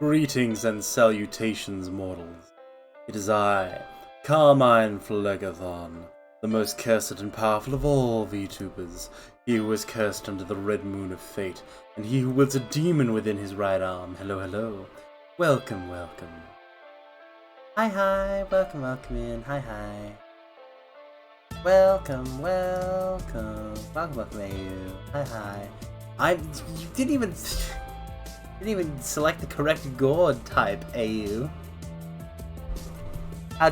Greetings and salutations, mortals. It is I, Carmine Phlegathon, the most cursed and powerful of all VTubers, he who was cursed under the red moon of fate, and he who wields a demon within his right arm. Hello, hello. Welcome, welcome. Hi, hi. Welcome, welcome in. Hi, hi. Welcome, welcome. Welcome, welcome, AU. Hi, hi. You didn't even select the correct gourd type, AU. How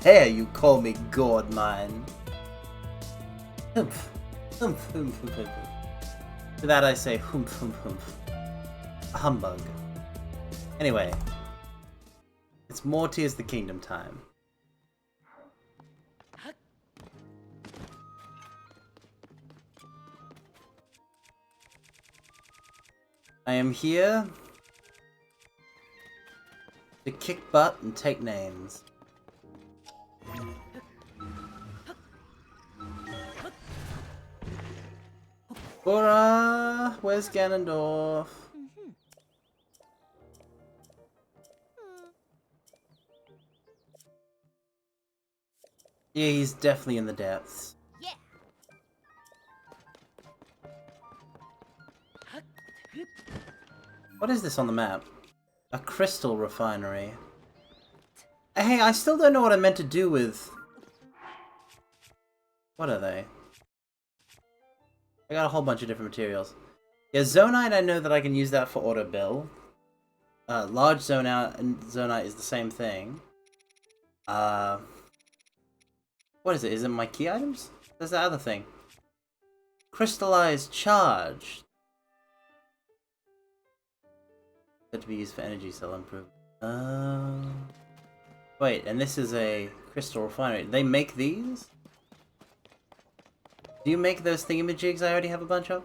dare you call me gourd mine? Humph. Humph, humph, humph, humph. To that I say humph, humph, humph. A humbug. Anyway. It's more Tears of the Kingdom time. I am here to kick butt and take names. Hurrah! Where's Ganondorf? Yeah, he's definitely in the depths. Yeah. What is this on the map? A crystal refinery. Hey, I still don't know what I meant to do with... What are they? I got a whole bunch of different materials. Yeah, Zonite, I know that I can use that for auto bill. Large Zonite and Zonite is the same thing. What is it? Is it my key items? There's that other thing. Crystallized charge. Said to be used for energy cell improvement. Wait, and this is a crystal refinery. They make these? Do you make those thingamajigs I already have a bunch of?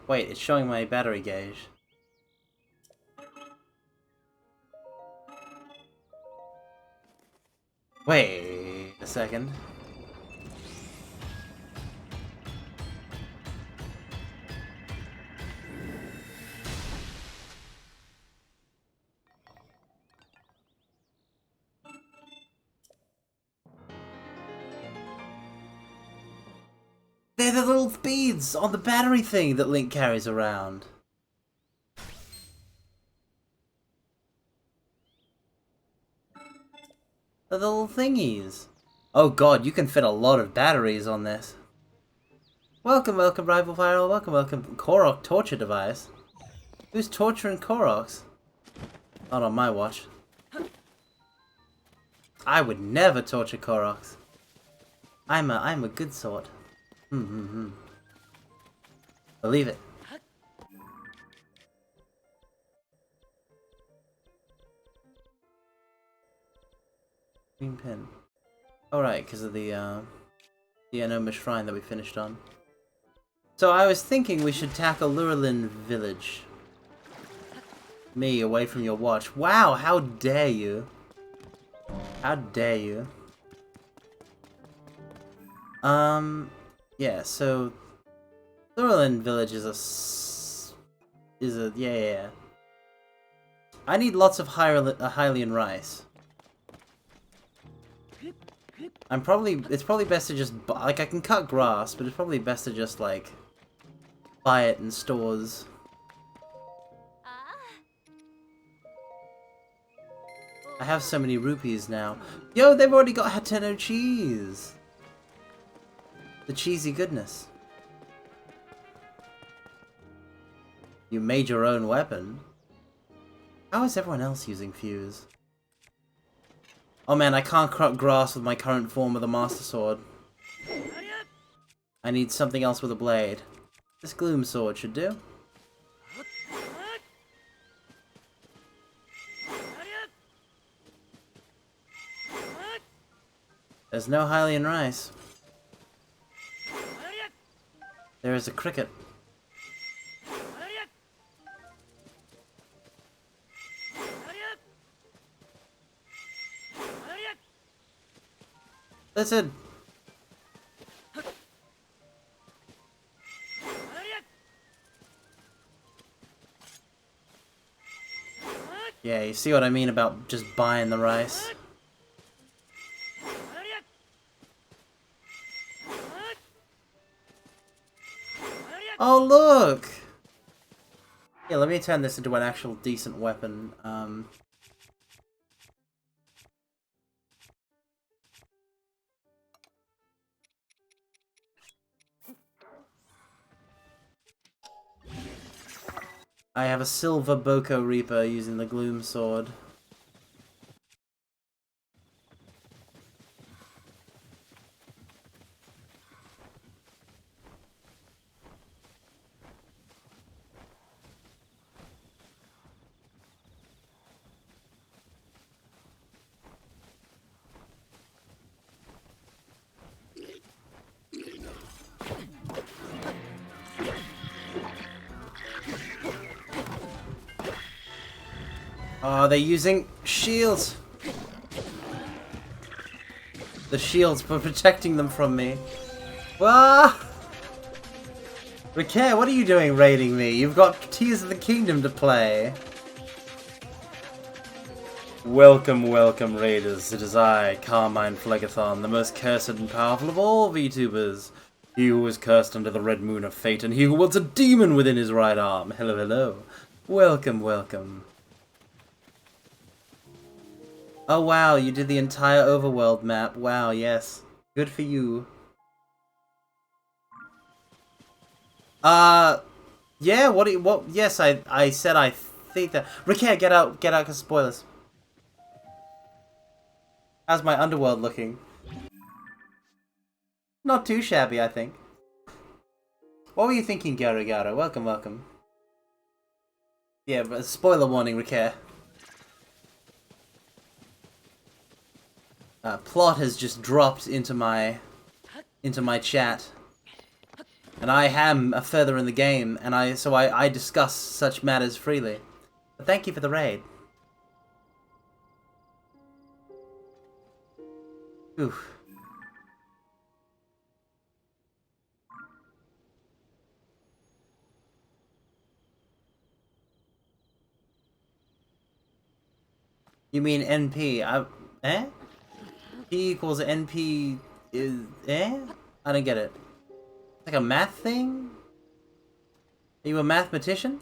Wait, it's showing my battery gauge. Wait a second. They're the little beads on the battery thing that Link carries around. The little thingies. Oh god, you can fit a lot of batteries on this. Welcome, welcome, Rival Viral. Welcome, welcome. Korok torture device. Who's torturing Koroks? Not on my watch. I would never torture Koroks. I'm a good sort. Believe it. Green pin. Alright, because of the Enoma Shrine that we finished on. So I was thinking we should tackle Lurelin Village. Me, away from your watch. Wow, how dare you? How dare you? Yeah, so Lurelin Village is a yeah. I need lots of Hylian rice. It's probably best to just buy, like, I can cut grass, but it's probably best to just, like, buy it in stores. I have so many rupees now. Yo, they've already got Hateno cheese! The cheesy goodness. You made your own weapon? How is everyone else using Fuse? Oh man, I can't cut grass with my current form of the Master Sword. I need something else with a blade. This Gloom Sword should do. There's no Hylian rice. There is a cricket. Listen! Yeah, you see what I mean about just buying the rice? Oh, look! Yeah, let me turn this into an actual decent weapon. I have a silver Boko Reaper using the Gloom Sword. Oh, they're using shields! The shields for protecting them from me. Ah! McConaire, what are you doing raiding me? You've got Tears of the Kingdom to play. Welcome, welcome, raiders. It is I, Carmine Phlegathon, the most cursed and powerful of all VTubers. He who was cursed under the red moon of fate, and he who wields a demon within his right arm. Hello, hello. Welcome, welcome. Oh wow, you did the entire overworld map. Wow, yes. Good for you. Yeah, yes, I said I think that... McConaire, get out, cause spoilers. How's my underworld looking? Not too shabby, I think. What were you thinking, Garo Garo? Welcome, welcome. Yeah, but spoiler warning, McConaire. Plot has just dropped into my chat, and I am a further in the game, and I discuss such matters freely. But thank you for the raid. Oof. You mean NP? Eh? P equals NP is... eh? I don't get it. Like a math thing? Are you a mathematician?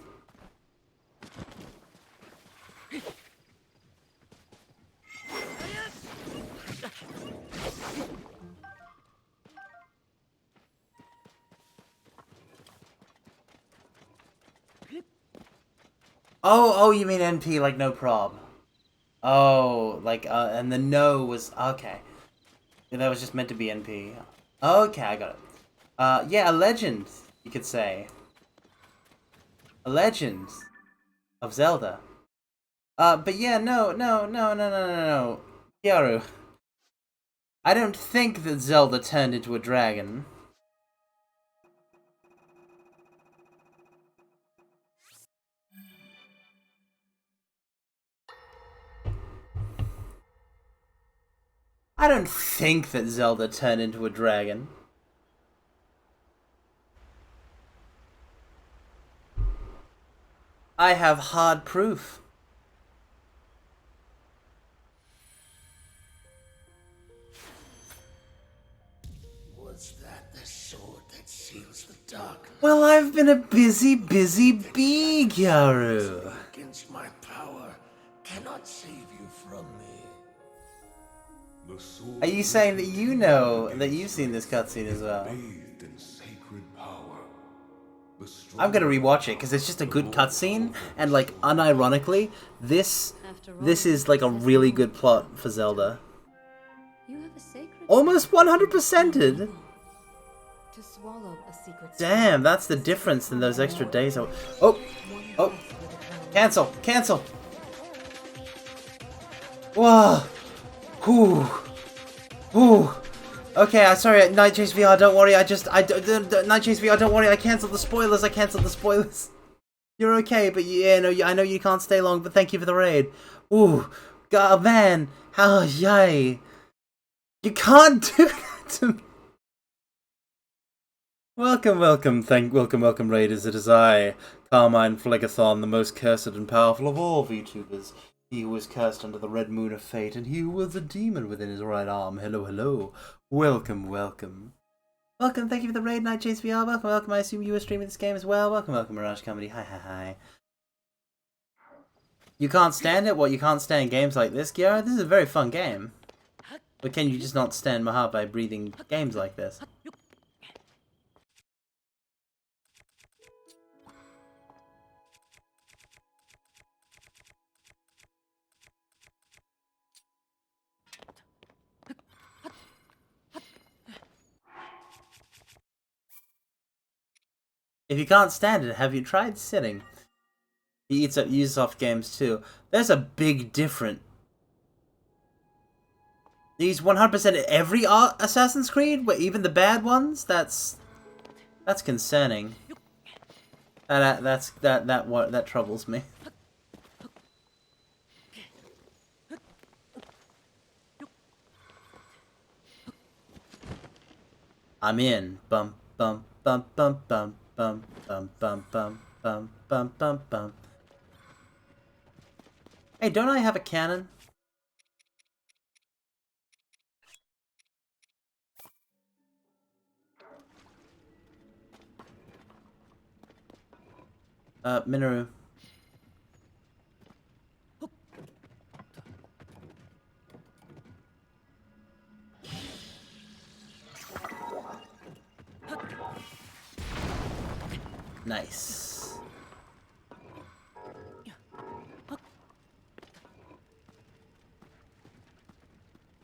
Oh, you mean NP, like no prob. Oh, like, and the no was, okay. Yeah, that was just meant to be NP. Okay, I got it. Yeah, a legend, you could say. A legend of Zelda. But yeah, no. Gyaru, I don't think that Zelda turned into a dragon. I don't think that Zelda turned into a dragon. I have hard proof. Was that the sword that seals the dark? Well, I've been a busy bee, Gyaru. Against my power, cannot save you from me. Are you saying that you know that you've seen this cutscene as well? I'm gonna rewatch it because it's just a good cutscene, and like unironically, this is like a really good plot for Zelda. Almost 100%ed. Damn, that's the difference in those extra days. Oh, cancel. Whoa, whew. Okay, I'm sorry, Night Chase VR, don't worry, Night Chase VR, don't worry, I cancelled the spoilers. You're okay, but yeah, no, I know you can't stay long, but thank you for the raid. Ooh, God, man, how, yay. You can't do that to me. Welcome, raiders, it is I, Carmine Phlegathon, the most cursed and powerful of all VTubers. He who was cursed under the red moon of fate, and he who was a demon within his right arm. Hello. Welcome. Thank you for the raid, Night Chase VR. Welcome. I assume you were streaming this game as well. Welcome, Mirage Comedy. Hi. You can't stand it? What, you can't stand games like this, Gyara? This is a very fun game. But can you just not stand my heart by breathing games like this? If you can't stand it, have you tried sitting? He eats up Ubisoft games too. There's a big difference. These 100% every Assassin's Creed, even the bad ones. That's concerning. That troubles me. I'm in. Bum. Hey, don't I have a cannon? Minoru. Nice.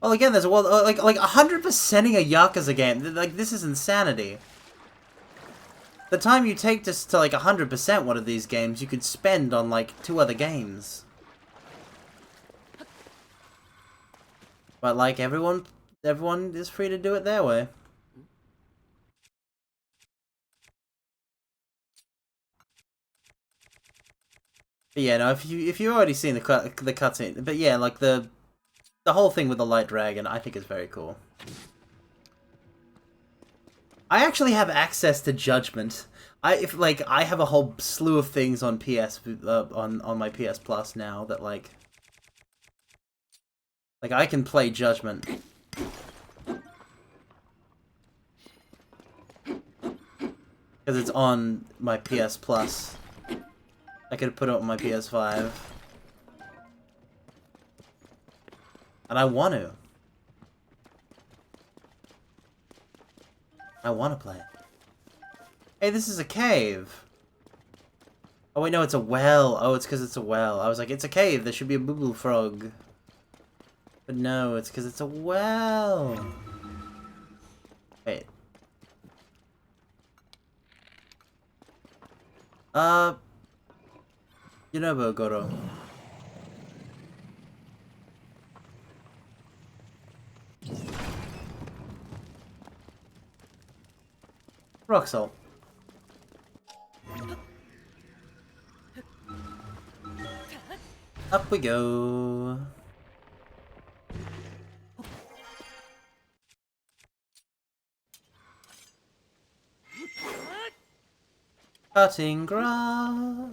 Well, again, there's like 100%ing a Yakuza game. Like, this is insanity. The time you take to like 100% one of these games, you could spend on like 2 other games. But like everyone is free to do it their way. But yeah, no, if you've already seen the cutscene, but yeah, like the whole thing with the light dragon, I think is very cool. I actually have access to Judgment. I have a whole slew of things on PS on my PS Plus now that like I can play Judgment. Because it's on my PS Plus. I could put it on my PS5. And I want to. I want to play it. Hey, this is a cave. Oh wait, no, it's a well. Oh, it's because it's a well. I was like, it's a cave. There should be a boo-boo frog. But no, it's because it's a well. Wait. Yunobo Goro. Rock salt. Up we go. Cutting grass.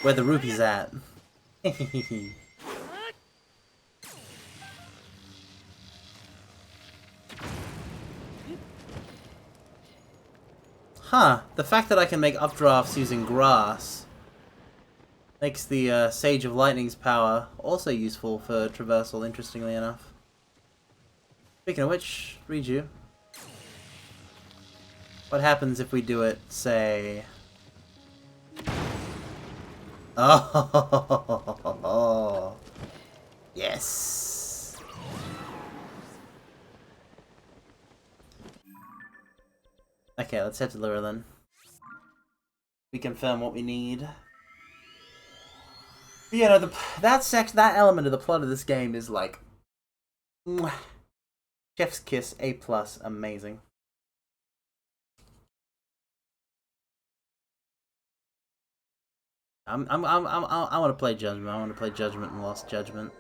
Where the rupees at? Huh, the fact that I can make updrafts using grass makes the Sage of Lightning's power also useful for traversal, interestingly enough. Speaking of which, read you. What happens if we do it, say... Oh, yes. Okay, let's head to Lure then. We confirm what we need. But, you know, that element of the plot of this game is like, mwah, chef's kiss, A+, amazing. I want to play Judgment. I want to play Judgment and Lost Judgment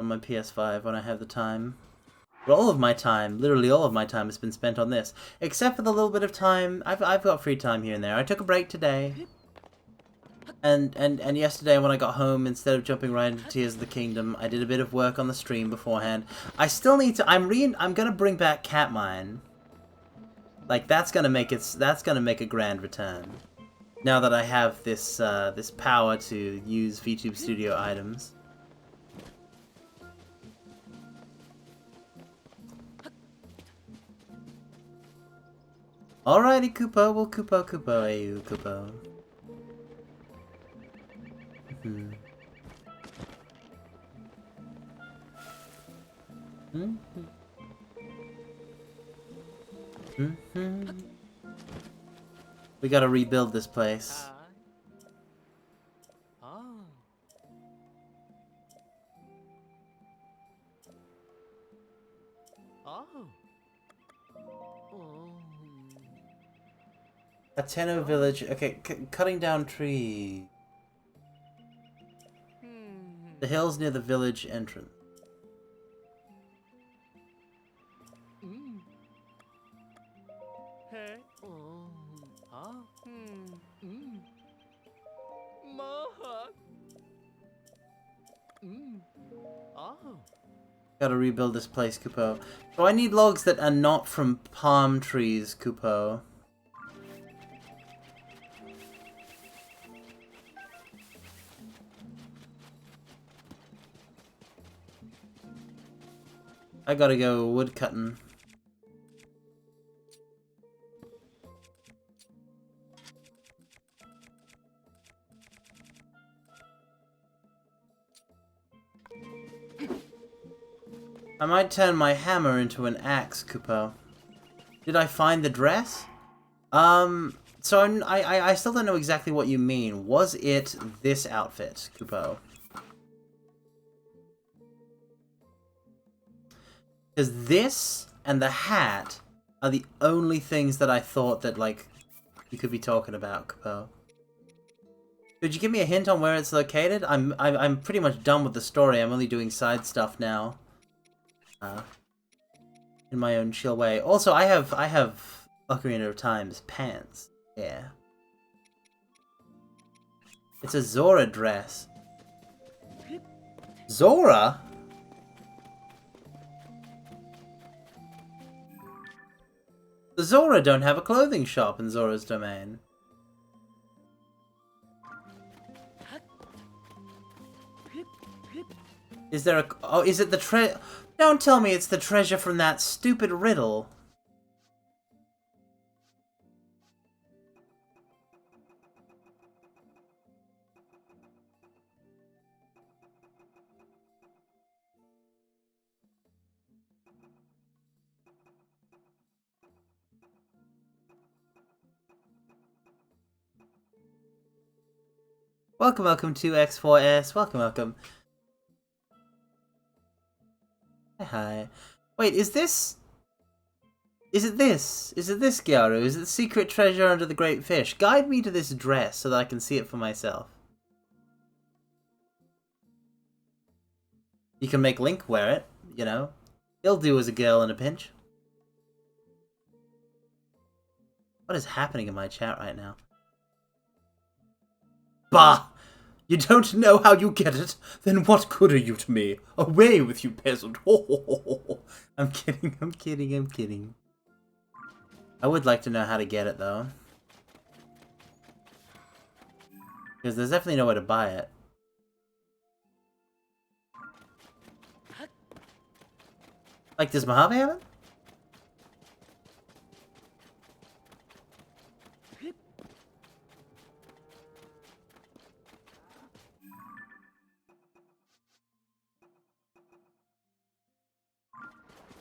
on my PS5 when I have the time. But all of my time, literally all of my time, has been spent on this, except for the little bit of time I've got free time here and there. I took a break today, and yesterday when I got home, instead of jumping right into Tears of the Kingdom, I did a bit of work on the stream beforehand. I still need to. I'm gonna bring back Carmine. Like that's gonna make a grand return. Now that I have this this power to use VTube Studio items. Alrighty, Koopo, we'll Koopo, ayu, Koopo. We gotta rebuild this place. Ateno village. Okay, cutting down tree. The hills near the village entrance. Gotta rebuild this place, Kupo. So I need logs that are not from palm trees, Kupo. I gotta go wood cutting. I might turn my hammer into an axe, Kupo. Did I find the dress? So I still don't know exactly what you mean. Was it this outfit, Kupo? Because this and the hat are the only things that I thought that, like, you could be talking about, Kupo. Could you give me a hint on where it's located? I'm pretty much done with the story. I'm only doing side stuff now. In my own chill way. Also, I have Ocarina of Time's pants. Yeah. It's a Zora dress. Zora? The Zora don't have a clothing shop in Zora's domain. Is there a... Oh, is it the Don't tell me it's the treasure from that stupid riddle. Welcome, welcome to X4S. Welcome, welcome. Hi. Wait, is this... Is it this? Is it this, Gyaru? Is it the secret treasure under the great fish? Guide me to this dress so that I can see it for myself. You can make Link wear it, you know. He'll do as a girl in a pinch. What is happening in my chat right now? Bah! You don't know how you get it? Then what good are you to me? Away with you, peasant! I'm kidding, I'm kidding, I'm kidding. I would like to know how to get it, though. Because there's definitely no way to buy it. Like, does Mojave have it?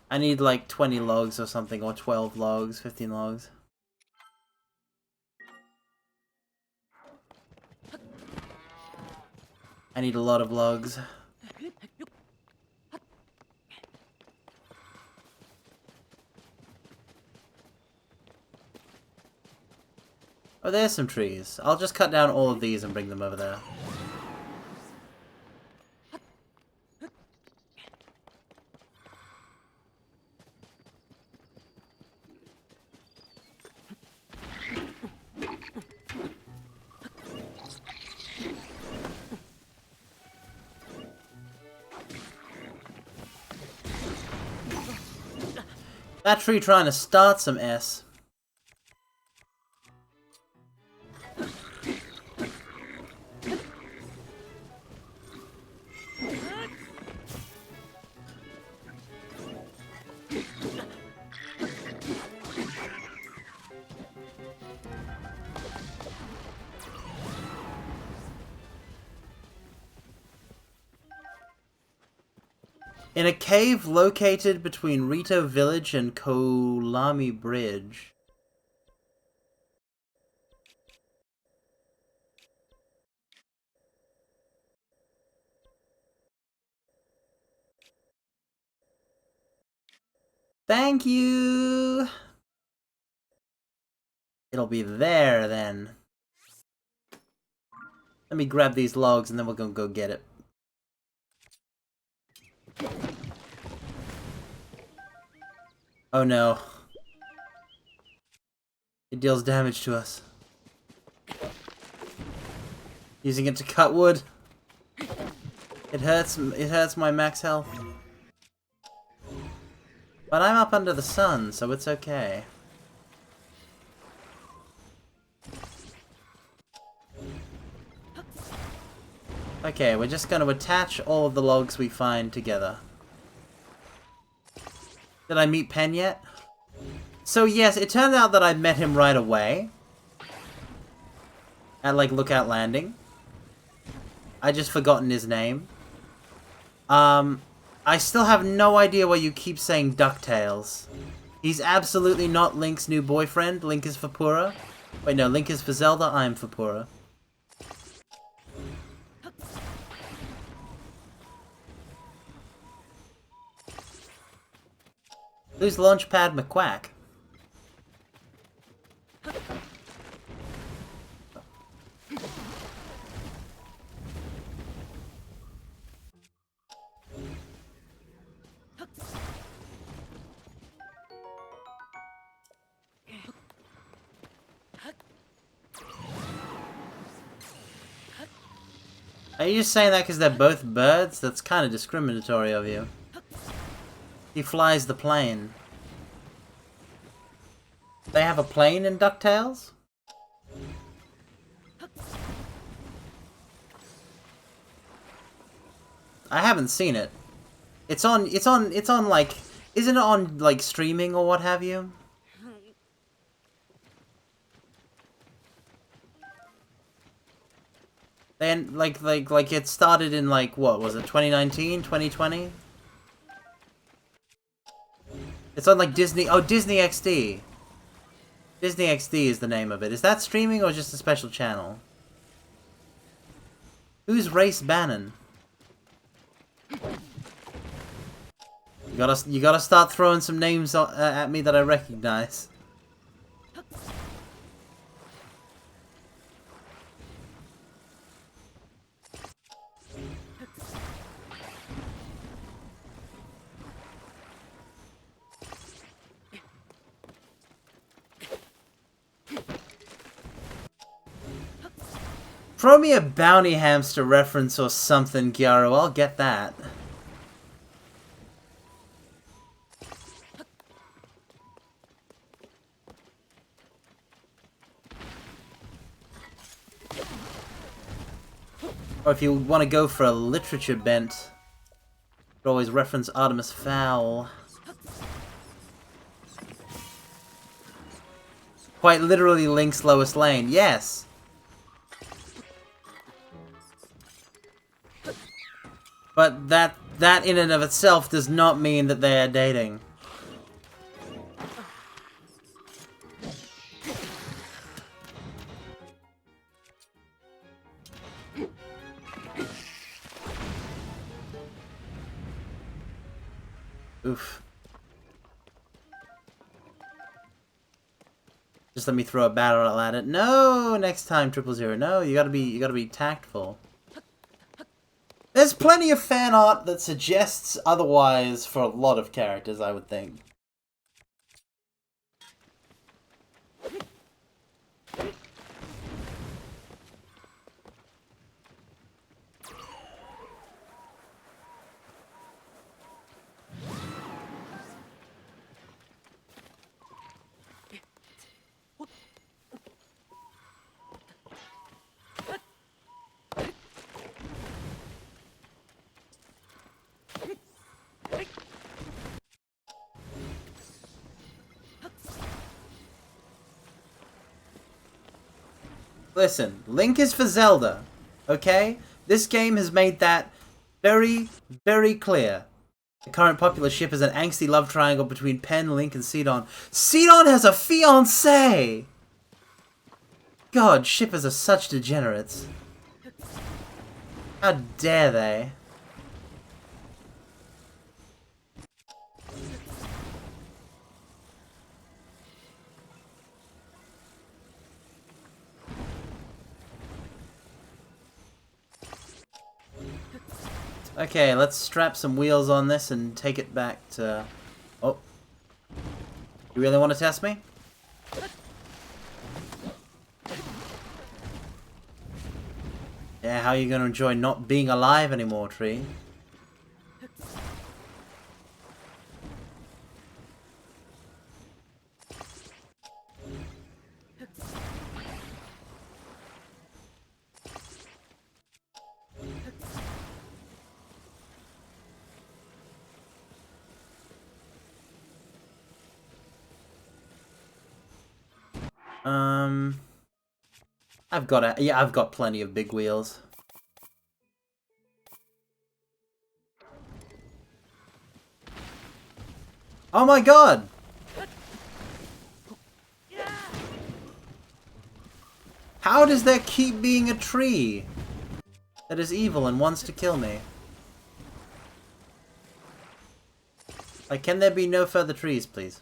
I need like 20 logs or something, or 12 logs, 15 logs. I need a lot of logs. Oh, there's some trees. I'll just cut down all of these and bring them over there. That tree trying to start some S. In a cave located between Rito Village and Kolami Bridge. Thank you! It'll be there, then. Let me grab these logs and then we're gonna go get it. Oh no. It deals damage to us. Using it to cut wood. It hurts my max health. But I'm up under the sun, so it's okay. Okay, we're just gonna attach all of the logs we find together. Did I meet Pen yet? So yes, it turned out that I met him right away. At, like, Lookout Landing. I just forgotten his name. I still have no idea why you keep saying DuckTales. He's absolutely not Link's new boyfriend. Link is for Pura. Wait, no, Link is for Zelda, I'm for Pura. Who's Launchpad McQuack? Are you just saying that because they're both birds? That's kind of discriminatory of you. He flies the plane. They have a plane in DuckTales? I haven't seen it. It's on like, isn't it on like streaming or what have you? And like it started in like, what was it, 2019, 2020? It's on like Disney, oh, Disney XD. Disney XD is the name of it. Is that streaming or just a special channel? Who's Race Bannon? You gotta start throwing some names at me that I recognize. Throw me a bounty hamster reference or something, Gyaro. I'll get that. Or if you want to go for a literature bent, you could always reference Artemis Fowl. Quite literally Link's Lois Lane. Yes! But that in and of itself does not mean that they are dating. Oof. Just let me throw a battle at it. No, next time 000. No, you gotta be tactful. There's plenty of fan art that suggests otherwise for a lot of characters, I would think. Listen, Link is for Zelda, okay? This game has made that very, very clear. The current popular ship is an angsty love triangle between Pen, Link, and Sidon. Sidon has a fiancé! God, shippers are such degenerates. How dare they? Okay, let's strap some wheels on this and take it back to... Oh. You really want to test me? Yeah, how are you going to enjoy not being alive anymore, Tree? I've got plenty of big wheels. Oh my god! How does there keep being a tree that is evil and wants to kill me? Like, can there be no further trees, please?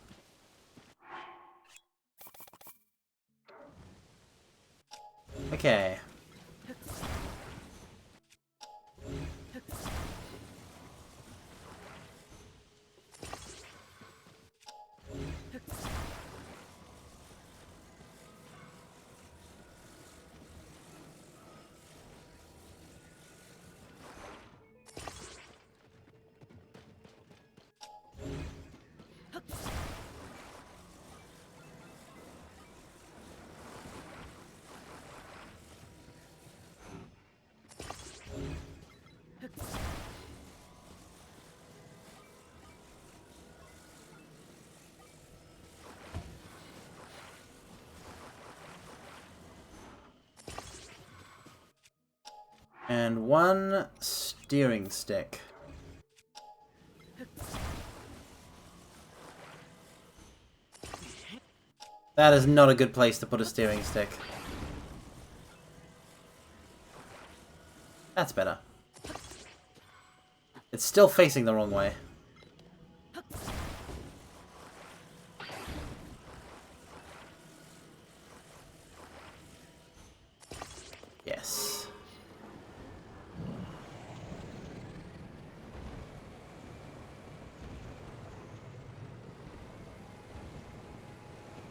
Okay. And 1 steering stick. That is not a good place to put a steering stick. That's better. It's still facing the wrong way. Yes.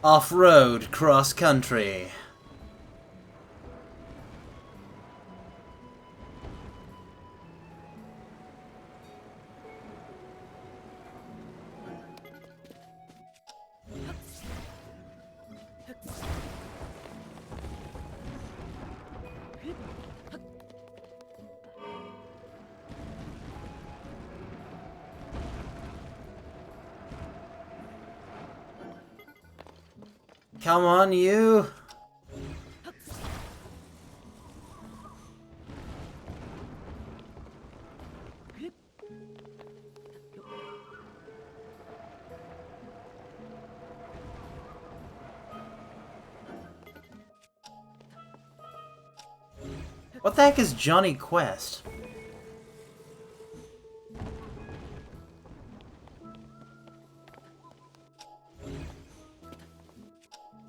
Off-road, cross-country. Come on, you! What the heck is Johnny Quest?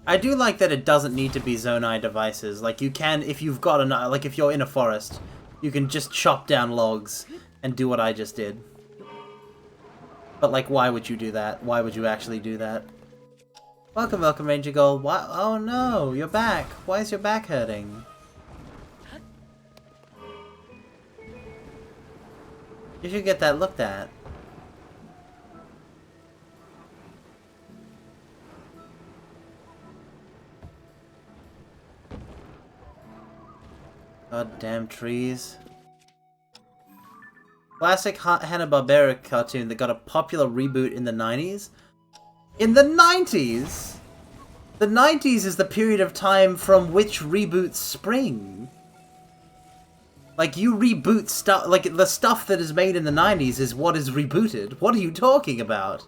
I do like that it doesn't need to be Zonai devices. Like, you can, if you've got a, like, if you're in a forest, you can just chop down logs and do what I just did. But, like, why would you do that? Why would you actually do that? Welcome, welcome, Ranger Gold. Why? Oh no, your back. Why is your back hurting? You should get that looked at. Goddamn trees. Classic Hanna-Barbera cartoon that got a popular reboot in the 90s? In the 90s?! The 90s is the period of time from which reboots spring. Like, you reboot stuff, like, the stuff that is made in the 90s is what is rebooted. What are you talking about?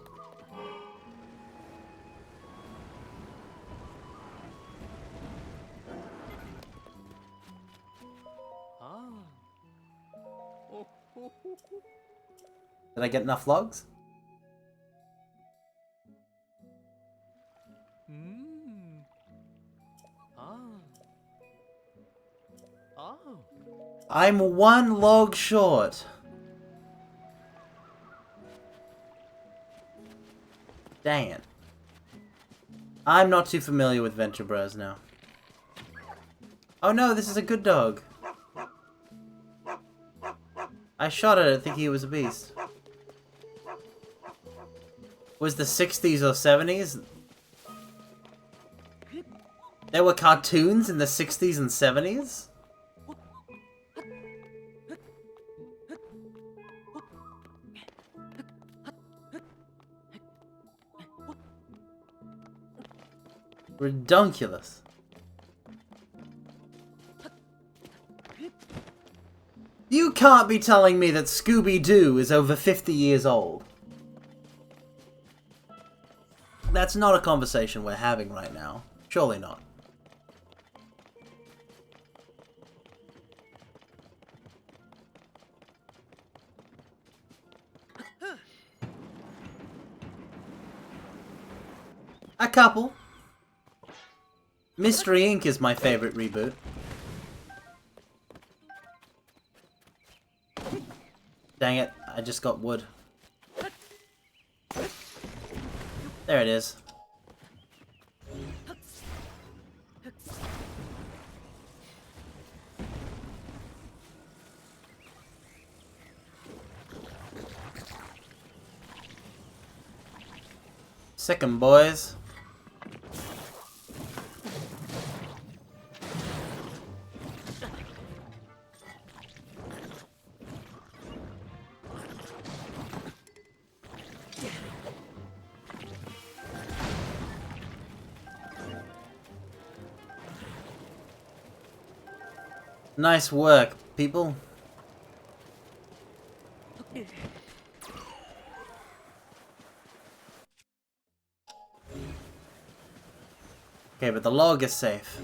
Did I get enough logs? I'm 1 log short. Dang it. I'm not too familiar with Venture Bros now. Oh no, this is a good dog. I shot at it thinking it was a beast. Was the 60s or 70s? There were cartoons in the 60s and 70s? Redunculous. You can't be telling me that Scooby-Doo is over 50 years old. That's not a conversation we're having right now. Surely not. A couple. Mystery Inc. is my favorite reboot. Dang it, I just got wood. There it is. Sick 'em, boys. Nice work, people. Okay, but the log is safe.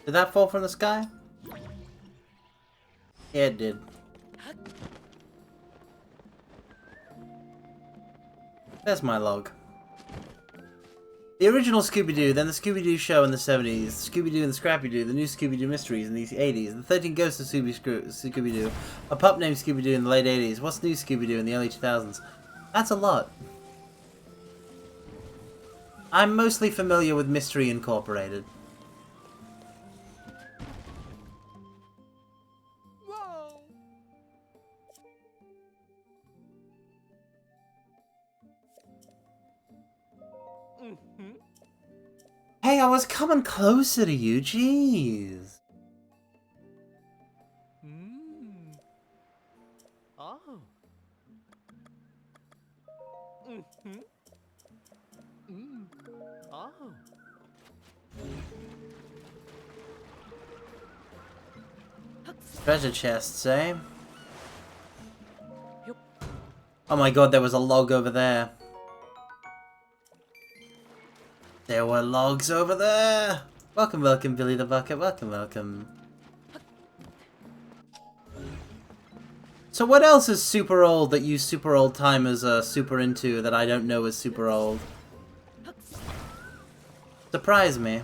Did that fall from the sky? Yeah, it did. There's my log. The original Scooby-Doo, then the Scooby-Doo show in the 70s, Scooby-Doo and the Scrappy-Doo, the new Scooby-Doo mysteries in the 80s, the 13 Ghosts of Scooby-Doo, a pup named Scooby-Doo in the late 80s, what's new Scooby-Doo in the early 2000s? That's a lot. I'm mostly familiar with Mystery Incorporated. Hey, I was coming closer to you, jeez. Oh. Oh. Treasure chests, eh? Oh my god, there was a log over there. There were logs over there! Welcome, welcome, Billy the Bucket. Welcome, welcome. So what else is super old that you super old timers are super into that I don't know is super old? Surprise me.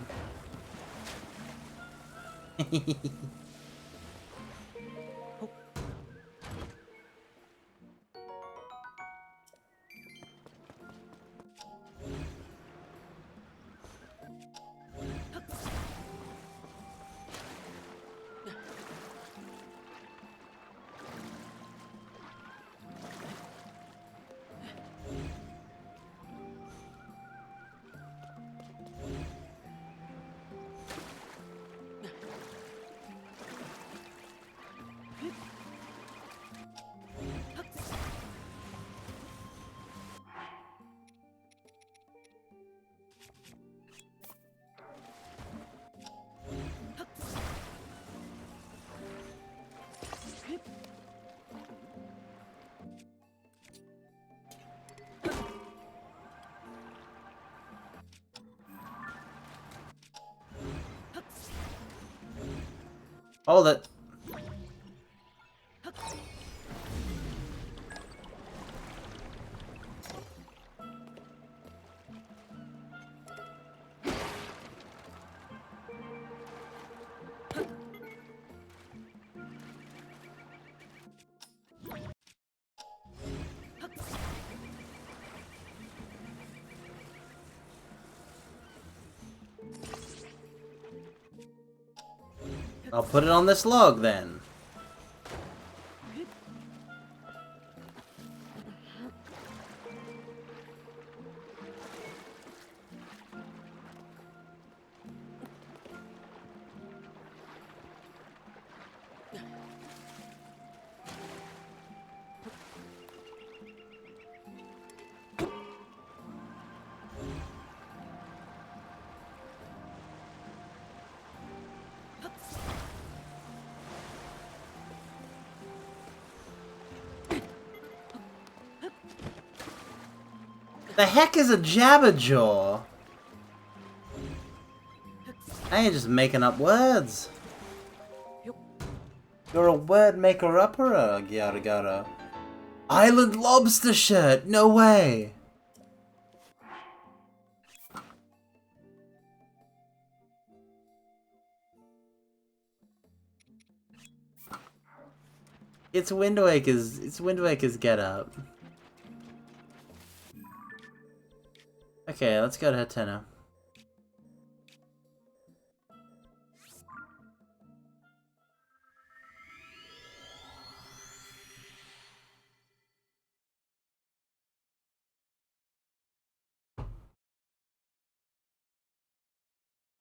Hold it. I'll put it on this log then. The heck is a Jabberjaw? I ain't just making up words. You're a word maker-upper, yada yada. Island lobster shirt, no way. It's Wind Waker's get up. Okay, let's go to Hateno.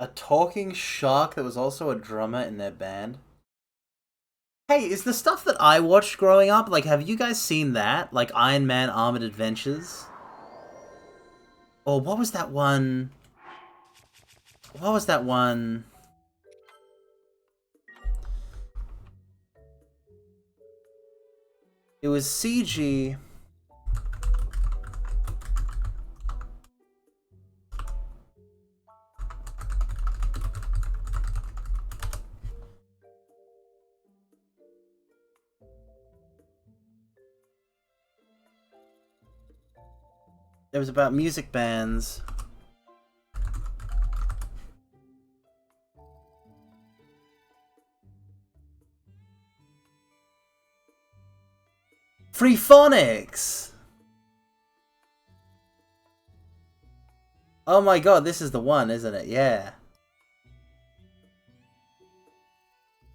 A talking shark that was also a drummer in their band. Hey, is the stuff that I watched growing up, like, have you guys seen that? Like, Iron Man Armored Adventures? Or what was that one? What was that one? It was CG. It was about music bands. Freephonics! Oh my god, this is the one, isn't it? Yeah.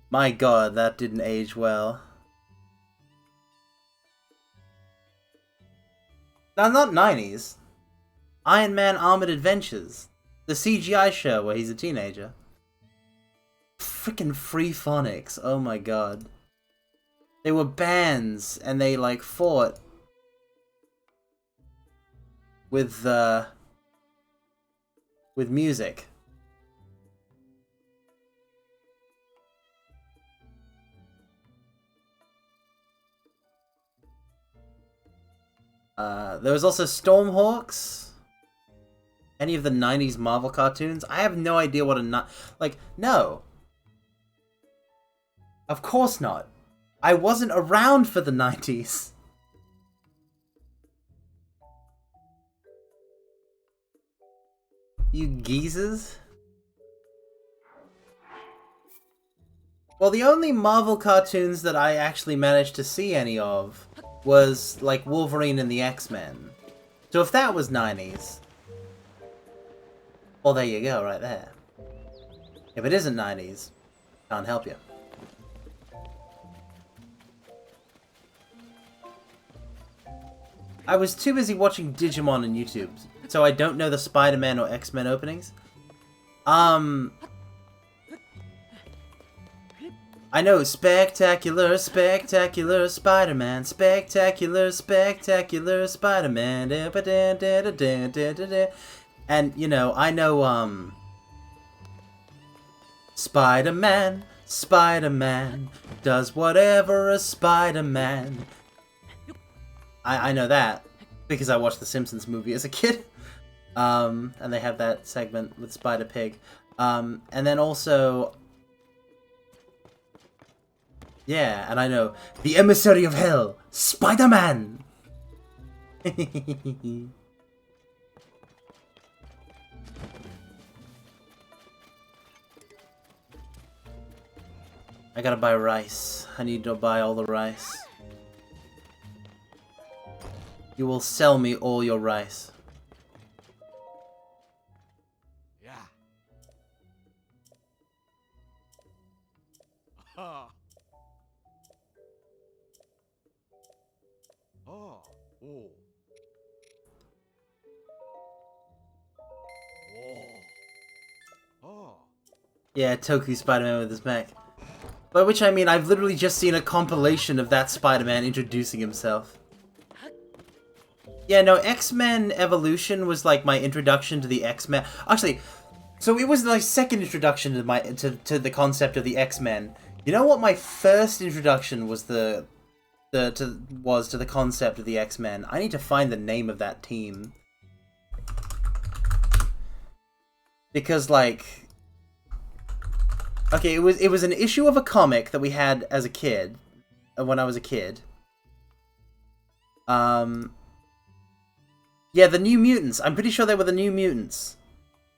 My god, that didn't age well. No, not 90s. Iron Man Armored Adventures. The CGI show where he's a teenager. Frickin' Freephonics, oh my god. They were bands, and they, like, fought with music. There was also Stormhawks. Any of the 90s Marvel cartoons? I have no idea what no. Of course not. I wasn't around for the 90s. You geezers? Well, the only Marvel cartoons that I actually managed to see any of was, like, Wolverine and the X-Men. So if that was 90s... well, there you go, right there. If it isn't 90s, can't help you. I was too busy watching Digimon on YouTube, so I don't know the Spider-Man or X-Men openings. I know Spectacular, Spectacular Spider-Man, Spectacular, Spectacular Spider-Man, and, you know, I know, Spider-Man, Spider-Man, does whatever a Spider-Man. I know that, because I watched the Simpsons movie as a kid. And they have that segment with Spider-Pig. And then also... yeah, and I know the Emissary of Hell, Spider-Man! I gotta buy rice. I need to buy all the rice. You will sell me all your rice. Yeah. Oh. Oh. Oh. Oh. Yeah, Toku Spider-Man with his mech. By which I mean, I've literally just seen a compilation of that Spider-Man introducing himself. Yeah, no, X-Men Evolution was like my introduction to the X-Men. Actually, so it was my second introduction to to the concept of the X-Men. You know what my first introduction was to the concept of the X-Men? I need to find the name of that team. Because, like, okay, it was an issue of a comic that we had as a kid, when I was a kid. Yeah, the New Mutants. I'm pretty sure they were the New Mutants.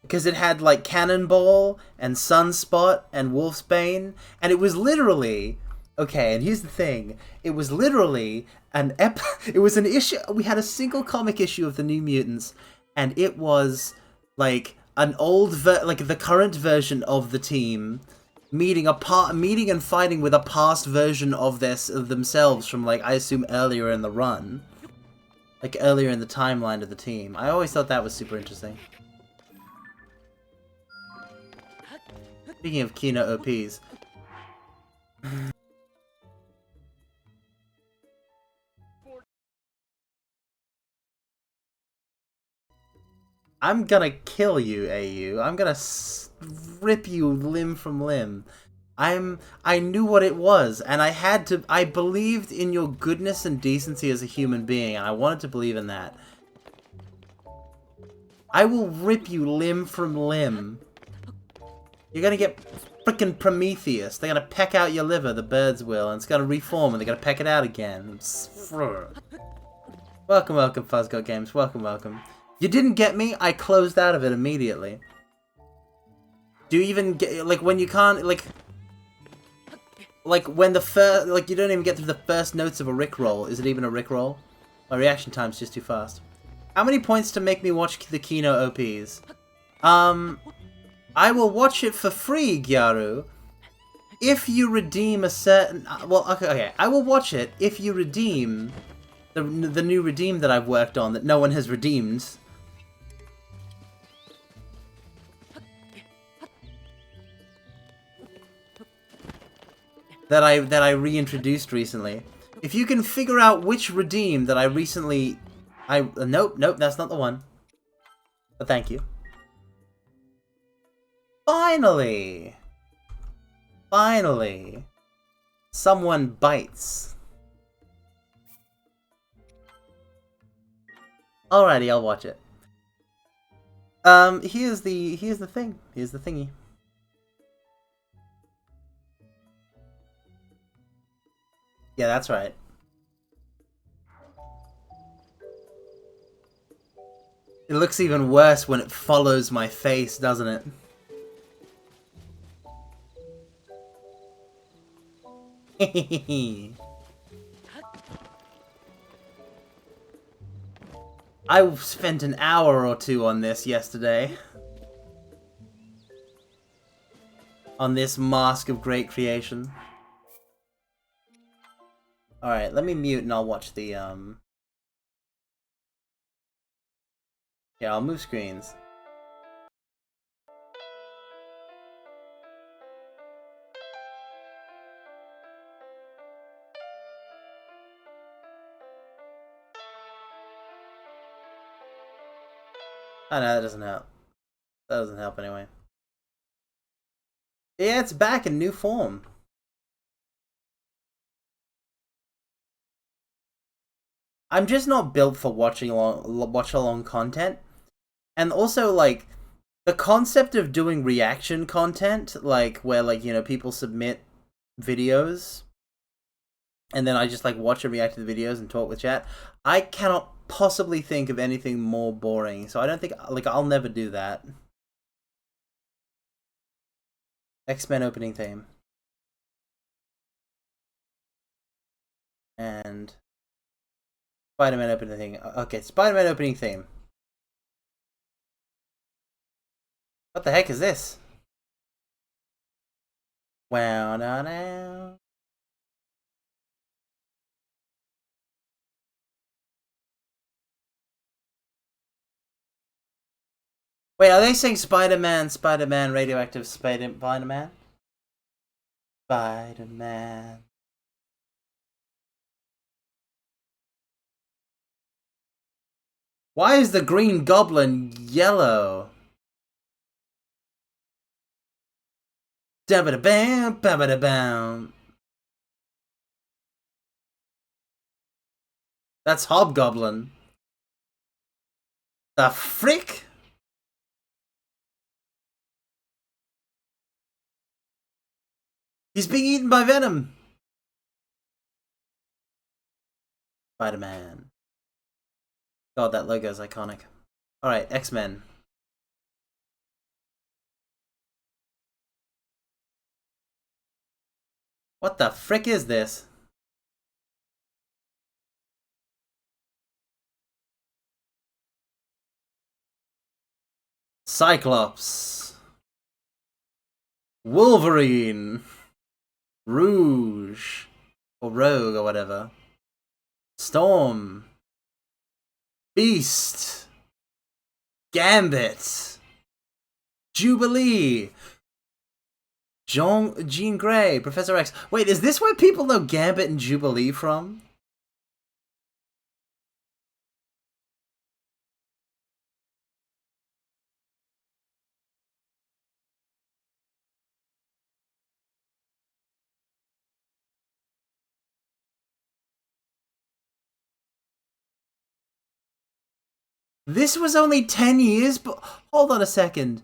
Because it had, like, Cannonball, and Sunspot, and Wolfsbane, and it was literally... okay, and here's the thing. It was literally it was an issue... we had a single comic issue of the New Mutants, and it was like an like the current version of the team meeting and fighting with a past version of themselves from, like, I assume earlier in the run, like earlier in the timeline of the team. I always thought that was super interesting. Speaking of Kino OPs. I'm gonna kill you, AU. I'm gonna rip you limb from limb. I knew what it was, and I believed in your goodness and decency as a human being, and I wanted to believe in that. I will rip you limb from limb. You're gonna get frickin' Prometheus. They're gonna peck out your liver, the birds will, and it's gonna reform, and they're gonna peck it out again. Welcome, welcome, Fuzzgot Games. Welcome, welcome. You didn't get me? I closed out of it immediately. Do you even get, like, when you can't, like when the first, like, you don't even get through the first notes of a Rickroll. Is it even a Rickroll? My reaction time's just too fast. How many points to make me watch the Kino OPs? I will watch it for free, Gyaru, if you redeem a certain, well, okay, I will watch it if you redeem the new redeem that I've worked on that no one has redeemed. That I reintroduced recently. If you can figure out which redeem that I recently... Nope, that's not the one. But thank you. Finally! Finally! Someone bites. Alrighty, I'll watch it. Here's the thing. Here's the thingy. Yeah, that's right. It looks even worse when it follows my face, doesn't it? I spent an hour or two on this yesterday. On this Mask of Great Creation. Alright, let me mute and I'll watch the, Yeah, I'll move screens. Oh no, that doesn't help. That doesn't help anyway. Yeah, it's back in new form. I'm just not built for watch-along content. And also, like, the concept of doing reaction content, like, where, like, you know, people submit videos, and then I just, like, watch and react to the videos and talk with chat, I cannot possibly think of anything more boring, so I don't think, like, I'll never do that. X-Men opening theme. And Spider-Man opening theme. Okay, Spider-Man opening theme. What the heck is this? Wow, now, now. Wait, are they saying Spider-Man, Spider-Man, radioactive Spider-Man? Spider-Man. Why is the Green Goblin yellow? Dabba-da-bam, babba-da-bam. That's Hobgoblin. The frick? He's being eaten by Venom. Spider-Man. God, that logo is iconic. Alright, X-Men. What the frick is this? Cyclops, Wolverine, Rouge, or Rogue, or whatever, Storm, Beast, Gambit, Jubilee, Jean Grey, Professor X. Wait, is this where people know Gambit and Jubilee from? This was only 10 years, but hold on a second.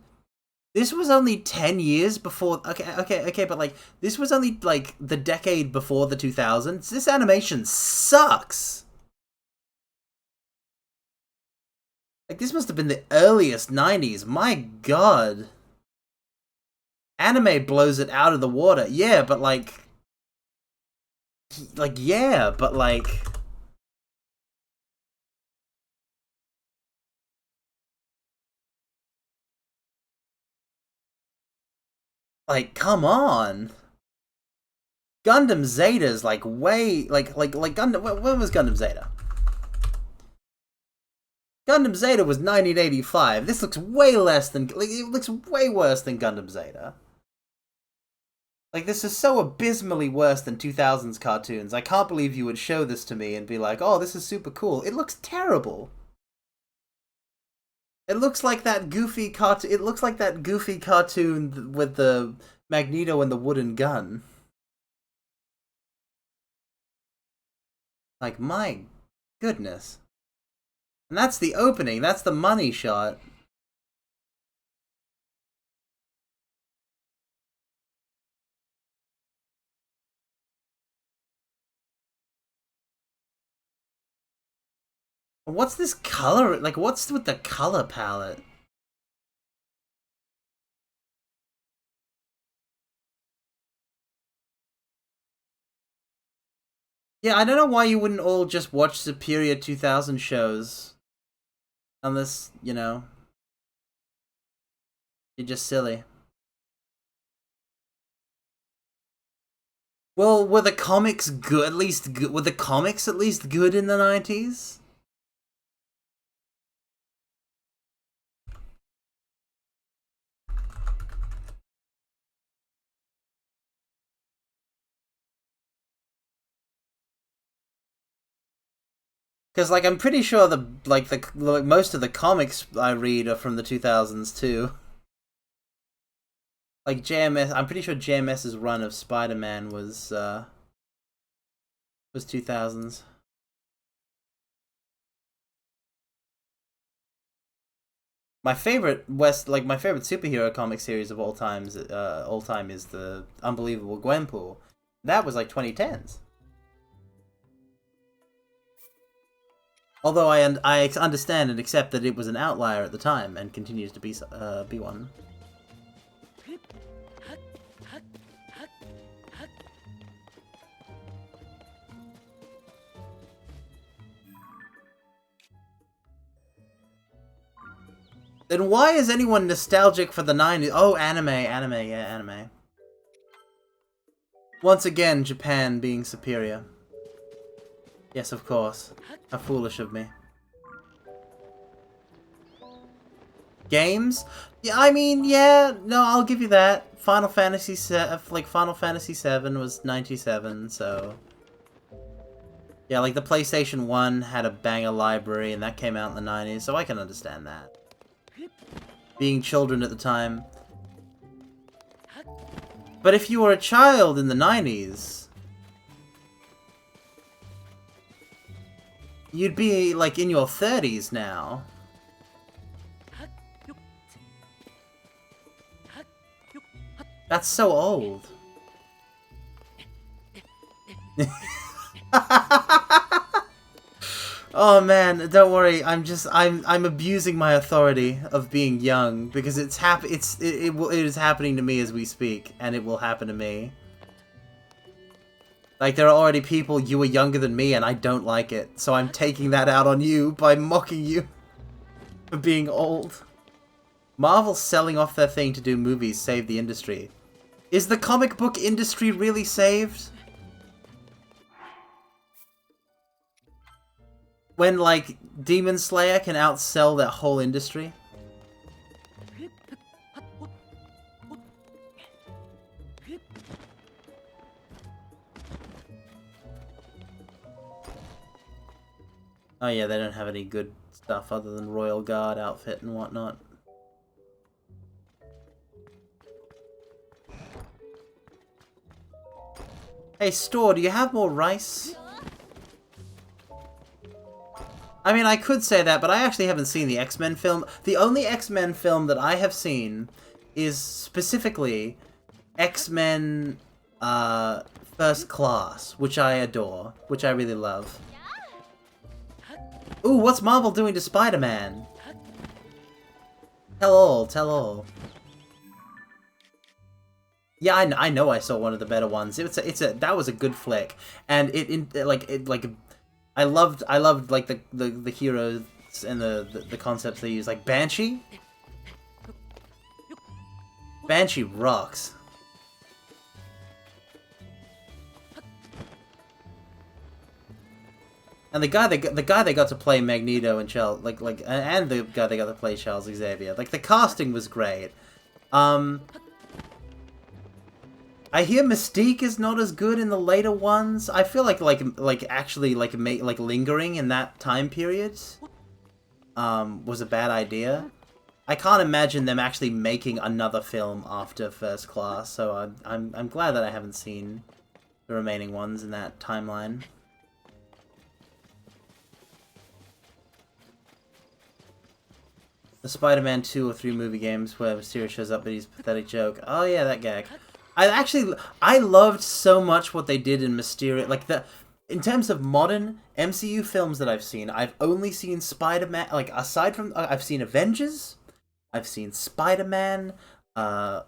This was only 10 years before. Okay, but like, this was only like the decade before the 2000s. This animation sucks. Like, this must have been the earliest 90s. My god. Anime blows it out of the water. Yeah, but like. Yeah, but like. Like, come on. Gundam Zeta's like way like Gundam. When was Gundam Zeta? Gundam Zeta was 1985. This looks way less than like, it looks way worse than Gundam Zeta. Like, this is so abysmally worse than 2000s cartoons. I can't believe you would show this to me and be like, "Oh, this is super cool." It looks terrible. It looks like that goofy cartoon. It looks like that goofy cartoon with the Magneto and the wooden gun. Like, my goodness. And that's the opening. That's the money shot. What's this color? Like, what's with the color palette? Yeah, I don't know why you wouldn't all just watch superior 2000 shows. Unless, you know, you're just silly. Well, were the comics good? At least good? Were the comics at least good in the 90s? Because, like, I'm pretty sure most of the comics I read are from the 2000s too. Like JMS, I'm pretty sure JMS's run of Spider-Man was 2000s. My favorite my favorite superhero comic series of all time is the Unbelievable Gwenpool. That was like 2010s. Although I understand and accept that it was an outlier at the time and continues to be one. Then why is anyone nostalgic for the 90s? Oh, anime, yeah, anime. Once again, Japan being superior. Yes, of course. How foolish of me. Games? Yeah, I mean, yeah, no, I'll give you that. Final Fantasy VII was 97, so... Yeah, like the PlayStation 1 had a banger library, and that came out in the 90s, so I can understand that. Being children at the time. But if you were a child in the 90s, you'd be, like, in your 30s now. That's so old. Oh man, don't worry. I'm abusing my authority of being young because it is happening to me as we speak, and it will happen to me. Like, there are already people you are younger than me, and I don't like it, so I'm taking that out on you by mocking you for being old. Marvel selling off their thing to do movies saved the industry. Is the comic book industry really saved? When, like, Demon Slayer can outsell that whole industry? Oh yeah, they don't have any good stuff other than Royal Guard outfit and whatnot. Hey, store, do you have more rice? I mean, I could say that, but I actually haven't seen the X-Men film. The only X-Men film that I have seen is specifically X-Men First Class, which I adore, which I really love. Ooh, what's Marvel doing to Spider-Man? Tell all, tell all. Yeah, I know I saw one of the better ones. That was a good flick, and I loved like the heroes and the concepts they use, like Banshee. Banshee rocks. And the guy they got to play Magneto and Charles, and the guy they got to play Charles Xavier, like the casting was great. I hear Mystique is not as good in the later ones. I feel actually lingering in that time period was a bad idea. I can't imagine them actually making another film after First Class, so I'm glad that I haven't seen the remaining ones in that timeline. The Spider-Man 2 or 3 movie games where Mysterio shows up but he's a pathetic joke. Oh yeah, that gag. I loved so much what they did in Mysterio. In terms of modern MCU films that I've seen, I've only seen Spider-Man, aside from, I've seen Avengers, I've seen Spider-Man, Far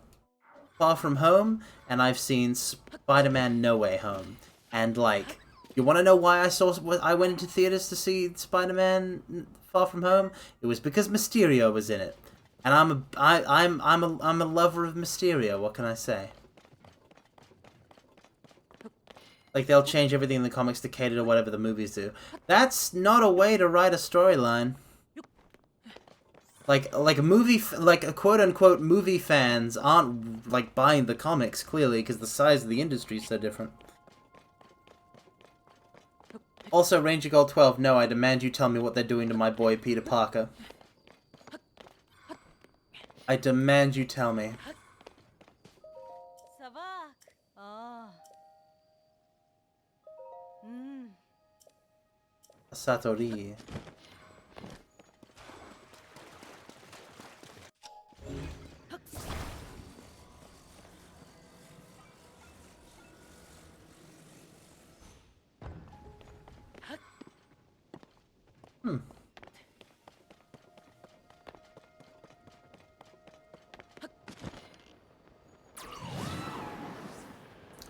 From Home, and I've seen Spider-Man No Way Home. And, you want to know why I went into theaters to see Spider-Man Far From Home? It was because Mysterio was in it. And I'm a lover of Mysterio, what can I say? They'll change everything in the comics to cater to whatever the movies do. That's not a way to write a storyline. Quote-unquote movie fans aren't, buying the comics, clearly, because the size of the industry is so different. Also, Ranger Gold 12, no, I demand you tell me what they're doing to my boy Peter Parker. I demand you tell me. Satori.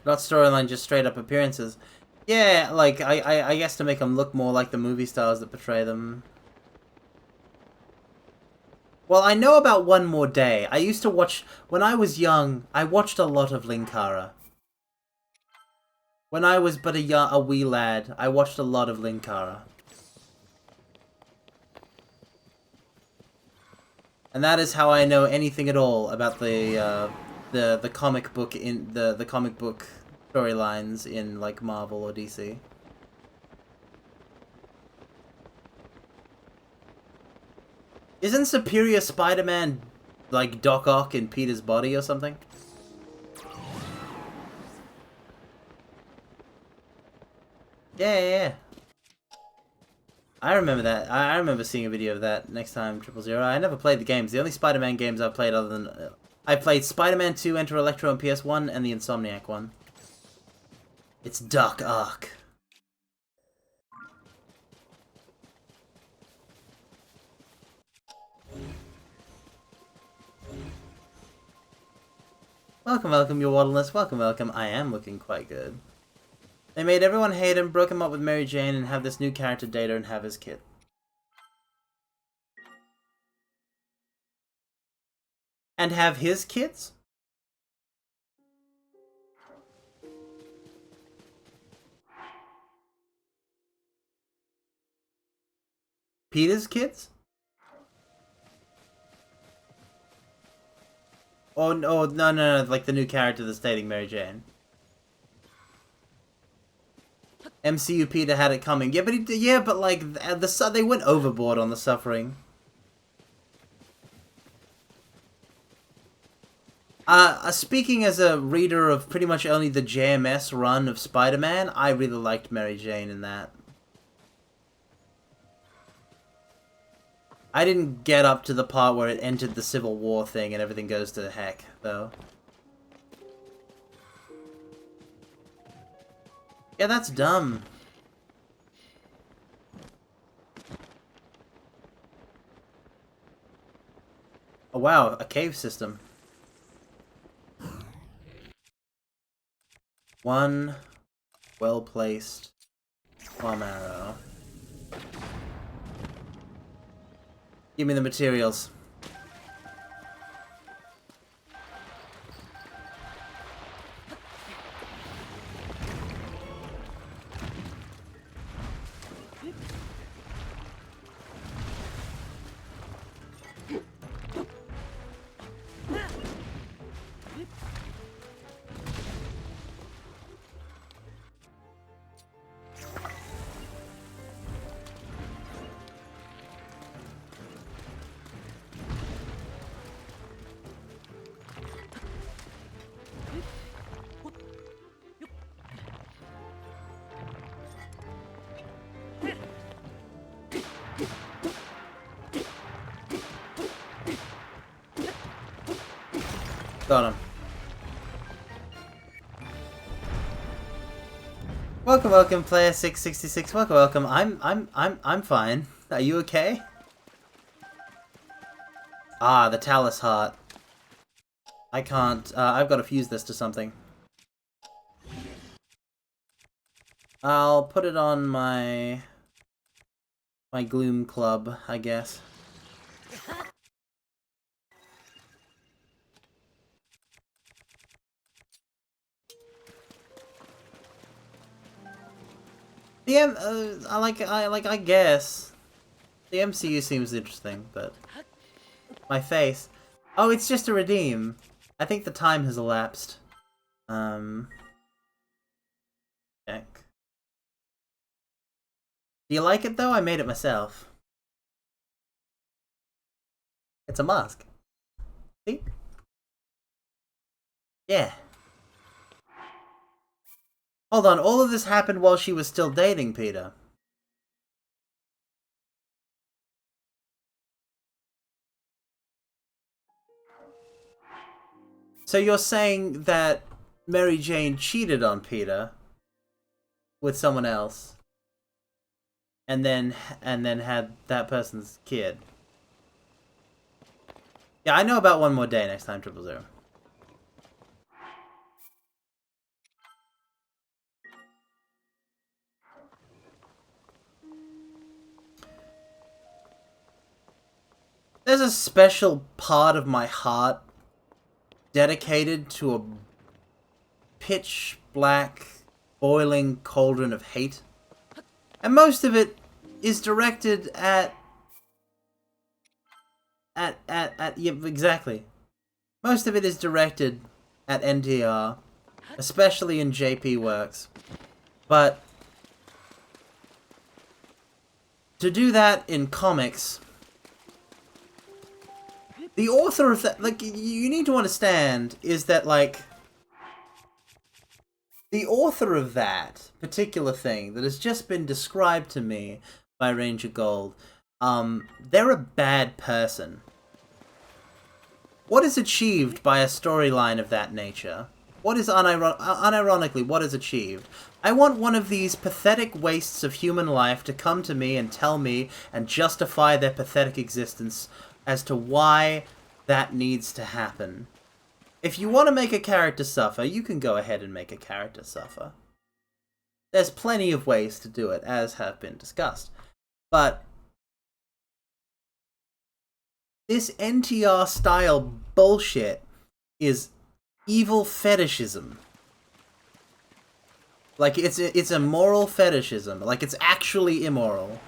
Not storyline, just straight up appearances. Yeah, I guess to make them look more like the movie stars that portray them. Well, I know about One More Day. I used to watch, when I was young, I watched a lot of Linkara. When I was but a wee lad, I watched a lot of Linkara. And that is how I know anything at all about the comic book the comic book storylines in Marvel or DC. Isn't Superior Spider-Man Doc Ock in Peter's body or something? Yeah. I remember that. I remember seeing a video of that next time, 000. I never played the games. The only Spider-Man games I've played other than... I played Spider-Man 2 Enter Electro on PS1 and the Insomniac one. It's Doc Ock. Welcome, your waddleness. Welcome. I am looking quite good. They made everyone hate him, broke him up with Mary Jane, and have this new character Data and have his kid. And have his kids? Peter's kids? Oh, no, no, like the new character that's dating Mary Jane. MCU Peter had it coming. Yeah, but like they went overboard on the suffering. Speaking as a reader of pretty much only the JMS run of Spider-Man, I really liked Mary Jane in that. I didn't get up to the part where it entered the Civil War thing and everything goes to heck, though. Yeah, that's dumb. Oh wow, a cave system. One well-placed bomb arrow. Give me the materials. Got him. Welcome, player 666. Welcome. I'm fine. Are you okay? Ah, the Talus Heart. I can't. I've got to fuse this to something. I'll put it on my Gloom Club, I guess. Yeah, I guess. The MCU seems interesting, but my face. Oh, it's just a redeem. I think the time has elapsed. Check. Do you like it though? I made it myself. It's a mask. See? Yeah. Hold on, all of this happened while she was still dating Peter. So you're saying that Mary Jane cheated on Peter with someone else, and then had that person's kid? Yeah, I know about One More Day next time, 000. There's a special part of my heart dedicated to a pitch black, boiling cauldron of hate. And most of it is directed at yeah, exactly. Most of it is directed at NTR, especially in JP Works. But to do that in comics, the author of that, like, you need to understand is that, like, the author of that particular thing that has just been described to me by Ranger Gold, they're a bad person. What is achieved by a storyline of that nature? What is unironically, what is achieved? I want one of these pathetic wastes of human life to come to me and tell me and justify their pathetic existence as to why that needs to happen. If you want to make a character suffer, you can go ahead and make a character suffer. There's plenty of ways to do it, as have been discussed. But this NTR-style bullshit is evil fetishism. Like, it's a moral fetishism. Like, it's actually immoral.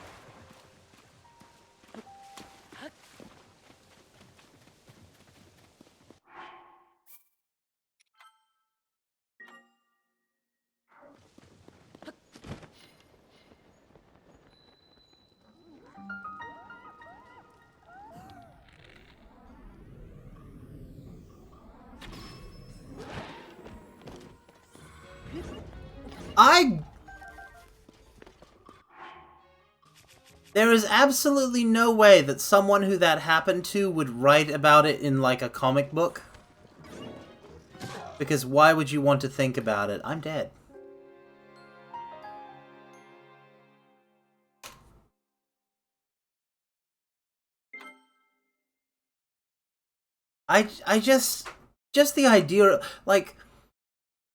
There is absolutely no way that someone who that happened to would write about it in, like, a comic book. Because why would you want to think about it? I'm dead. I just the idea, like,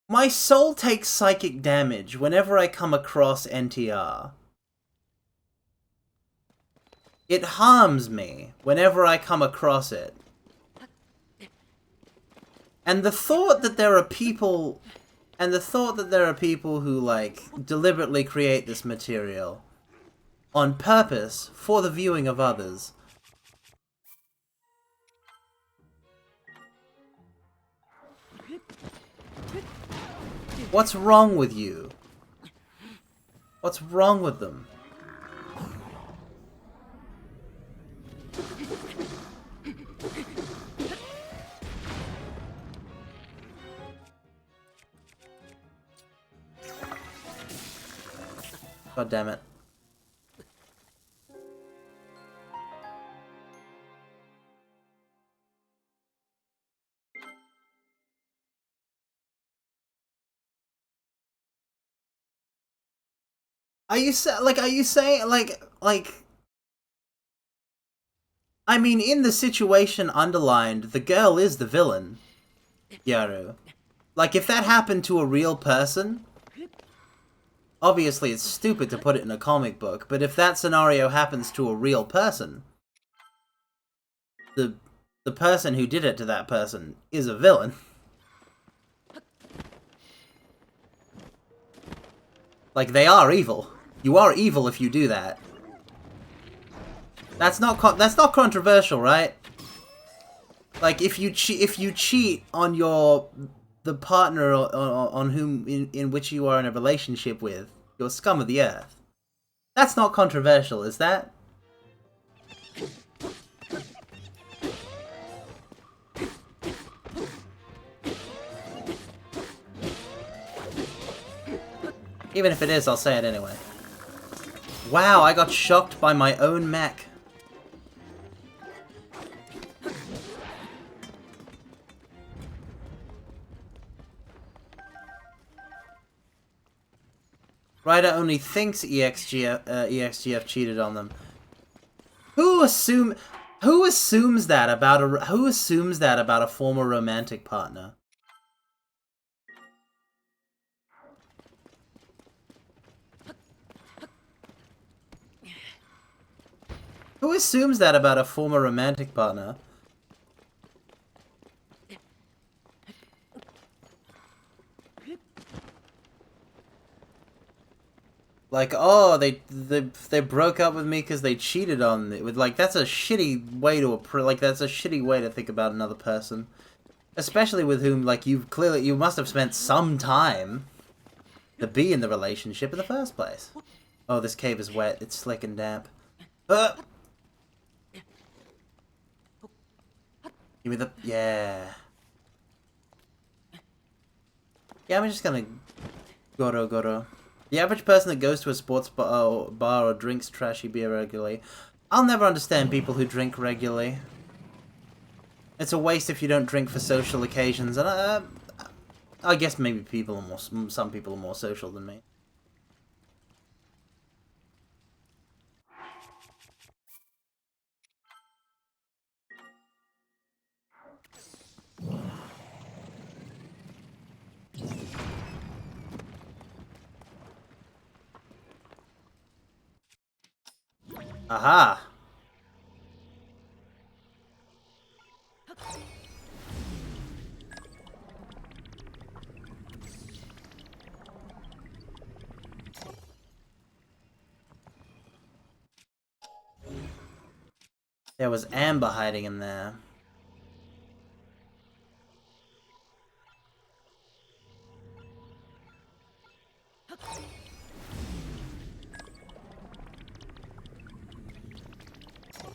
my soul takes psychic damage whenever I come across NTR. It harms me whenever I come across it. And the thought that there are people... who, like, deliberately create this material on purpose for the viewing of others. What's wrong with you? What's wrong with them? God damn it. Are you saying, like... I mean, in the situation underlined, the girl is the villain, Yaru. Like, if that happened to a real person... Obviously, it's stupid to put it in a comic book, but if that scenario happens to a real person, the person who did it to that person is a villain. Like, they are evil. You are evil if you do that. That's not controversial, right? Like, if you cheat on the partner on whom in which you are in a relationship with, you're scum of the earth. That's not controversial, is that? Even if it is, I'll say it anyway. Wow, I got shocked by my own mech. Ryder only thinks EXGF cheated on them. Who assumes that about a former romantic partner? Who assumes that about a former romantic partner? Like, oh, they broke up with me because they cheated on me. Like, that's a shitty way to think about another person, especially with whom, like, you must have spent some time to be in the relationship in the first place. Oh, this cave is wet. It's slick and damp. Give me the... Yeah. Yeah, I'm just gonna... Goro. The average person that goes to a sports bar or drinks trashy beer regularly. I'll never understand people who drink regularly. It's a waste if you don't drink for social occasions, and I guess maybe some people are more social than me. Aha! There was Amber hiding in there.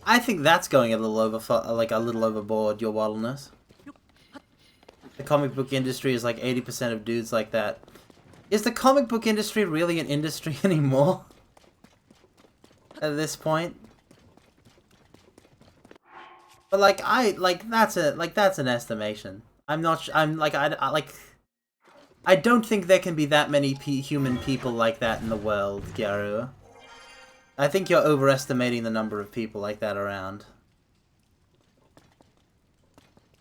I think that's going a little overboard, your wildness. The comic book industry is like 80% of dudes like that. Is the comic book industry really an industry anymore? At this point? But that's an estimation. I'm not I don't think there can be that many human people like that in the world, Gyaru. I think you're overestimating the number of people like that around.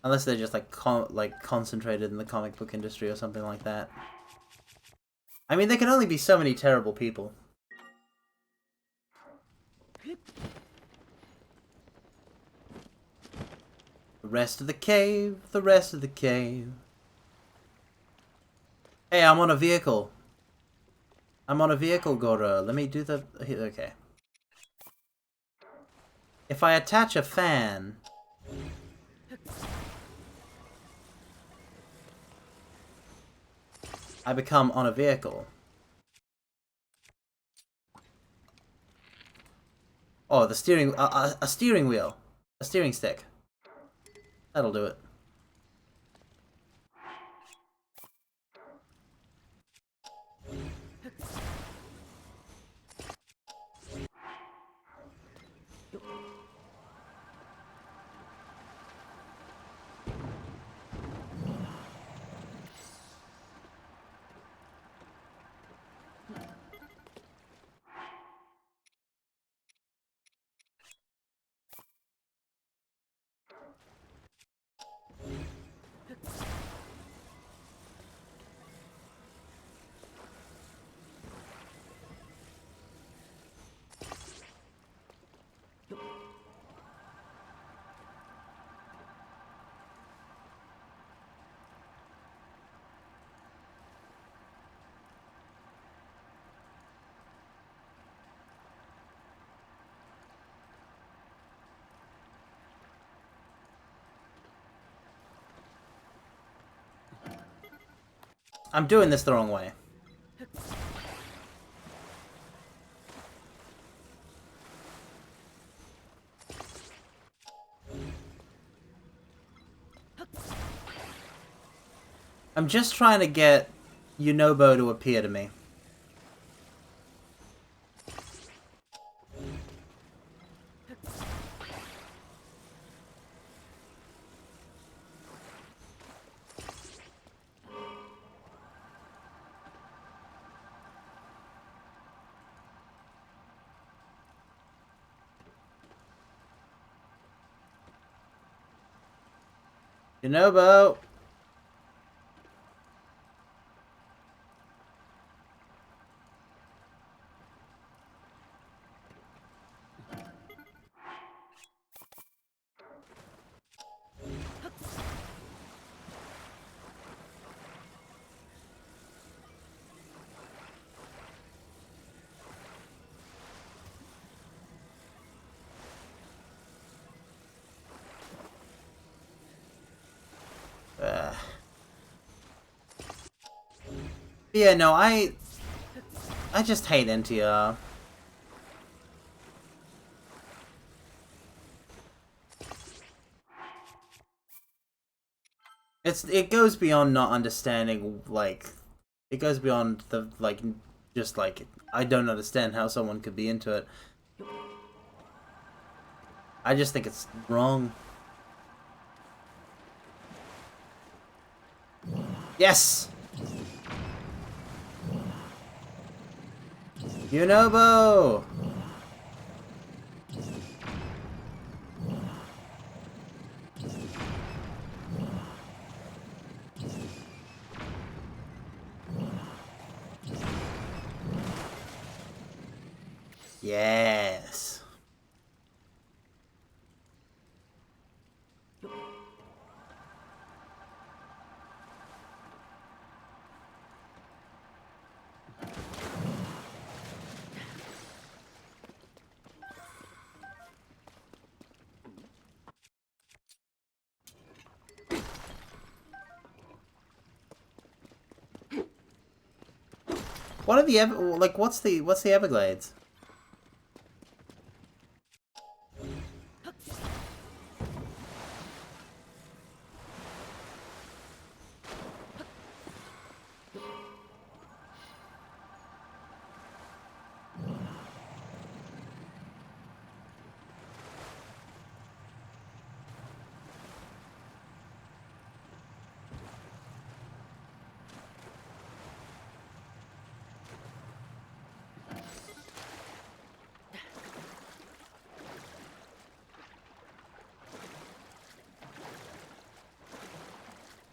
Unless they're just concentrated in the comic book industry or something like that. I mean, there can only be so many terrible people. The rest of the cave, the rest of the cave. Hey, I'm on a vehicle. I'm on a vehicle, Goro. Let me do the... Okay. If I attach a fan... I become on a vehicle. Oh, the steering... a steering wheel. A steering stick. That'll do it. I'm doing this the wrong way. I'm just trying to get Yunobo to appear to me. Yunobo! Yeah, no, I just hate NTR. It goes beyond not understanding, like, it goes beyond the, like, just like, I don't understand how someone could be into it. I just think it's wrong. Yes! Yunobo! Yes. What are the like? What's the Everglades?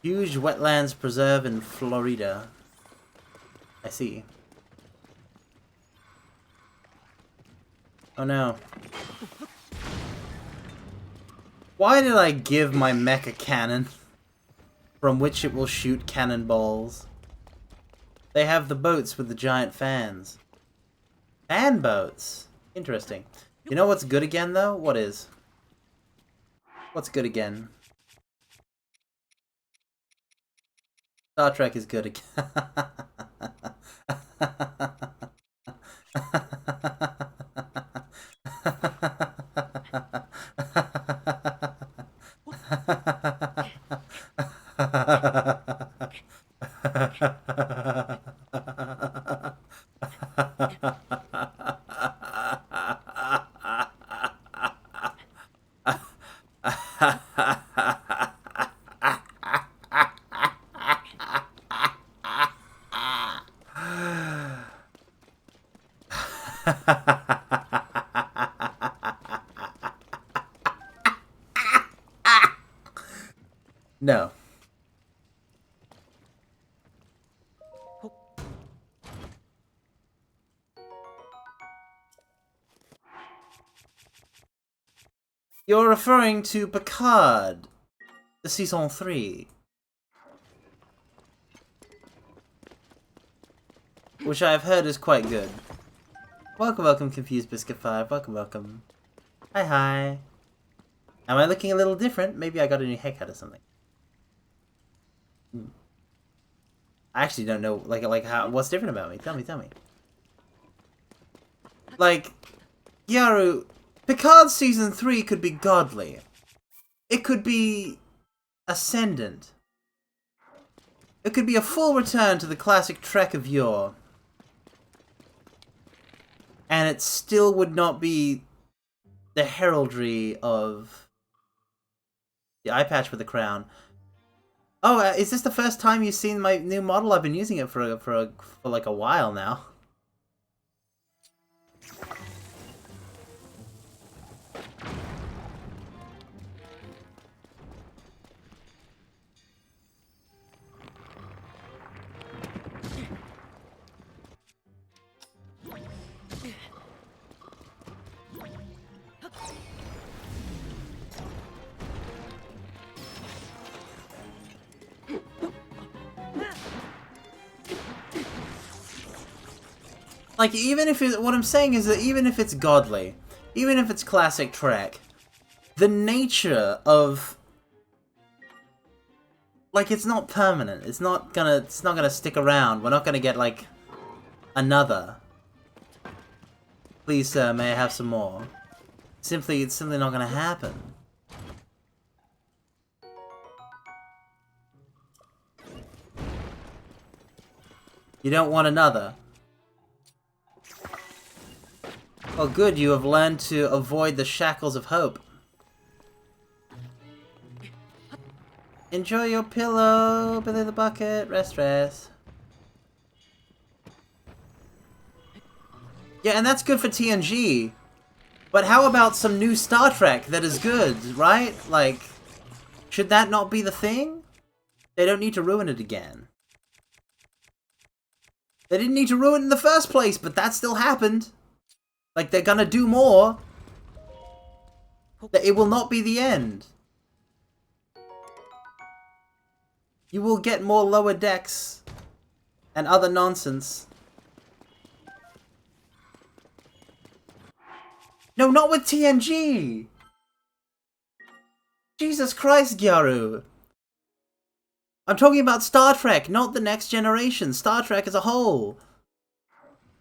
Huge wetlands preserve in Florida. I see. Oh no. Why did I give my mech a cannon? From which it will shoot cannonballs. They have the boats with the giant fans. Fan boats. Interesting. You know what's good again, though? What is? What's good again? Star Trek is good again. No. You're referring to Picard, the season 3. Which I've heard is quite good. Welcome, welcome, Confused Biscuit 5. Welcome, welcome. Hi, hi. Am I looking a little different? Maybe I got a new haircut or something. I actually don't know, like how, what's different about me? Tell me. Like, Yaru, Picard Season 3 could be godly. It could be ascendant. It could be a full return to the classic Trek of yore. And it still would not be the heraldry of the eye patch with the crown. Oh, is this the first time you've seen my new model? I've been using it for like a while now. Like, even if it, what I'm saying is that even if it's godly, even if it's classic Trek, the nature of, like, it's not permanent. It's not gonna stick around. We're not gonna get like another. Please, sir, may I have some more? It's simply not gonna happen. You don't want another. Well, good, you have learned to avoid the shackles of hope. Enjoy your pillow, Billy the Bucket, rest. Yeah, and that's good for TNG. But how about some new Star Trek that is good, right? Like, should that not be the thing? They don't need to ruin it again. They didn't need to ruin it in the first place, but that still happened. Like, they're gonna do more. It will not be the end. You will get more lower decks and other nonsense. No, not with TNG! Jesus Christ, Gyaru! I'm talking about Star Trek, not the Next Generation. Star Trek as a whole.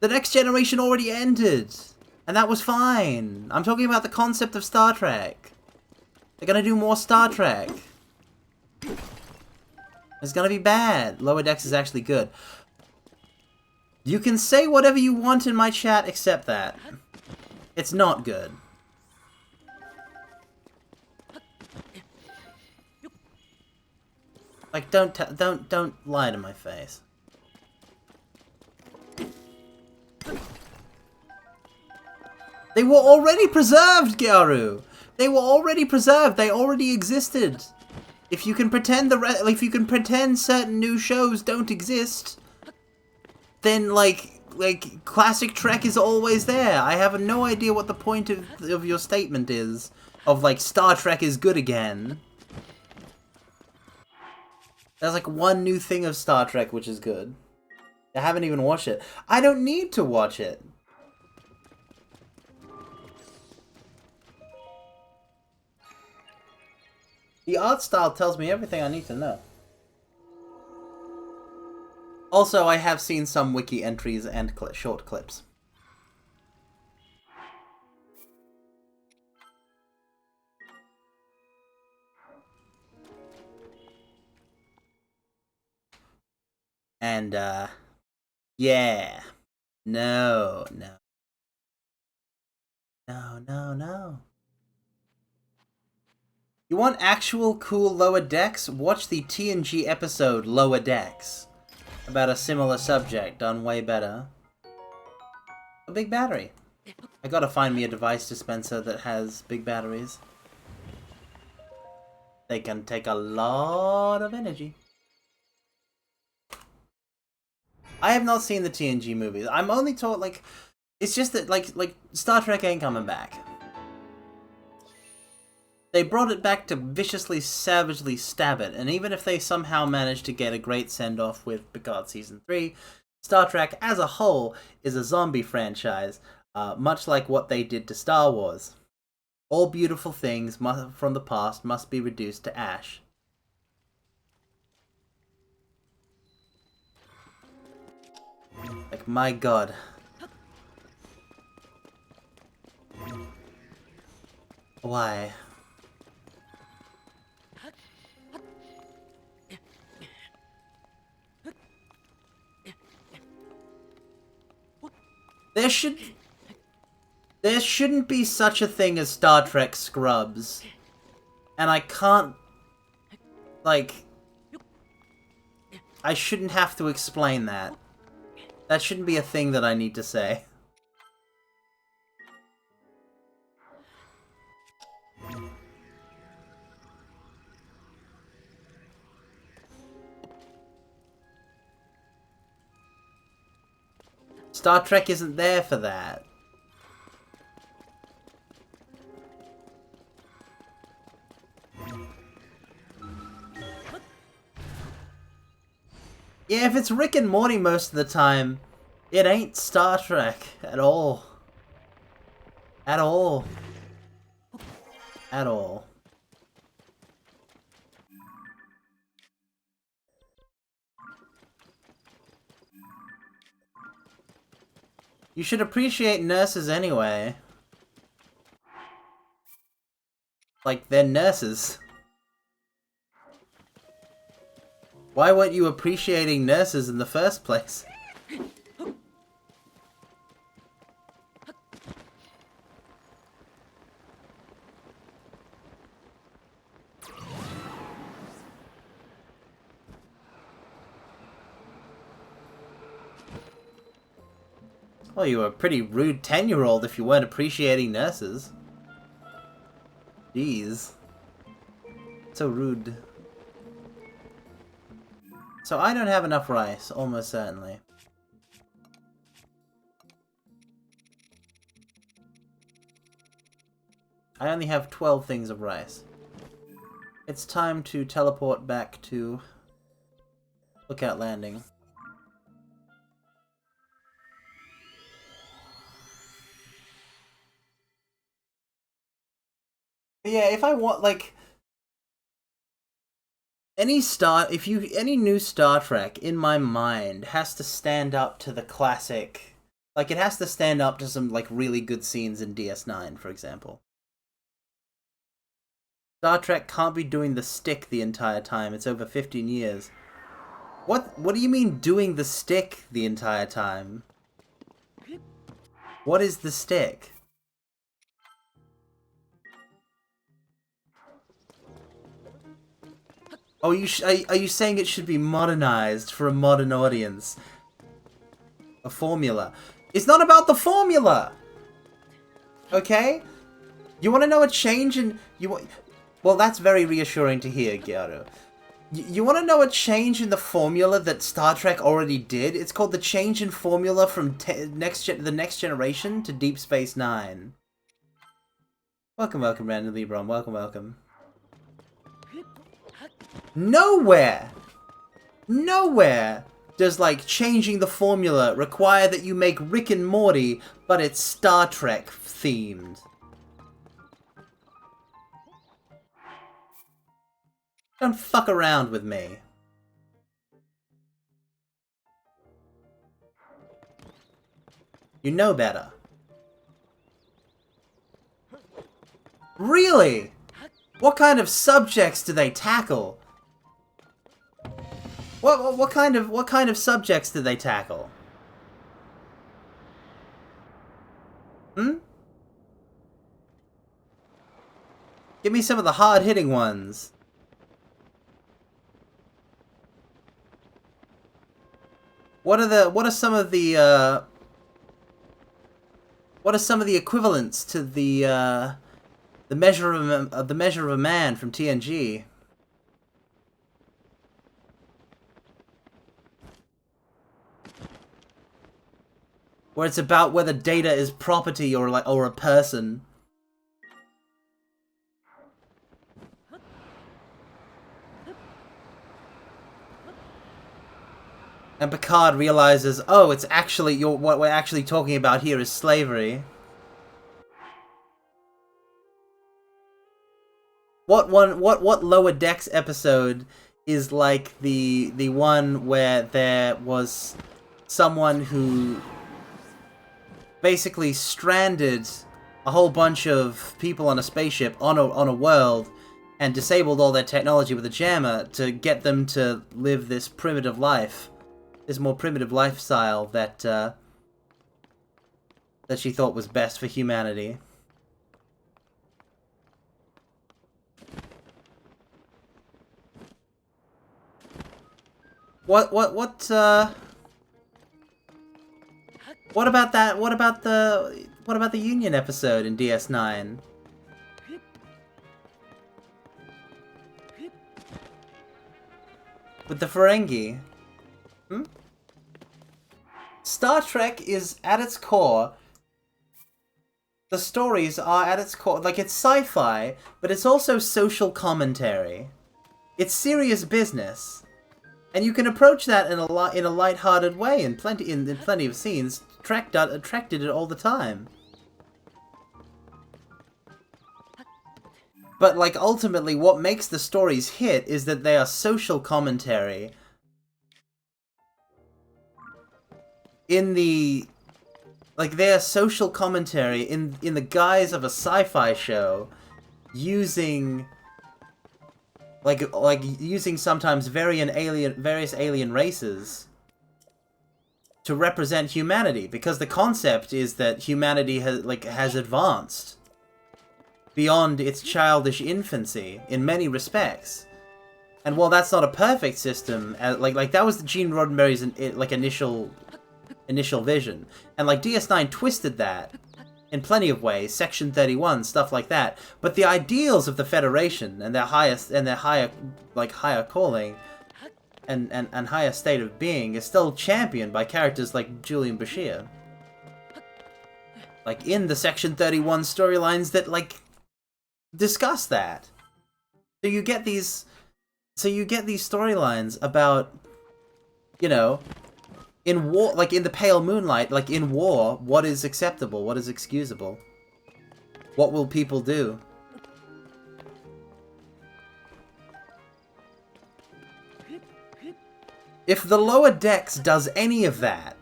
The Next Generation already ended. And that was fine. I'm talking about the concept of Star Trek. They're gonna do more Star Trek. It's gonna be bad. Lower Decks is actually good. You can say whatever you want in my chat except that. It's not good. Like, don't lie to my face. They were already preserved, Gyaru! They were already preserved. They already existed. If you can pretend certain new shows don't exist, then like classic Trek is always there. I have no idea what the point of your statement is. Of like Star Trek is good again. There's like one new thing of Star Trek which is good. I haven't even watched it. I don't need to watch it. The art style tells me everything I need to know. Also, I have seen some wiki entries and short clips. And, yeah. No. You want actual cool Lower Decks? Watch the TNG episode Lower Decks. About a similar subject, done way better. A big battery. I gotta find me a device dispenser that has big batteries. They can take a lot of energy. I have not seen the TNG movies. I'm only told, like, it's just that, like Star Trek ain't coming back. They brought it back to viciously, savagely stab it, and even if they somehow managed to get a great send-off with Picard Season 3, Star Trek as a whole is a zombie franchise, much like what they did to Star Wars. All beautiful things from the past must be reduced to ash. Like, my god. Why? There shouldn't be such a thing as Star Trek scrubs. And I can't... Like... I shouldn't have to explain that. That shouldn't be a thing that I need to say. Star Trek isn't there for that. Yeah, if it's Rick and Morty most of the time, it ain't Star Trek at all. At all. At all. You should appreciate nurses anyway. Like, they're nurses. Why weren't you appreciating nurses in the first place? Well, you were a pretty rude 10-year-old if you weren't appreciating nurses. Jeez. So rude. So I don't have enough rice, almost certainly. I only have 12 things of rice. It's time to teleport back to Lookout Landing. Yeah, if I want, like... Any new Star Trek in my mind has to stand up to the classic, Like, it has to stand up to some, like, really good scenes in DS9, for example. Star Trek can't be doing the stick the entire time. It's over 15 years. What do you mean doing the stick the entire time? What is the stick? Oh, are you saying it should be modernized for a modern audience? A formula. It's not about the formula! Okay? You want to know a change in... Well, that's very reassuring to hear, Gyaro. You want to know a change in the formula that Star Trek already did? It's called the change in formula from the Next Generation to Deep Space Nine. Welcome, Brandon Lebron. Welcome. Nowhere does, like, changing the formula require that you make Rick and Morty, but it's Star Trek themed. Don't fuck around with me. You know better. Really? What kind of subjects do they tackle? What kind of subjects do they tackle? Hmm? Give me some of the hard-hitting ones. What are some of the equivalents to the measure of a man from TNG? Where it's about whether data is property or a person. And Picard realizes, oh, it's actually what we're actually talking about here is slavery. What Lower Decks episode is like the one where there was someone who basically stranded a whole bunch of people on a spaceship on a world and disabled all their technology with a jammer to get them to live this primitive life, this more primitive lifestyle that she thought was best for humanity. What about that? What about the Union episode in DS9? With the Ferengi? Hmm? Star Trek is, at its core, the stories are at its core, like, it's sci-fi, but it's also social commentary. It's serious business. And you can approach that in a light-hearted way in plenty of scenes. Trek did it all the time. But, like, ultimately what makes the stories hit is that they are social commentary in the... like, they are social commentary in the guise of a sci-fi show, using... like using sometimes various alien races to represent humanity, because the concept is that humanity has advanced beyond its childish infancy in many respects. And while that's not a perfect system, like that was Gene Roddenberry's initial vision, and like DS9 twisted that in plenty of ways, Section 31, stuff like that. But the ideals of the Federation and their higher calling and higher state of being is still championed by characters like Julian Bashir. Like in the Section 31 storylines that like discuss that. So you get these storylines about, you know, in war, like in the pale moonlight, like in war, what is acceptable, what is excusable? What will people do? If the Lower Decks does any of that,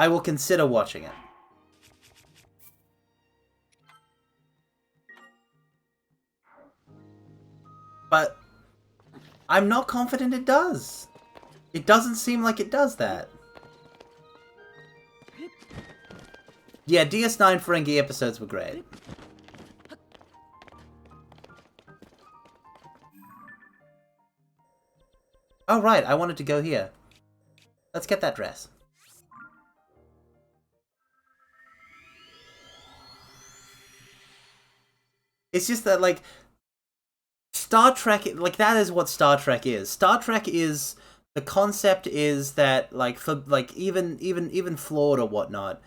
I will consider watching it. But I'm not confident it does. It doesn't seem like it does that. Yeah, DS9 Ferengi episodes were great. Oh, right, I wanted to go here. Let's get that dress. It's just that, like, Star Trek, like, that is what Star Trek is. Star Trek is, the concept is that, like, for, like, even flawed or whatnot,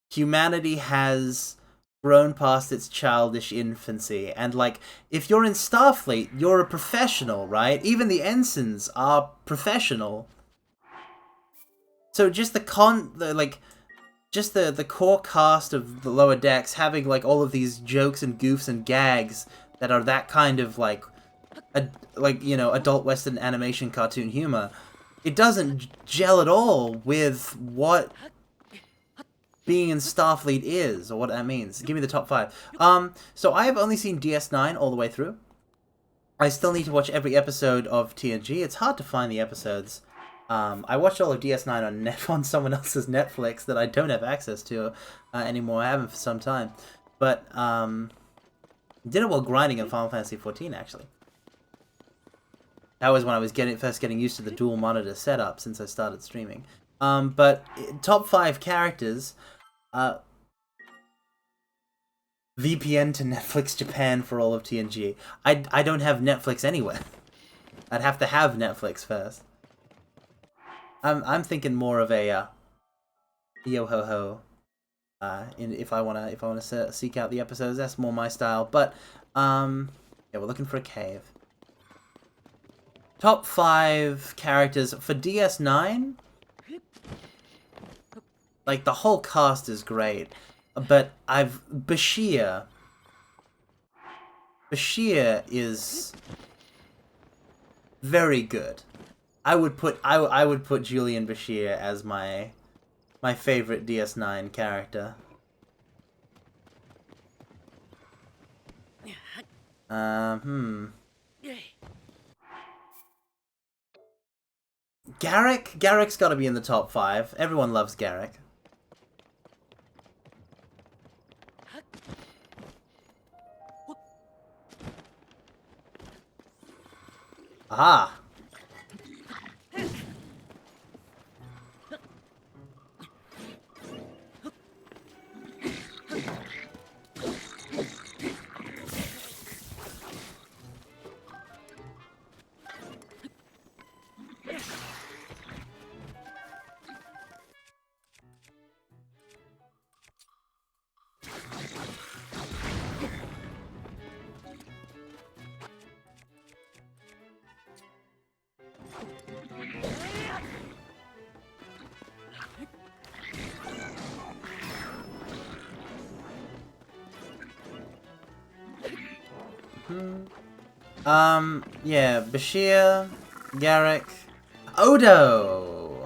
humanity has grown past its childish infancy, and, like, if you're in Starfleet, you're a professional, right? Even the ensigns are professional. So just the core cast of the lower decks having, like, all of these jokes and goofs and gags that are that kind of, like, you know, adult Western animation cartoon humor, it doesn't gel at all with what being in Starfleet is, or what that means. Give me the top 5. So I have only seen DS9 all the way through. I still need to watch every episode of TNG. It's hard to find the episodes. I watched all of DS9 on someone else's Netflix that I don't have access to anymore. I haven't for some time. But did it while grinding in Final Fantasy XIV, actually. That was when I was first getting used to the dual monitor setup since I started streaming. But top 5 characters, VPN to Netflix Japan for all of TNG. I don't have Netflix anywhere. I'd have to have Netflix first. I'm thinking more of a yo ho ho. If I wanna seek out the episodes, that's more my style. But yeah, we're looking for a cave. Top 5 characters for DS9. Like, the whole cast is great, but Bashir is very good. I would put Julian Bashir as my favorite DS9 character. Garrick's got to be in the top 5. Everyone loves Garrick. Aha! Yeah, Bashir, Garrick, Odo.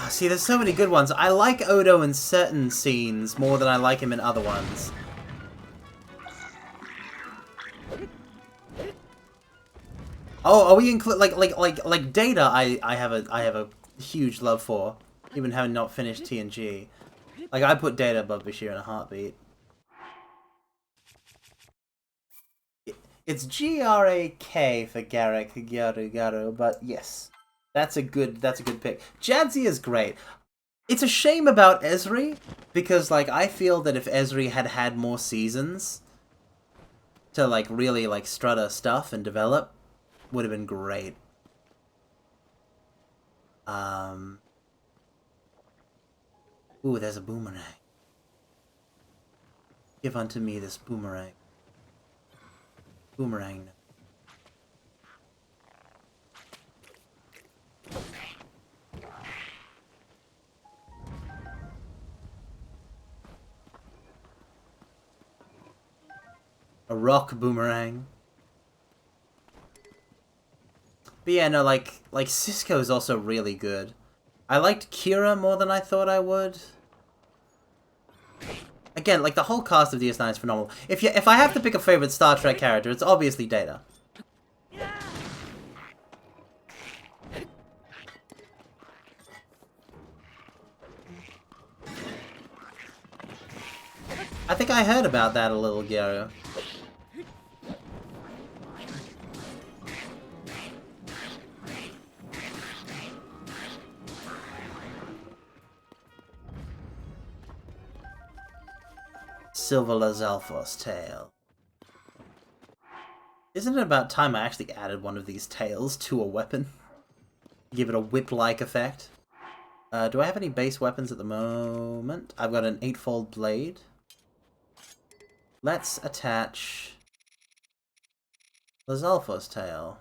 See, there's so many good ones. I like Odo in certain scenes more than I like him in other ones. Oh, are we include like Data? I have a huge love for, even having not finished TNG. Like, I put Data above Bashir in a heartbeat. It's G-R-A-K for Garrick, Garu, but yes. That's a good pick. Jadzia is great. It's a shame about Ezri, because, like, I feel that if Ezri had had more seasons to, like, really, like, strut her stuff and develop, would have been great. Ooh, there's a boomerang. Give unto me this boomerang. Boomerang. A rock boomerang. But yeah, no, like Cisco is also really good. I liked Kira more than I thought I would. Again, like the whole cast of DS9 is phenomenal. If I have to pick a favorite Star Trek character, it's obviously Data. I think I heard about that a little, Garo. Silver Lazalfos tail. Isn't it about time I actually added one of these tails to a weapon? Give it a whip-like effect. Do I have any base weapons at the moment? I've got an 8-fold blade. Let's attach Lazalfos tail.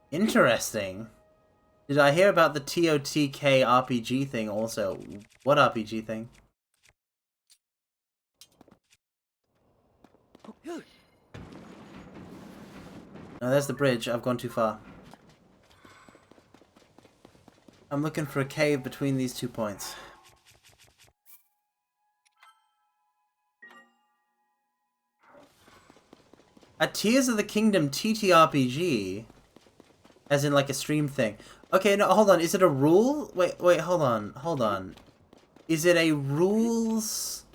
Interesting. Did I hear about the TOTK RPG thing also? What RPG thing? No, there's the bridge. I've gone too far. I'm looking for a cave between these 2 points. A Tears of the Kingdom TTRPG? As in like a stream thing. Okay, no, hold on. Is it a rule? Wait, hold on. Is it a rules?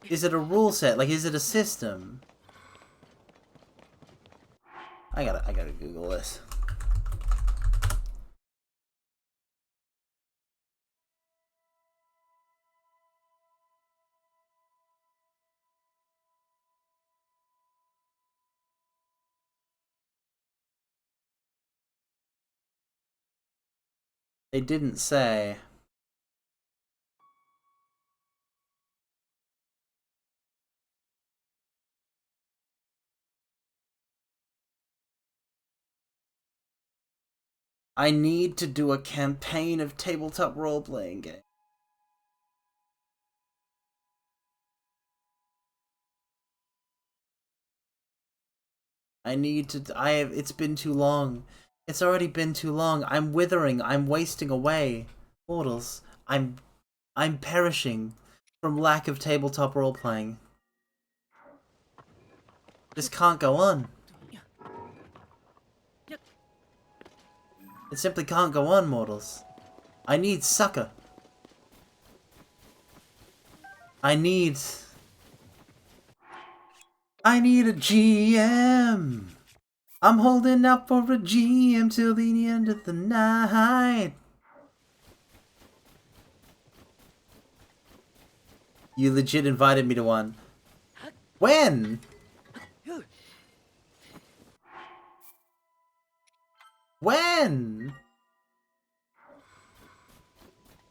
Is it a rule set? Like, is it a system? I gotta Google this. They didn't say. I need to do a campaign of tabletop role-playing game. It's been too long. It's already been too long. I'm withering. I'm wasting away. Mortals, I'm perishing from lack of tabletop role-playing. This can't go on. It simply can't go on, mortals. I need succor. I need a GM. I'm holding out for a GM till the end of the night. You legit invited me to one. When? When?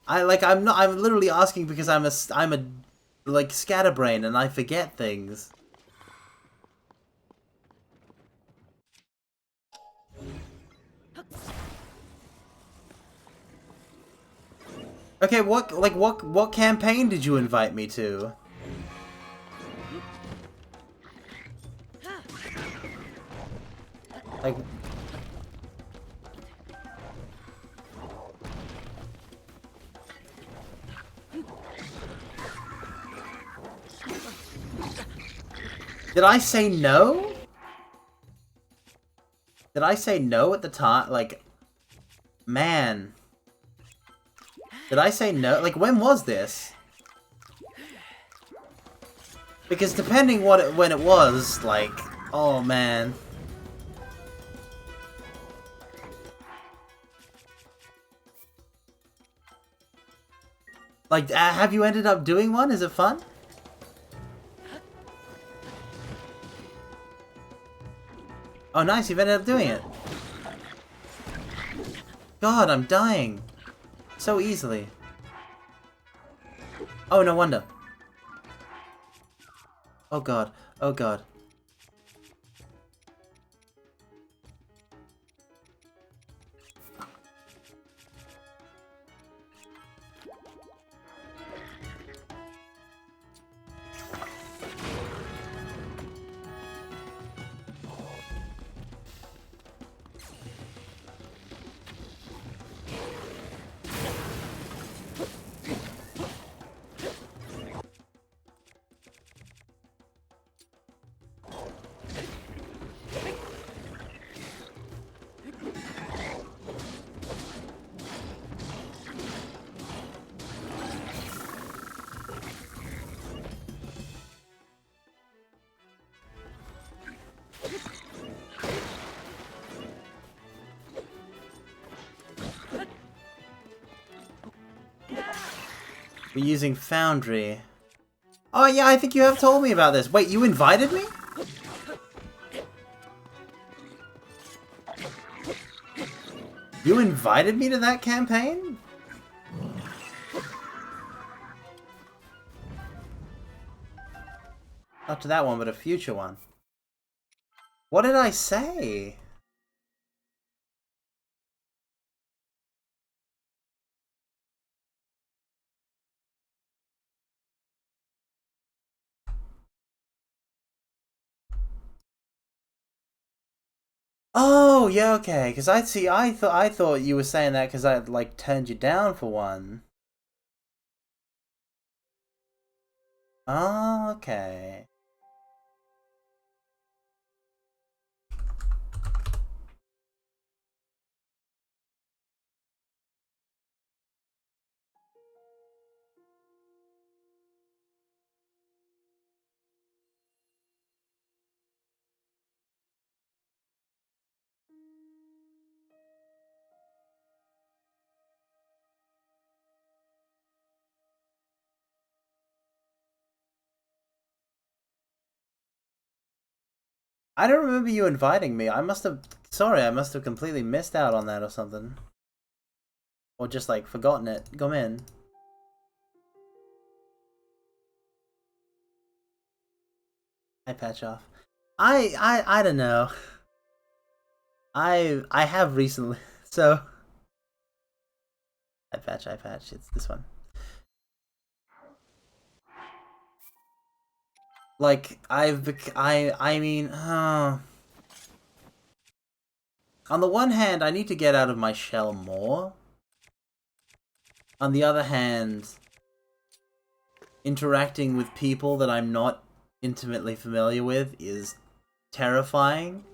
I'm literally asking because I'm a like scatterbrain and I forget things. Okay, what campaign did you invite me to? Like, did I say no? Did I say no at the time? Like, man. Did I say no? Like, when was this? Because depending when it was, like, oh man. Like, have you ended up doing one? Is it fun? Oh nice, you've ended up doing it. God, I'm dying. So easily. Oh, no wonder. Oh god. Oh god. We're using Foundry. Oh yeah, I think you have told me about this. Wait, you invited me? You invited me to that campaign? Not to that one, but a future one. What did I say? Oh, yeah, okay. Because I thought you were saying that because I like turned you down for one. Oh, okay. I don't remember you inviting me. I must have. Sorry, I must have completely missed out on that or something. Or just like forgotten it. Come in. I patch off. I don't know. I have recently. So I patch. It's this one. Like I mean, on the one hand, I need to get out of my shell more. On the other hand, interacting with people that I'm not intimately familiar with is terrifying.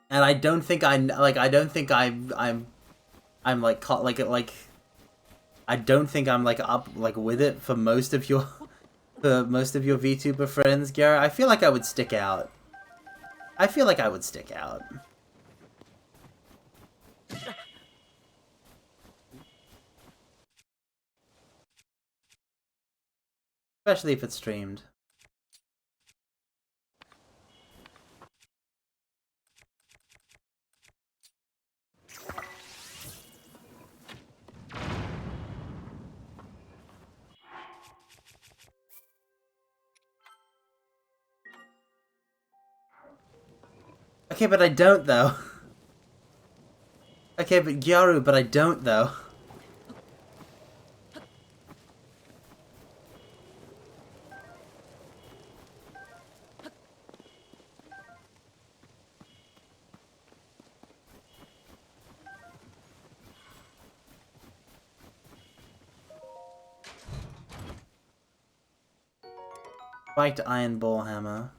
And I don't think I don't think I'm like I don't think I'm like up like with it for most of your VTuber friends, Garrett. I feel like I would stick out. I feel like I would stick out. Especially if it's streamed. Okay, but I don't though. Okay, but Gyaru, but I don't though. Spiked iron ball hammer.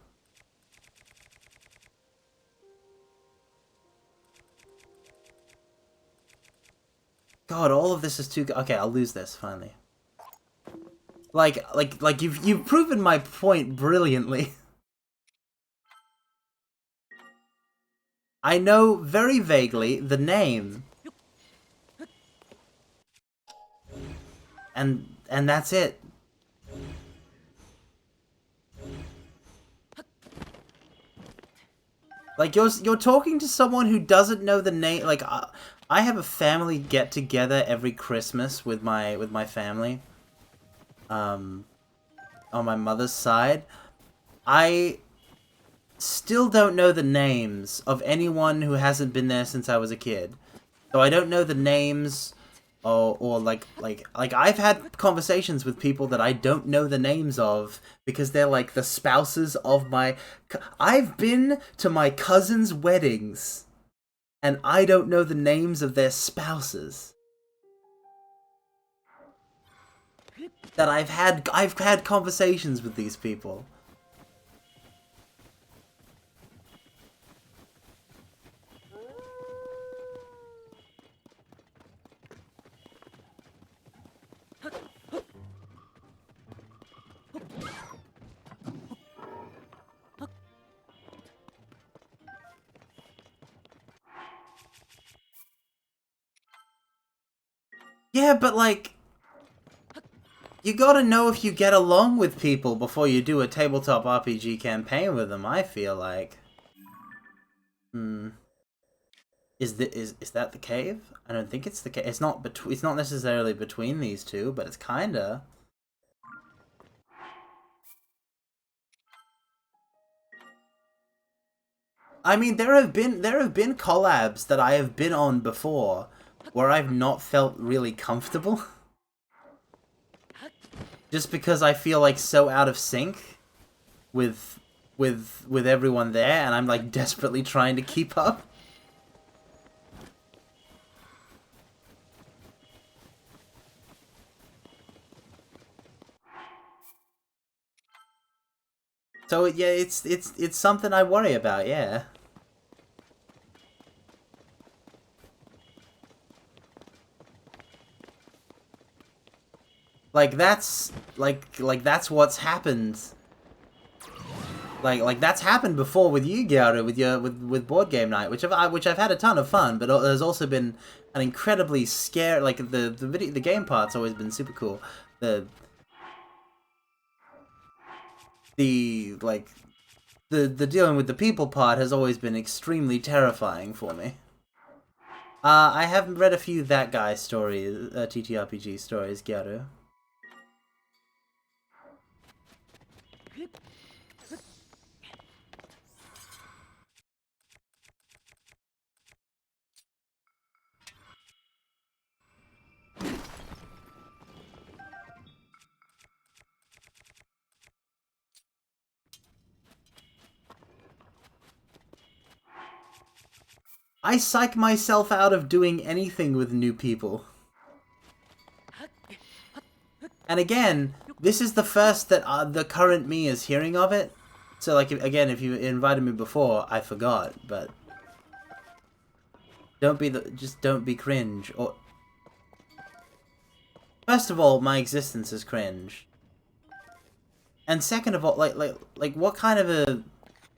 God, all of this is too. Okay, I'll lose this finally. Like you've proven my point brilliantly. I know very vaguely the name. And that's it. Like you're talking to someone who doesn't know the name. Like I have a family get together every Christmas with my family. On my mother's side, I still don't know the names of anyone who hasn't been there since I was a kid. So I don't know the names, or like I've had conversations with people that I don't know the names of because they're like the spouses of my. I've been to my cousin's weddings, and I don't know the names of their spouses. That I've had conversations with these people. Yeah, but like, you gotta know if you get along with people before you do a tabletop RPG campaign with them, I feel like. Is that the cave? I don't think it's the cave. It's not necessarily between these two, but it's kinda. I mean, there have been collabs that I have been on before where I've not felt really comfortable. Just because I feel like so out of sync with everyone there, and I'm like desperately trying to keep up. So yeah, it's something I worry about, yeah. Like that's that's what's happened. Like that's happened before with you, Gyaru, with board game night, which I've had a ton of fun, but there's also been an incredibly scare. Like the game part's always been super cool. The like the dealing with the people part has always been extremely terrifying for me. I have read a few That Guy stories, TTRPG stories, Gyaru. I psych myself out of doing anything with new people. And again, this is the first that the current me is hearing of it. So, like, again, if you invited me before, I forgot, but... just don't be cringe, or... First of all, my existence is cringe. And second of all, like, what kind of a...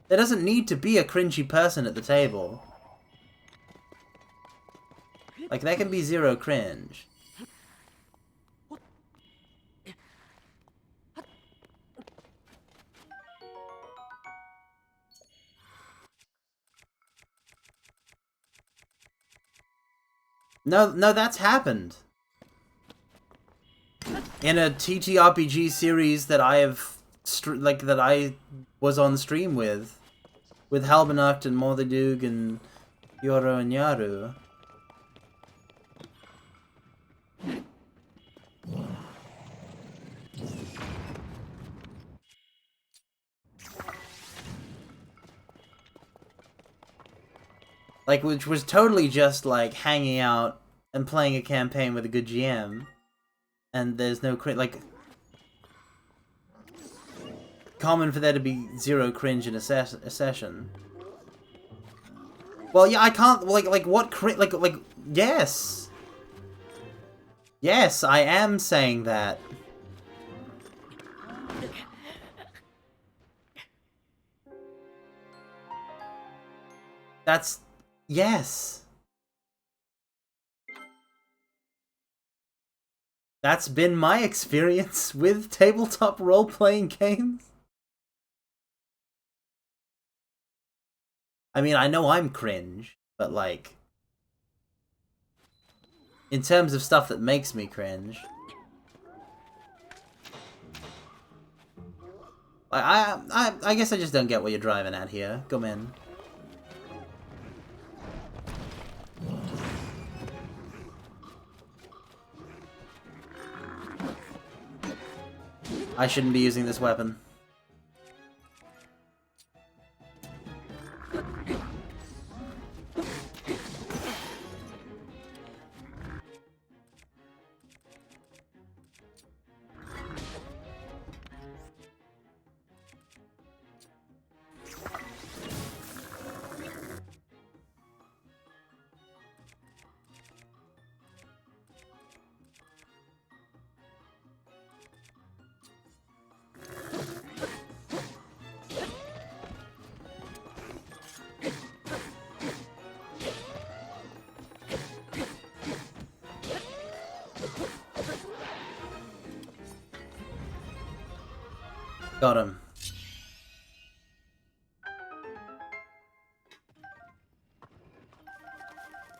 There doesn't need to be a cringy person at the table. Like, there can be zero cringe. No, that's happened. In a TTRPG series that I have, that I was on stream with Halbernacht and Mordidug and Yoro and Yaru. Like, which was totally just, like, hanging out and playing a campaign with a good GM. And there's no like... Common for there to be zero cringe in a session. Well, yeah, I can't... Like what cringe... Like, yes! Yes, I am saying that. That's... Yes! That's been my experience with tabletop role-playing games. I mean, I know I'm cringe, but like... In terms of stuff that makes me cringe... I guess I just don't get what you're driving at here. Come in. I shouldn't be using this weapon. Got him.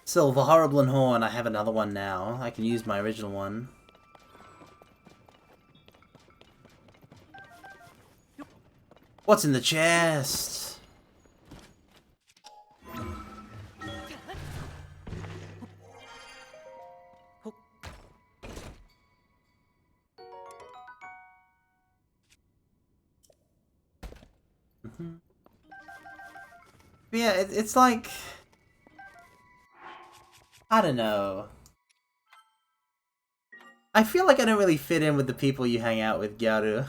Silver, Horrible, and Horn. I have another one now. I can use my original one. What's in the chest? Yeah, it's like... I don't know. I feel like I don't really fit in with the people you hang out with, Gyaru.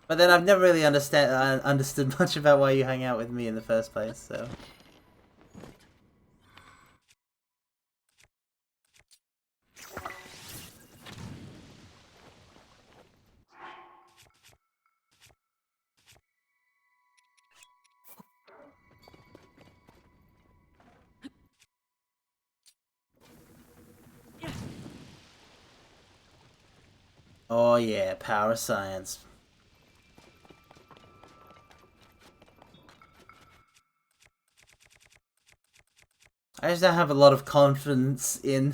But then I've never really understood much about why you hang out with me in the first place, so... Oh yeah, power of science. I just don't have a lot of confidence in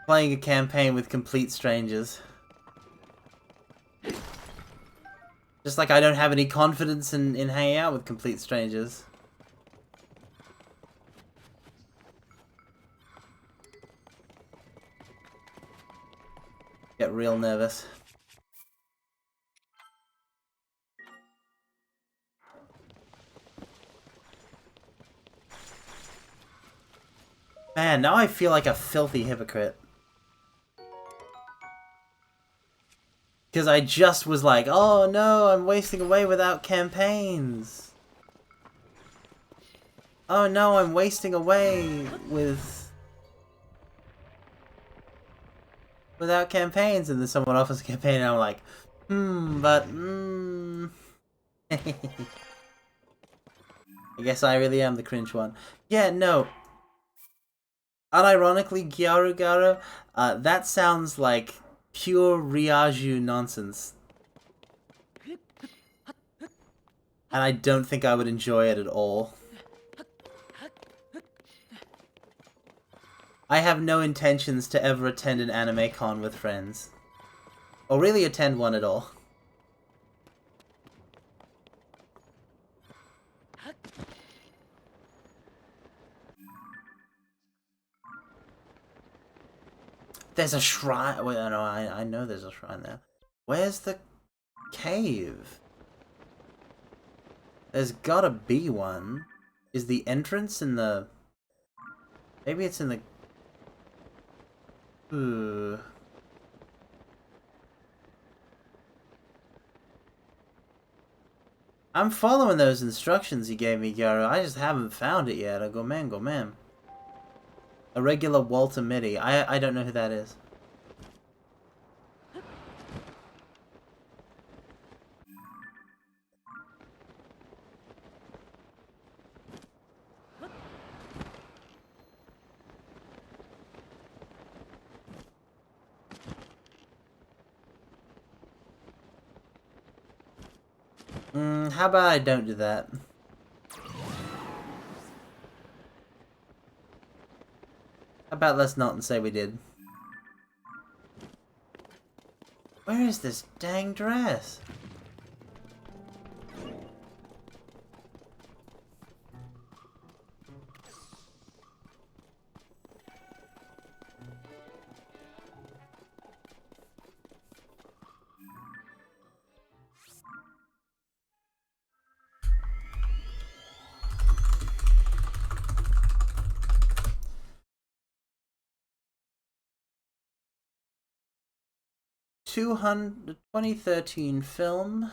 playing a campaign with complete strangers. Just like I don't have any confidence in hanging out with complete strangers. Get real nervous. Man, now I feel like a filthy hypocrite. Because I just was like, oh no, I'm wasting away without campaigns. Oh no, I'm wasting away without campaigns. And then someone offers a campaign and I'm like, I guess I really am the cringe one. Yeah, no. Unironically, Gyaru Garo, that sounds like pure Ryaju nonsense. And I don't think I would enjoy it at all. I have no intentions to ever attend an anime con with friends. Or really attend one at all. There's a shrine. Wait, no, I know there's a shrine there. Where's the cave? There's gotta be one. Is the entrance in the... Maybe it's in the... Ooh. I'm following those instructions you gave me, Garo. I just haven't found it yet. I go, man, go, man. A regular Walter Mitty. I don't know who that is. How about I don't do that? How about let's not and say we did? Where is this dang dress? The 2013 film.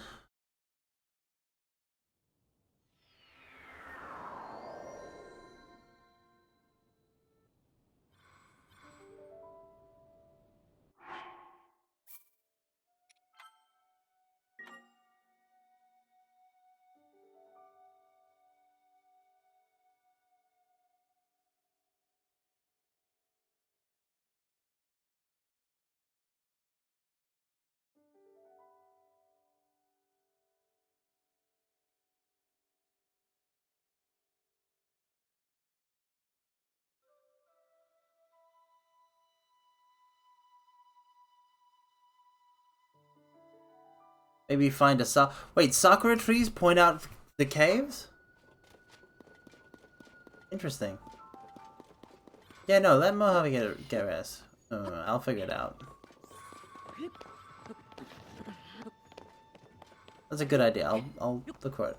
Maybe find a wait, sakura trees point out the caves? Interesting. Yeah, no, let Mojave get rest. I'll figure it out. That's a good idea. I'll look for it.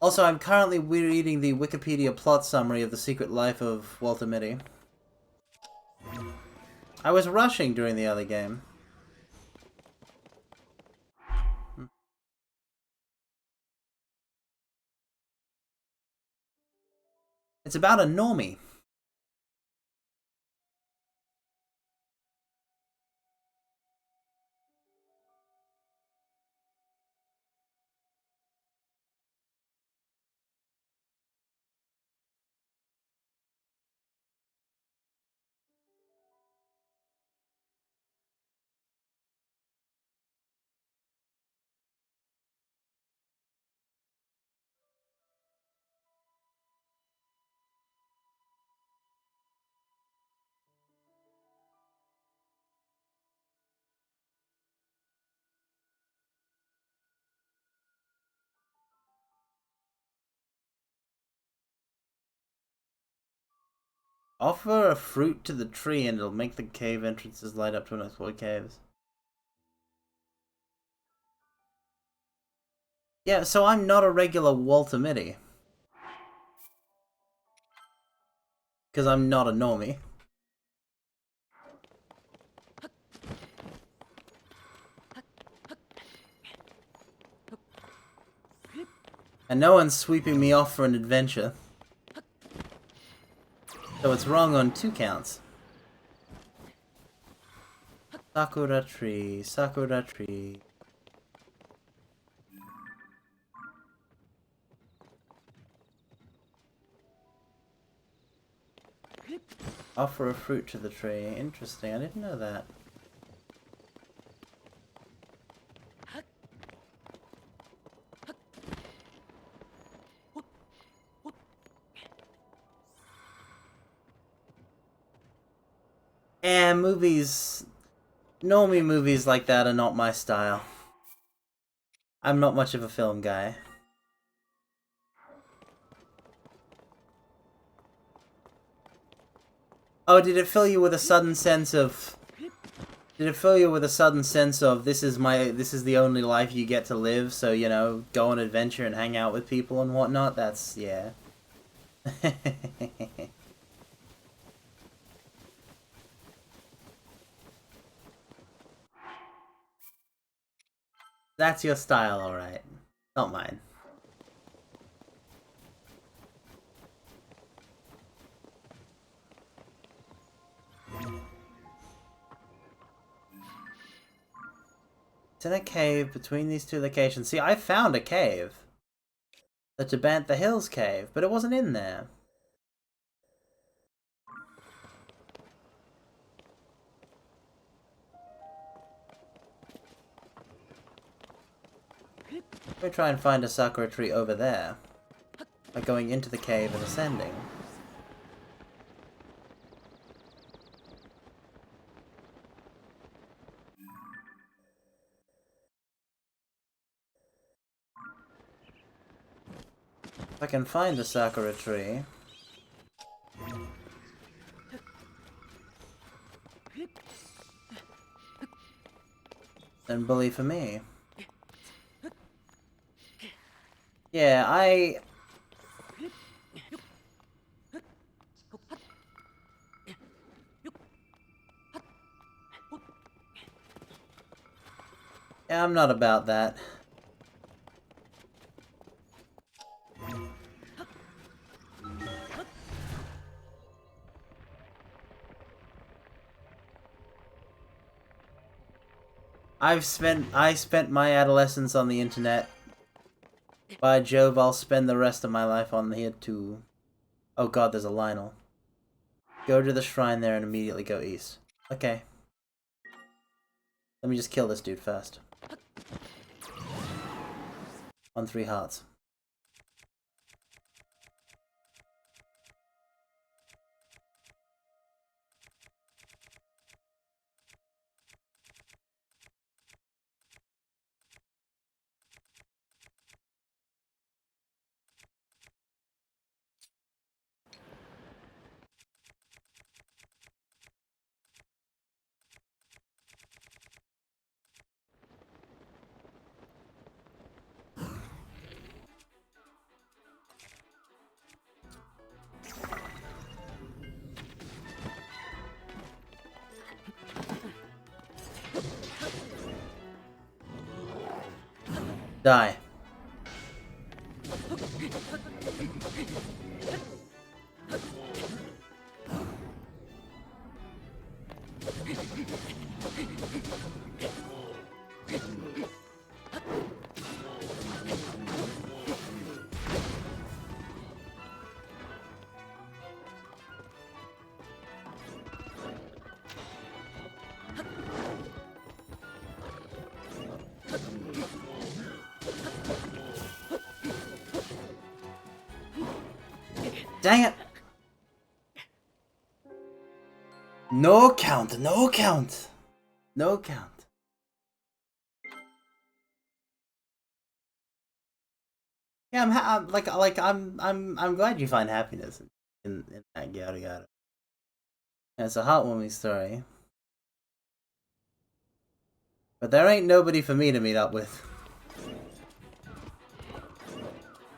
Also, I'm currently reading the Wikipedia plot summary of The Secret Life of Walter Mitty. I was rushing during the other game. It's about a normie. Offer a fruit to the tree and it'll make the cave entrances light up to unexplored caves. Yeah, so I'm not a regular Walter Mitty. Because I'm not a normie. And no one's sweeping me off for an adventure. So it's wrong on 2 counts. Sakura tree, sakura tree. Offer a fruit to the tree. Interesting, I didn't know that. And movies... Normie movies like that are not my style. I'm not much of a film guy. Oh, did it fill you with a sudden sense of... Did it fill you with a sudden sense of, this is the only life you get to live, so, you know, go on adventure and hang out with people and whatnot? That's... yeah. That's your style, alright. Not mine. It's in a cave between these 2 locations. See, I found a cave. The Tabantha Hills cave, but it wasn't in there. Let me try and find a sakura tree over there. By going into the cave and ascending. If I can find a sakura tree... then bully for me. Yeah, yeah, I'm not about that. I spent my adolescence on the internet. By Jove, I'll spend the rest of my life on here too. Oh god, there's a Lionel. Go to the shrine there and immediately go east. Okay. Let me just kill this dude first. On 3 hearts. Die. Dang it! No count, no count, no count. Yeah, I'm glad you find happiness in that yada yada. Yeah, it's a heartwarming story. But there ain't nobody for me to meet up with.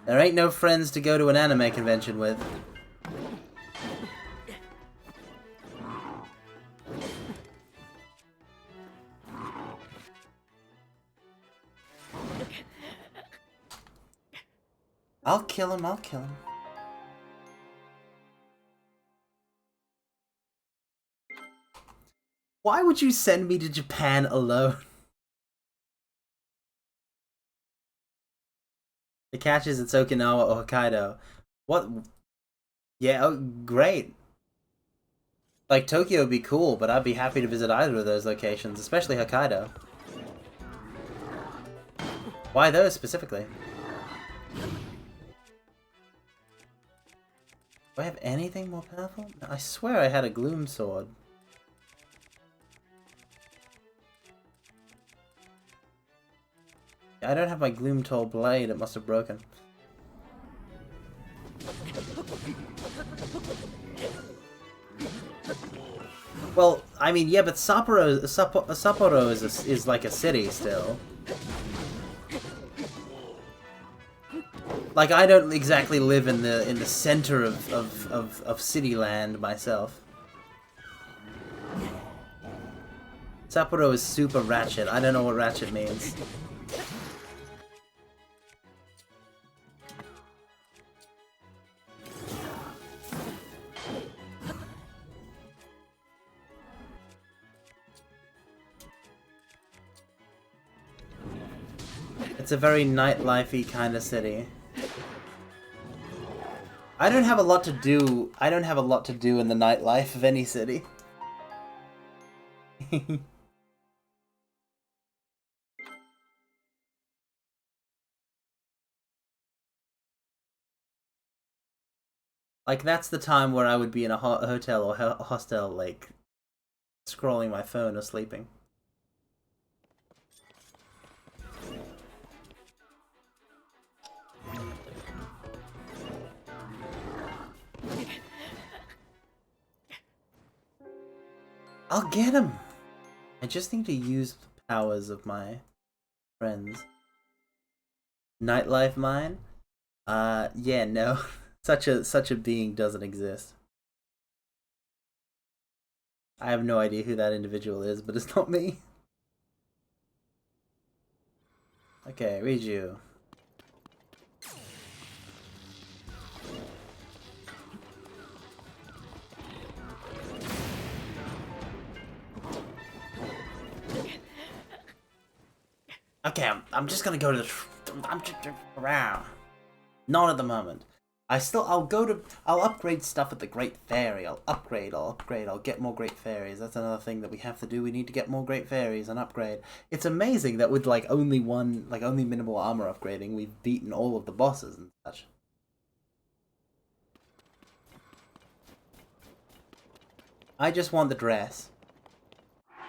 There ain't no friends to go to an anime convention with. I'll kill him, I'll kill him. Why would you send me to Japan alone? The catch is it's Okinawa or Hokkaido. What? Yeah, oh, great. Like, Tokyo would be cool, but I'd be happy to visit either of those locations, especially Hokkaido. Why those specifically? Do I have anything more powerful? I swear I had a Gloom Sword. I don't have my Gloom Toll Blade, it must have broken. Well, I mean, yeah, but Sapporo is like a city still. Like, I don't exactly live in the center of city land myself. Sapporo is super ratchet. I don't know what ratchet means. It's a very nightlife-y kind of city. I don't have a lot to do. I don't have a lot to do in the nightlife of any city. Like, that's the time where I would be in a hotel or hostel, like, scrolling my phone or sleeping. I'll get him! I just need to use the powers of my friends. Nightlife mine? Yeah, no. Such a being doesn't exist. I have no idea who that individual is, but it's not me. Okay, read you. Okay, I'm just gonna go to the... I'm just around. Not at the moment. I'll upgrade stuff at the Great Fairy. I'll upgrade, I'll get more Great Fairies. That's another thing that we have to do. We need to get more Great Fairies and upgrade. It's amazing that with only minimal armor upgrading, we've beaten all of the bosses and such. I just want the dress.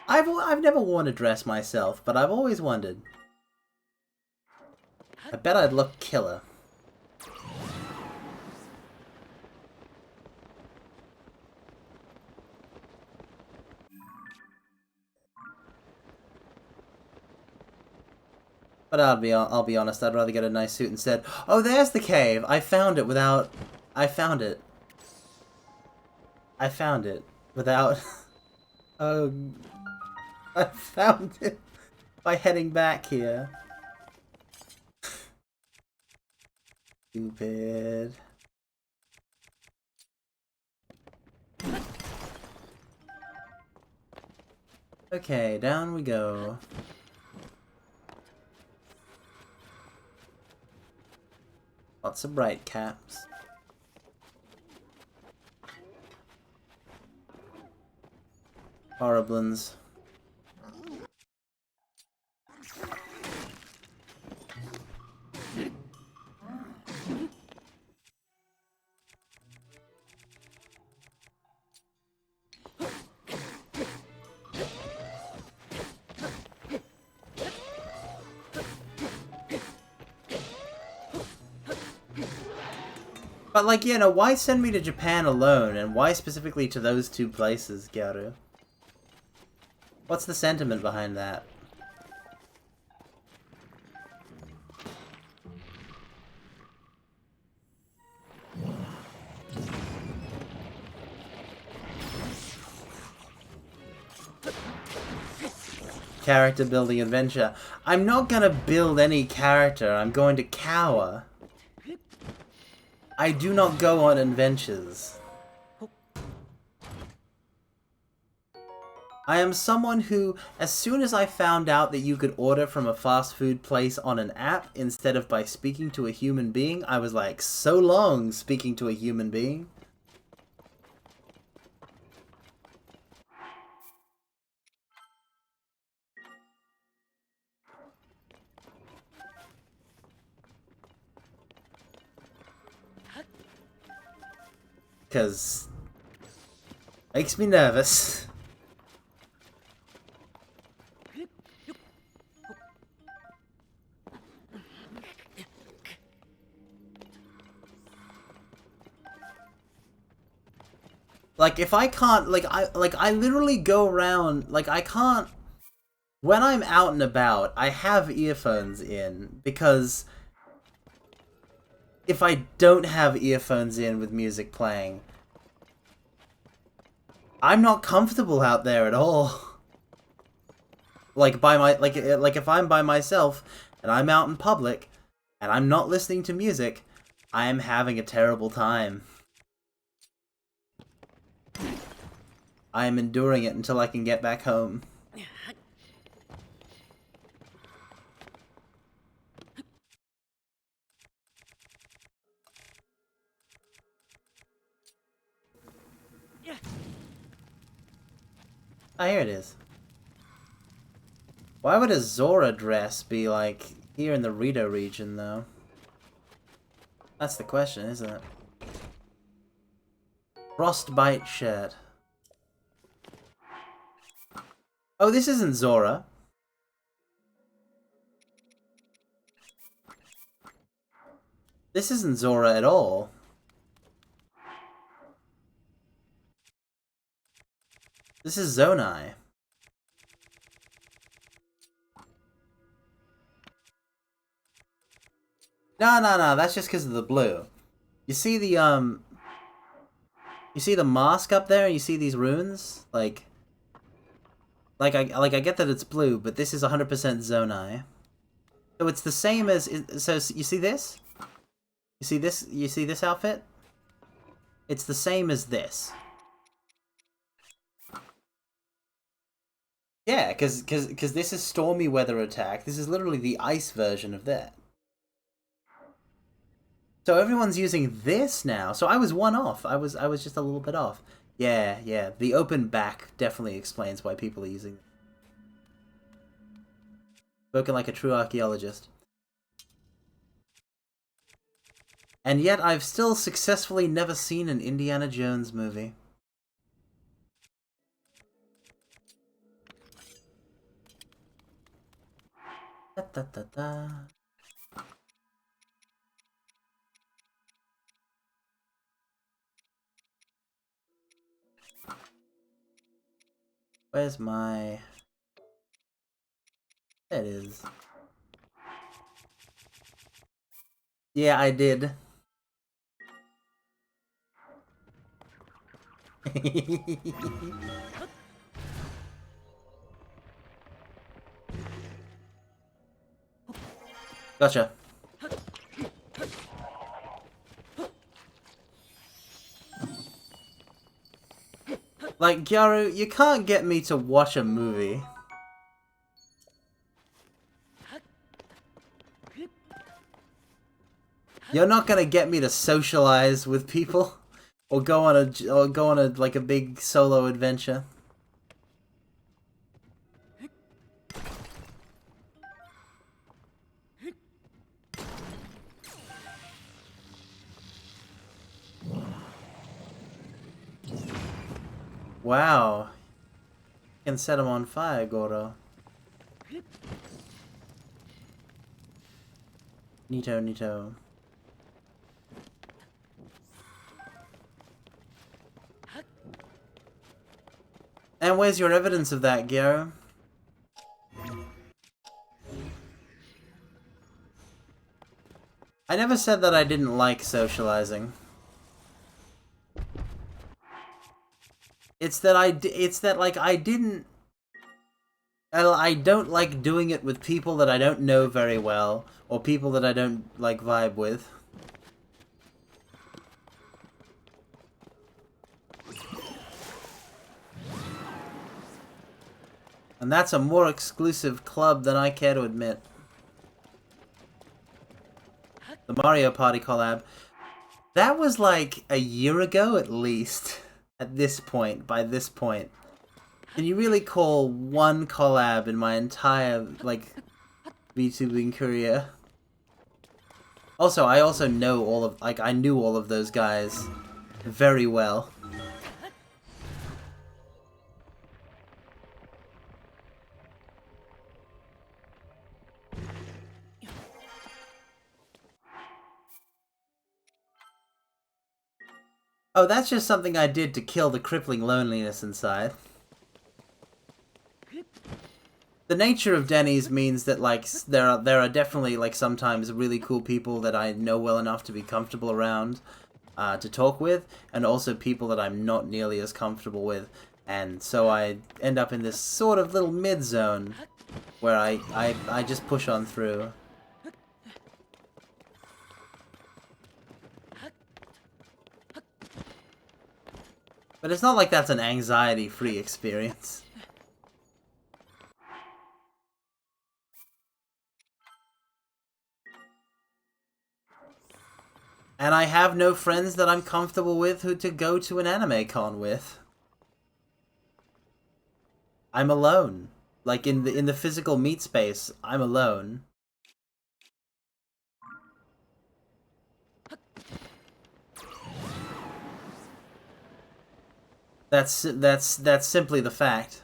I've never worn a dress myself, but I've always wondered. I bet I'd look killer. But I'll be honest, I'd rather get a nice suit instead. Oh, there's the cave! I found it without... I found it without... Oh... I found it by heading back here. Stupid. Okay, down we go. Lots of bright caps. Horriblins. But like, you know, why send me to Japan alone, and why specifically to those two places, Gyaru? What's the sentiment behind that? Character building adventure. I'm not gonna build any character, I'm going to cower. I do not go on adventures. I am someone who, as soon as I found out that you could order from a fast food place on an app instead of by speaking to a human being, I was like, so long speaking to a human being. Because makes me nervous. Like, if I can't, I literally go around, like, I can't, when I'm out and about, I have earphones in, because if I don't have earphones in with music playing, I'm not comfortable out there at all. Like, like if I'm by myself, and I'm out in public, and I'm not listening to music, I'm having a terrible time. I am enduring it until I can get back home. Ah, here it is. Why would a Zora dress be, like, here in the Rito region, though? That's the question, isn't it? Frostbite shirt. Oh, this isn't Zora. This isn't Zora at all. This is Zonai. No, that's just because of the blue. You see the, you see the mosque up there? You see these runes? Like I get that it's blue, but this is 100% Zonai. So it's the same as, so you see this? You see this? You see this outfit? It's the same as this. Yeah, because this is Stormy Weather Attack. This is literally the ice version of that. So everyone's using this now. So I was one off. I was just a little bit off. Yeah. The open back definitely explains why people are using it. Spoken like a true archaeologist. And yet I've still successfully never seen an Indiana Jones movie. Da. Where's my... There it is. Yeah, I did. Gotcha. Like, Gyaru, you can't get me to watch a movie. You're not gonna get me to socialize with people, or go on a like a big solo adventure. Wow, you can set him on fire, Goro. Neato, neato. And where's your evidence of that, Gyaru? I never said that I didn't like socializing. It's that I don't like doing it with people that I don't know very well, or people that I don't, like, vibe with. And that's a more exclusive club than I care to admit. The Mario Party collab. That was like a year ago at least. At this point, by this point. Can you really call one collab in my entire, like, VTubing career? Also, I also know all of, like, I knew all of those guys very well. Oh, that's just something I did to kill the crippling loneliness inside. The nature of Denny's means that, like, there are definitely, like, sometimes really cool people that I know well enough to be comfortable around to talk with, and also people that I'm not nearly as comfortable with, and so I end up in this sort of little mid-zone where I just push on through. But it's not like that's an anxiety-free experience. And I have no friends that I'm comfortable with who to go to an anime con with. I'm alone. Like, in the physical meat space, I'm alone. That's simply the fact.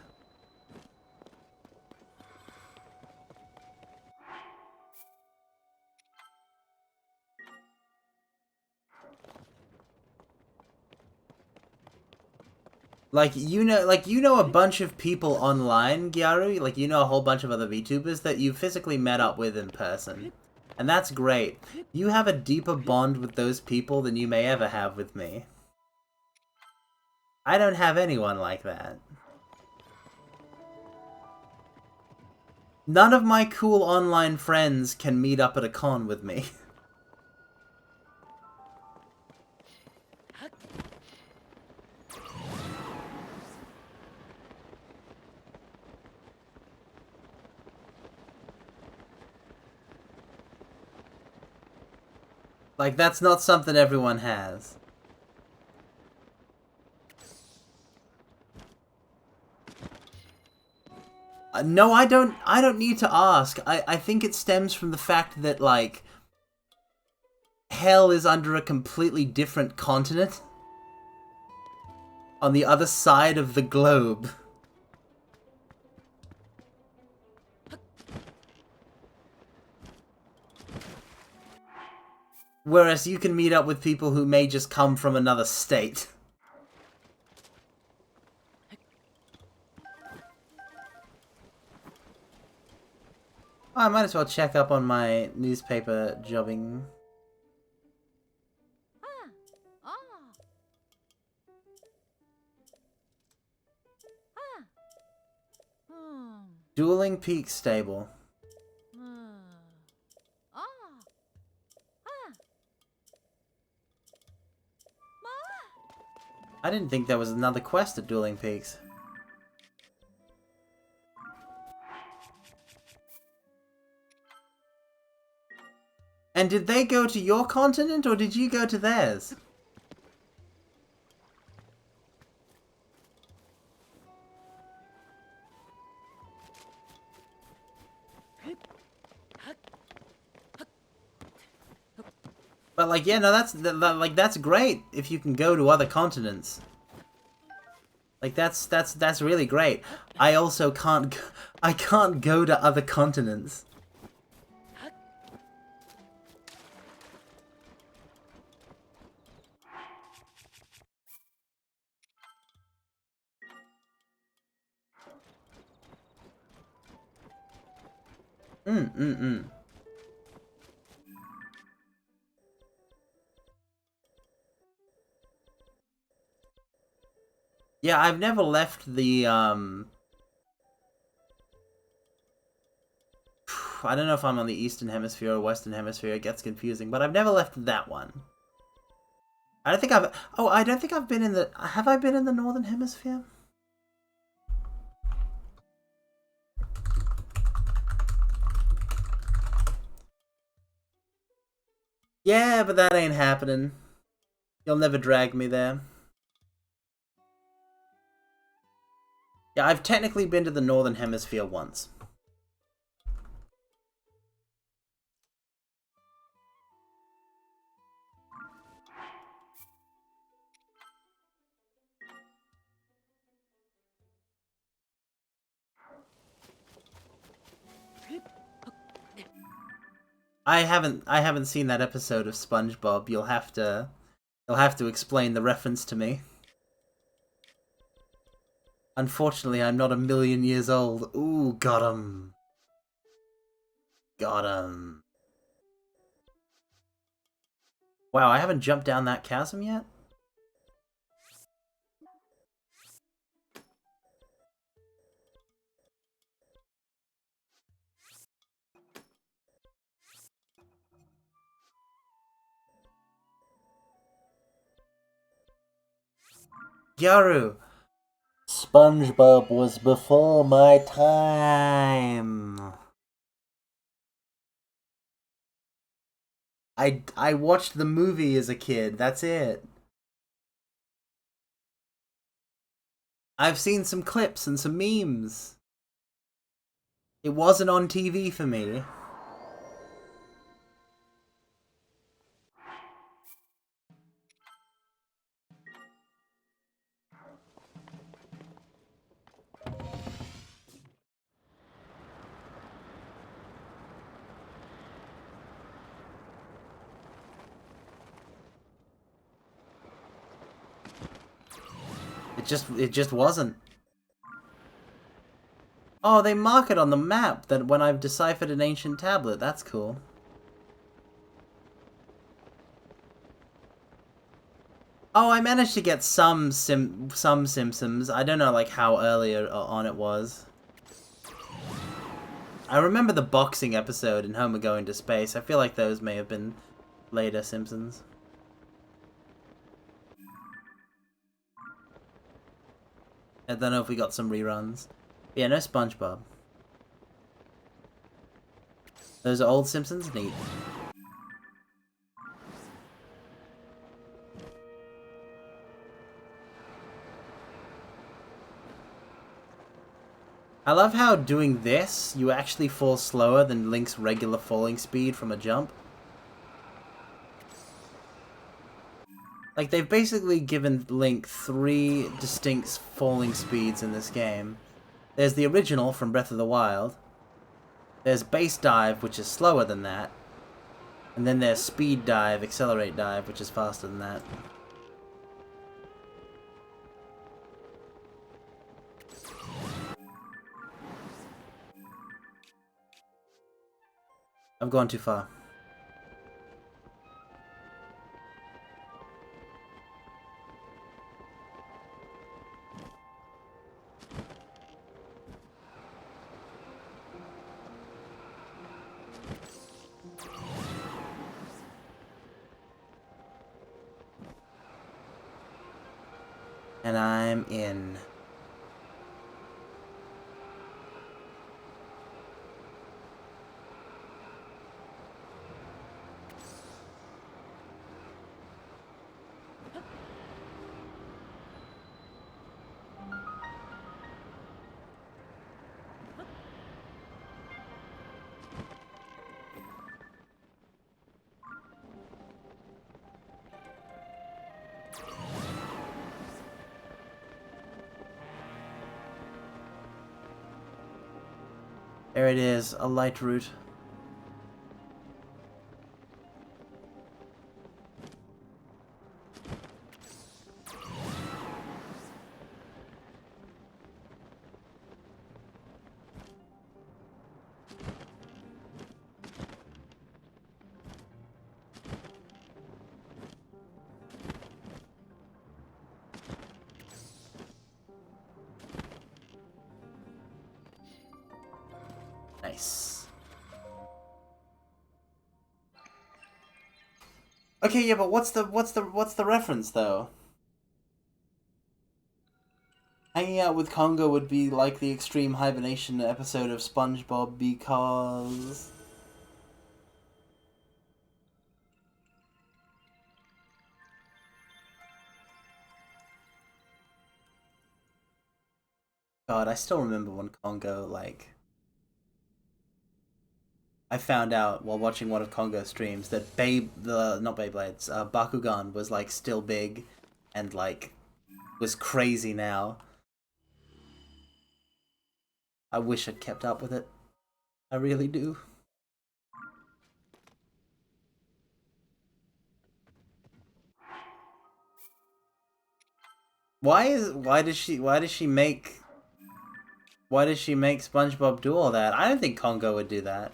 Like, you know a bunch of people online, Gyaru, like, you know a whole bunch of other VTubers that you physically met up with in person. And that's great. You have a deeper bond with those people than you may ever have with me. I don't have anyone like that. None of my cool online friends can meet up at a con with me. Like, that's not something everyone has. No, I don't need to ask. I think it stems from the fact that, like, hell is under a completely different continent. On the other side of the globe. Whereas you can meet up with people who may just come from another state. Oh, I might as well check up on my newspaper jobbing. Dueling Peak Stable. I didn't think there was another quest at Dueling Peaks. And did they go to your continent, or did you go to theirs? But like, yeah, no, that's great if you can go to other continents. Like that's really great. I also I can't go to other continents. Yeah, I've never left the I don't know if I'm on the Eastern Hemisphere or Western Hemisphere, it gets confusing, but I've never left that one. I don't think I've... Oh, I don't think I've been in the... Have I been in the Northern Hemisphere? Yeah, but that ain't happening. You'll never drag me there. Yeah, I've technically been to the Northern Hemisphere once. I haven't seen that episode of SpongeBob. You'll have to explain the reference to me. Unfortunately, I'm not a million years old. Ooh, got him. Got him. Wow, I haven't jumped down that chasm yet? Gyaru! SpongeBob was before my time. I watched the movie as a kid, that's it. I've seen some clips and some memes. It wasn't on TV for me. It just wasn't. Oh, they mark it on the map that when I've deciphered an ancient tablet. That's cool. Oh, I managed to get some Simpsons. I don't know like how earlier on it was. I remember the boxing episode and Homer going to space. I feel like those may have been later Simpsons. I don't know if we got some reruns. Yeah, no SpongeBob. Those are old Simpsons? Neat. I love how doing this, you actually fall slower than Link's regular falling speed from a jump. Like, they've basically given Link 3 distinct falling speeds in this game. There's the original from Breath of the Wild. There's Base Dive, which is slower than that. And then there's Speed Dive, Accelerate Dive, which is faster than that. I've gone too far. And I'm in. There it is, a light route. Nice. Okay, yeah, but what's the reference though? Hanging out with Congo would be like the extreme hibernation episode of SpongeBob because... God, I still remember when Congo, like... I found out while watching one of Congo's streams that not Beyblades, Bakugan was like still big and like was crazy now. I wish I'd kept up with it. I really do. Why does she make SpongeBob do all that? I don't think Congo would do that.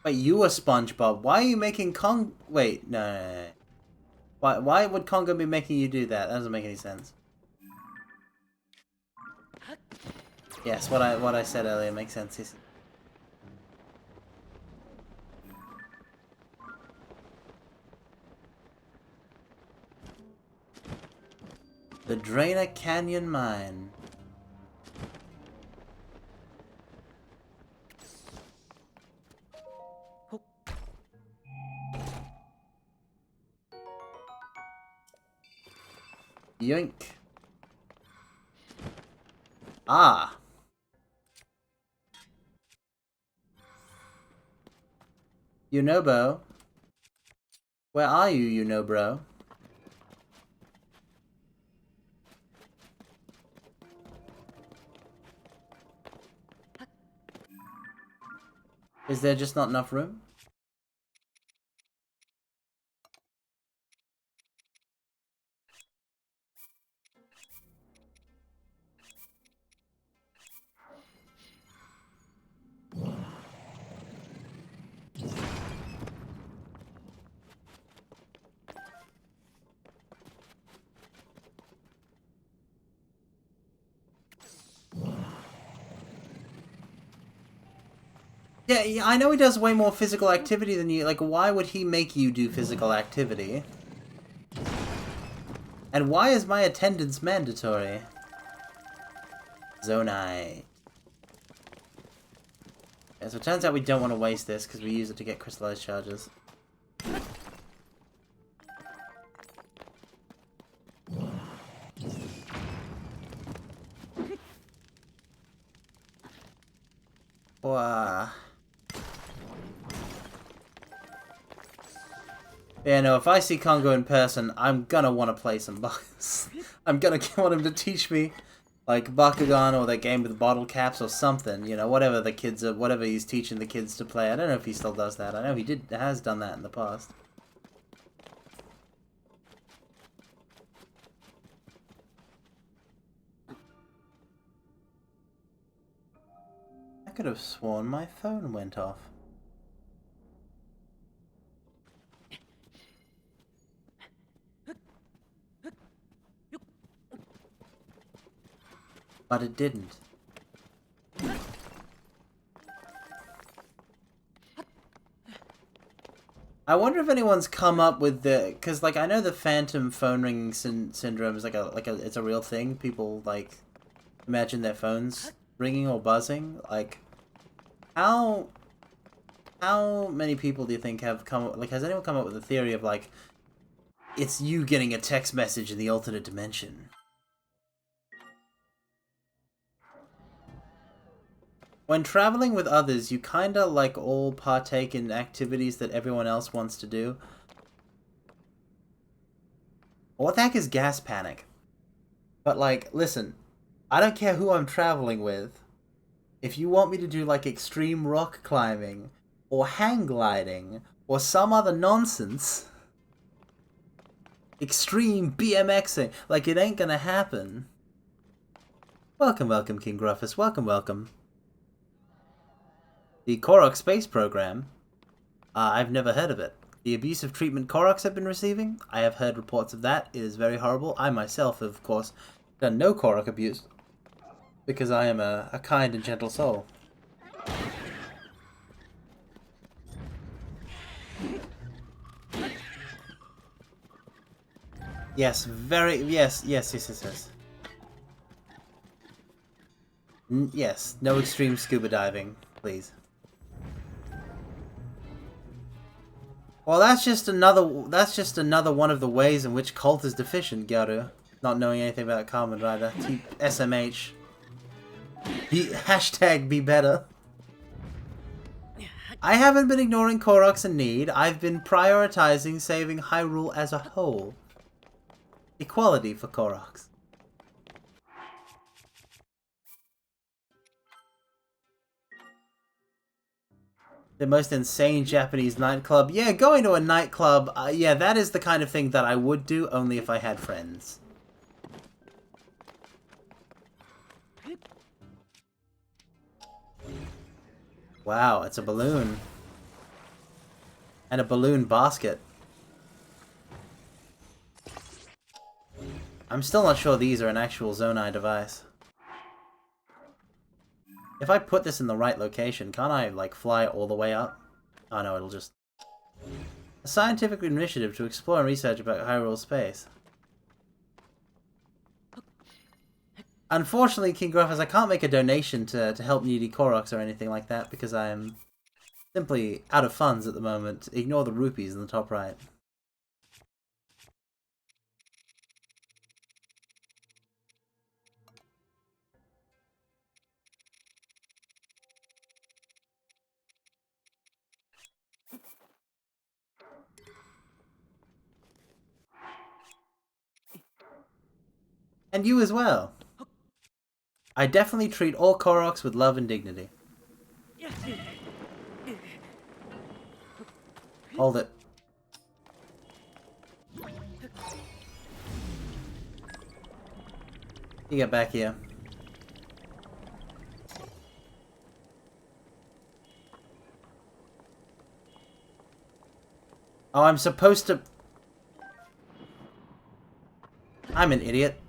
Wait, you were SpongeBob. Why are you making Wait, no. Why would Congo be making you do that? That doesn't make any sense. Yes, what I said earlier makes sense. The Drainer Canyon Mine. Yoink. Ah. Yunobo. Where are you, Yunobro? Is there just not enough room? Yeah, I know he does way more physical activity than you. Like, why would he make you do physical activity? And why is my attendance mandatory? Zonite. Yeah, so it turns out we don't want to waste this because we use it to get crystallized charges. Wow. Yeah, no, if I see Congo in person, I'm gonna want to play some bugs. I'm gonna want him to teach me, like, Bakugan or that game with bottle caps or something, you know, whatever the kids are, whatever he's teaching the kids to play. I don't know if he still does that. I know he has done that in the past. I could have sworn my phone went off. But it didn't. I wonder if anyone's come up with the, because like I know the phantom phone ringing syndrome is it's a real thing. People like imagine their phones ringing or buzzing. Like how how many people do you think have come up, like has anyone come up with a theory of like it's you getting a text message in the alternate dimension? When traveling with others, you kinda like all partake in activities that everyone else wants to do. What the heck is gas panic? But like, listen, I don't care who I'm traveling with. If you want me to do like extreme rock climbing, or hang gliding, or some other nonsense, extreme BMXing, like it ain't gonna happen. Welcome, welcome, King Gruffus. Welcome, welcome. The Korok space program. I've never heard of it. The abusive treatment Koroks have been receiving? I have heard reports of that. It is very horrible. I myself have, of course, done no Korok abuse, because I am a kind and gentle soul. Yes, very, yes, yes, yes, yes, yes. Yes, no extreme scuba diving, please. Well, that's just another one of the ways in which cult is deficient, Gyaru. Not knowing anything about Carmine Rider. SMH. Hashtag be better. I haven't been ignoring Koroks in need. I've been prioritizing saving Hyrule as a whole. Equality for Koroks. The most insane Japanese nightclub. Yeah, going to a nightclub, yeah, that is the kind of thing that I would do, only if I had friends. Wow, it's a balloon. And a balloon basket. I'm still not sure these are an actual Zonai device. If I put this in the right location, can't I, like, fly all the way up? Oh no, it'll just... A scientific initiative to explore and research about Hyrule space. Unfortunately, King Gruffus, I can't make a donation to help needy Koroks or anything like that, because I am simply out of funds at the moment. Ignore the rupees in the top right. And you as well. I definitely treat all Koroks with love and dignity. Hold it. You get back here. Oh, I'm supposed to... I'm an idiot.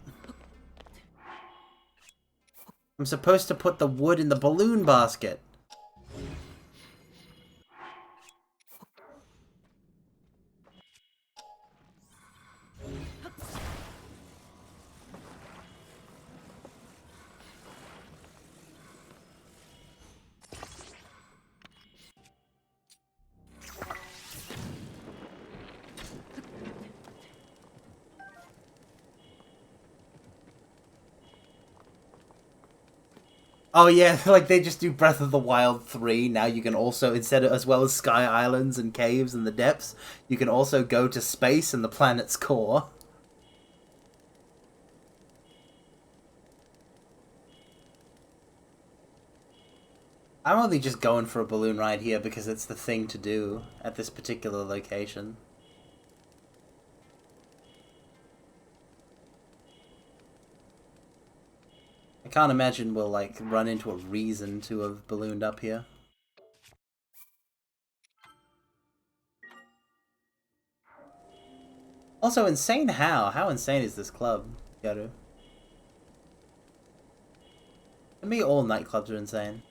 I'm supposed to put the wood in the balloon basket. Oh yeah, like they just do Breath of the Wild 3. Now you can also, instead of, as well as Sky Islands and caves and the depths, you can also go to space and the planet's core. I'm only just going for a balloon ride here because it's the thing to do at this particular location. I can't imagine we'll, like, run into a reason to have ballooned up here. Also, insane how? How insane is this club, Garu? To me, all nightclubs are insane.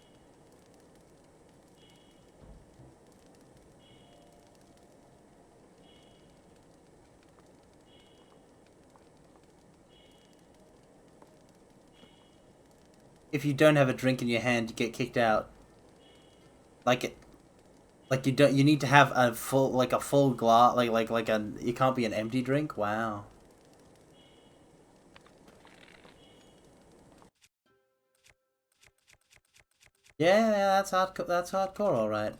if you don't have a drink in your hand, you get kicked out. Like you don't. You need to have a full glass. You can't be an empty drink. Wow. Yeah, that's hardcore. That's hardcore, all right.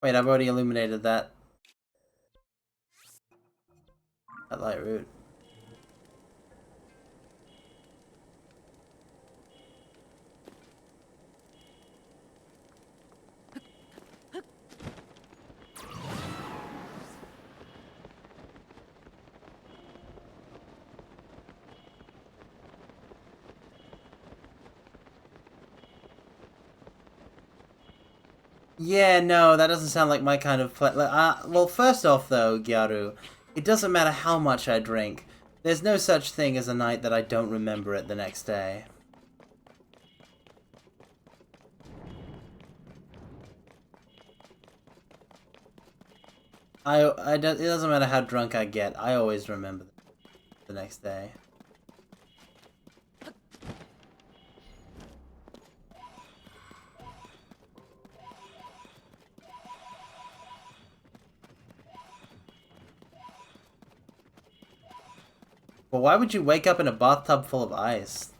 Wait, I've already illuminated that light route. Yeah, no, that doesn't sound like my kind of play. Well, first off, though, Gyaru, it doesn't matter how much I drink. There's no such thing as a night that I don't remember it the next day. It doesn't matter how drunk I get. I always remember the next day. Well, why would you wake up in a bathtub full of ice?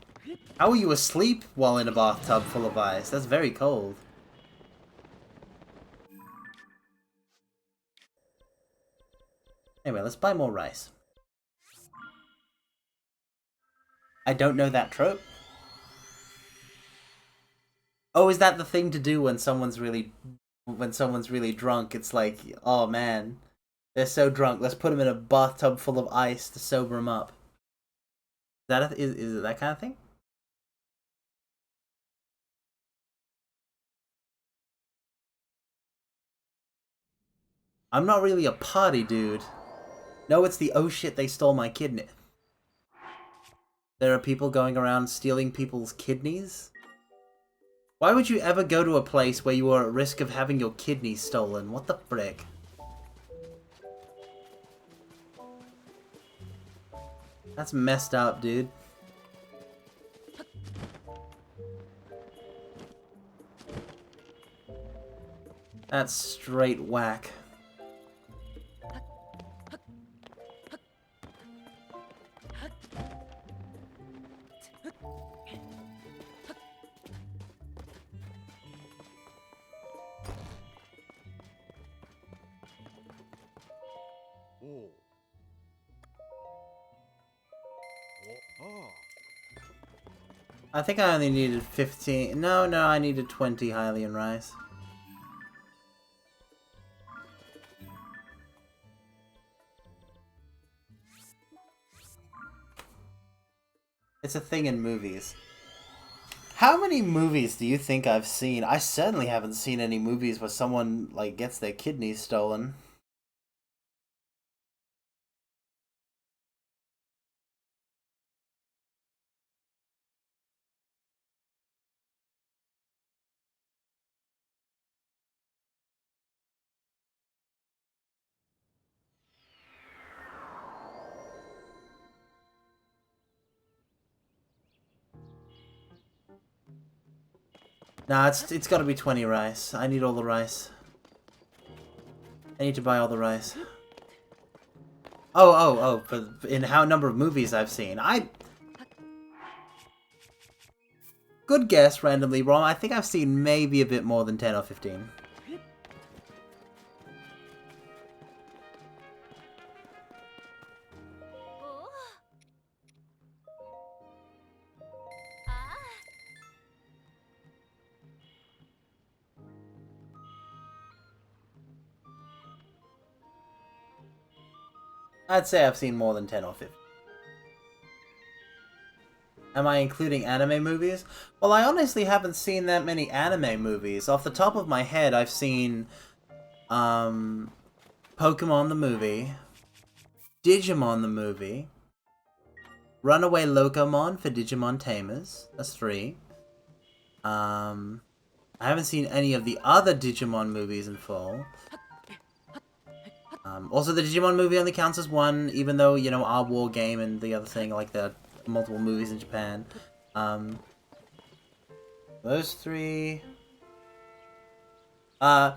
How are you asleep while in a bathtub full of ice? That's very cold. Anyway, let's buy more rice. I don't know that trope. Oh, is that the thing to do when someone's really drunk? It's like, oh man, they're so drunk. Let's put them in a bathtub full of ice to sober them up. Is it that kind of thing? I'm not really a party dude. No, it's the oh shit, they stole my kidney. There are people going around stealing people's kidneys? Why would you ever go to a place where you are at risk of having your kidneys stolen? What the frick? That's messed up, dude. That's straight whack. I think I only needed 15. No, I needed 20 Hylian rice. It's a thing in movies. How many movies do you think I've seen? I certainly haven't seen any movies where someone, like, gets their kidneys stolen. Nah, it's gotta be 20 rice. I need all the rice. I need to buy all the rice. Oh, in how number of movies I've seen. Good guess, randomly wrong. I think I've seen maybe a bit more than 10 or 15. I'd say I've seen more than 10 or 15. Am I including anime movies? Well, I honestly haven't seen that many anime movies. Off the top of my head, I've seen Pokemon the movie, Digimon the movie, Runaway Locomon for Digimon Tamers. That's 3. I haven't seen any of the other Digimon movies in full. Also, the Digimon movie only counts as 1, even though, you know, our war game and the other thing, like, there are multiple movies in Japan. Those 3... I'm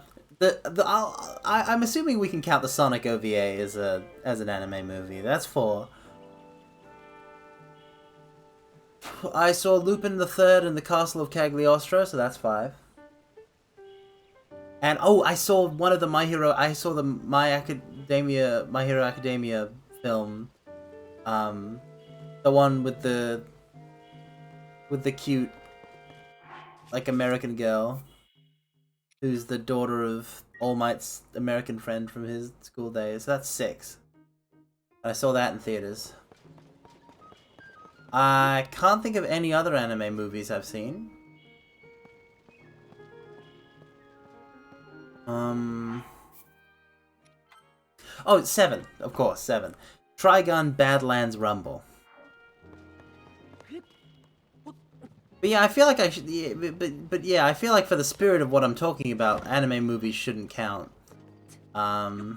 assuming we can count the Sonic OVA as an anime movie. That's 4. I saw Lupin the Third in the Castle of Cagliostro, so that's 5. And oh, I saw one of the My Hero Academia film. The one with the cute, like, American girl, who's the daughter of All Might's American friend from his school days. So that's 6. And I saw that in theaters. I can't think of any other anime movies I've seen. Oh, 7, of course, 7. Trigun Badlands Rumble. But yeah, I feel like I should. Yeah, but yeah, I feel like for the spirit of what I'm talking about, anime movies shouldn't count. I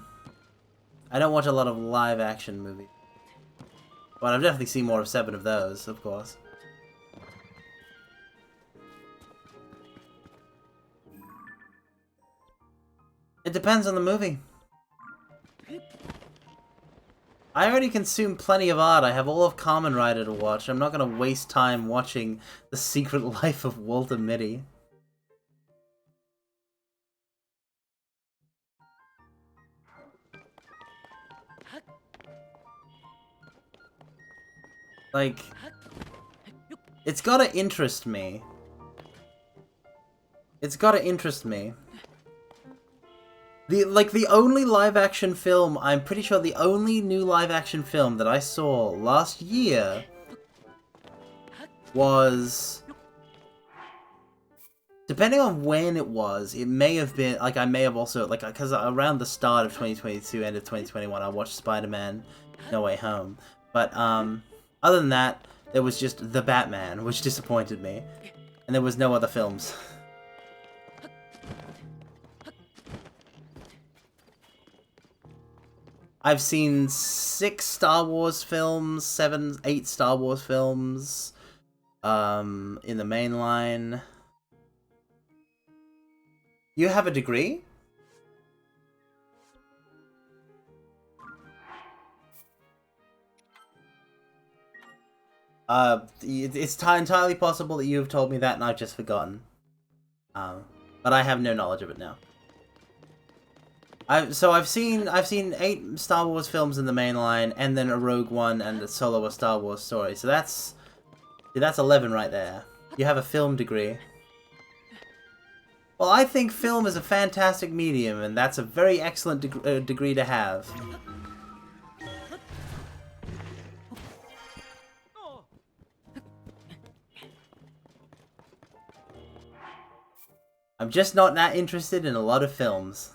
don't watch a lot of live action movies, but I've definitely seen more of 7 of those, of course. It depends on the movie. I already consume plenty of art. I have all of Kamen Rider to watch. I'm not gonna waste time watching The Secret Life of Walter Mitty. Like, it's gotta interest me. It's gotta interest me. The only live-action film, I'm pretty sure the only new live-action film that I saw last year was... Depending on when it was, it may have been, like, I may have also, like, because around the start of 2022, end of 2021, I watched Spider-Man No Way Home. But, other than that, there was just The Batman, which disappointed me. And there was no other films. I've seen 6 Star Wars films, 8 Star Wars films, in the main line. You have a degree? It's entirely possible that you have told me that and I've just forgotten. But I have no knowledge of it now. I've seen 8 Star Wars films in the main line, and then a Rogue One and a solo a Star Wars story. So that's 11 right there. You have a film degree. Well, I think film is a fantastic medium, and that's a very excellent degree to have. I'm just not that interested in a lot of films.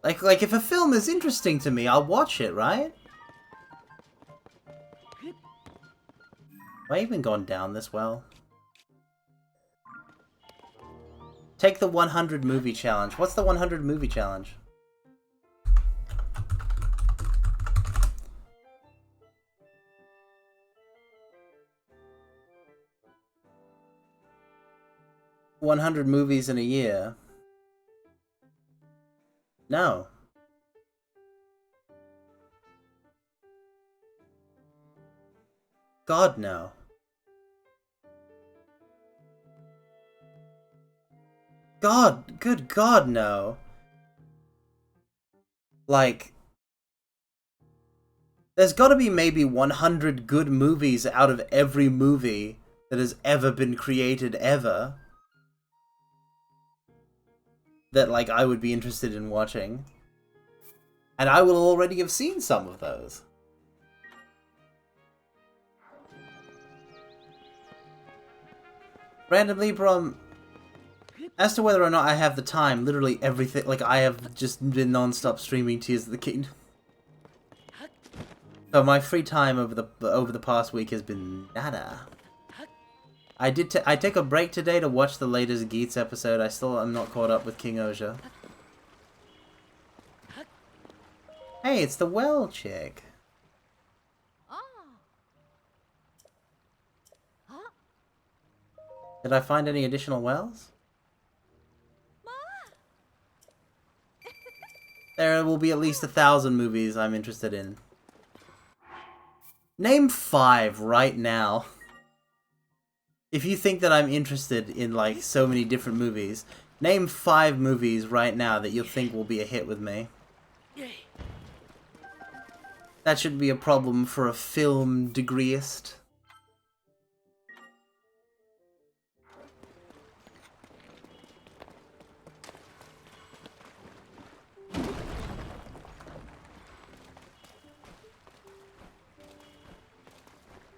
Like if a film is interesting to me, I'll watch it, right? Have I even gone down this well? Take the 100 movie challenge. What's the 100 movie challenge? $100 movies in a year. No. God, no. God, good God, no. Like, there's gotta be maybe 100 good movies out of every movie that has ever been created ever. That, like, I would be interested in watching. And I will already have seen some of those. Randomly, bro, as to whether or not I have the time, literally everything, like, I have just been non-stop streaming Tears of the Kingdom. So my free time over the past week has been nada. I took a break today to watch the latest Geats episode. I still am not caught up with King Oja. Hey, it's the well chick. Did I find any additional wells? There will be at least 1,000 movies I'm interested in. Name 5 right now. If you think that I'm interested in, like, so many different movies, name 5 movies right now that you'll think will be a hit with me. That should be a problem for a film degreeist.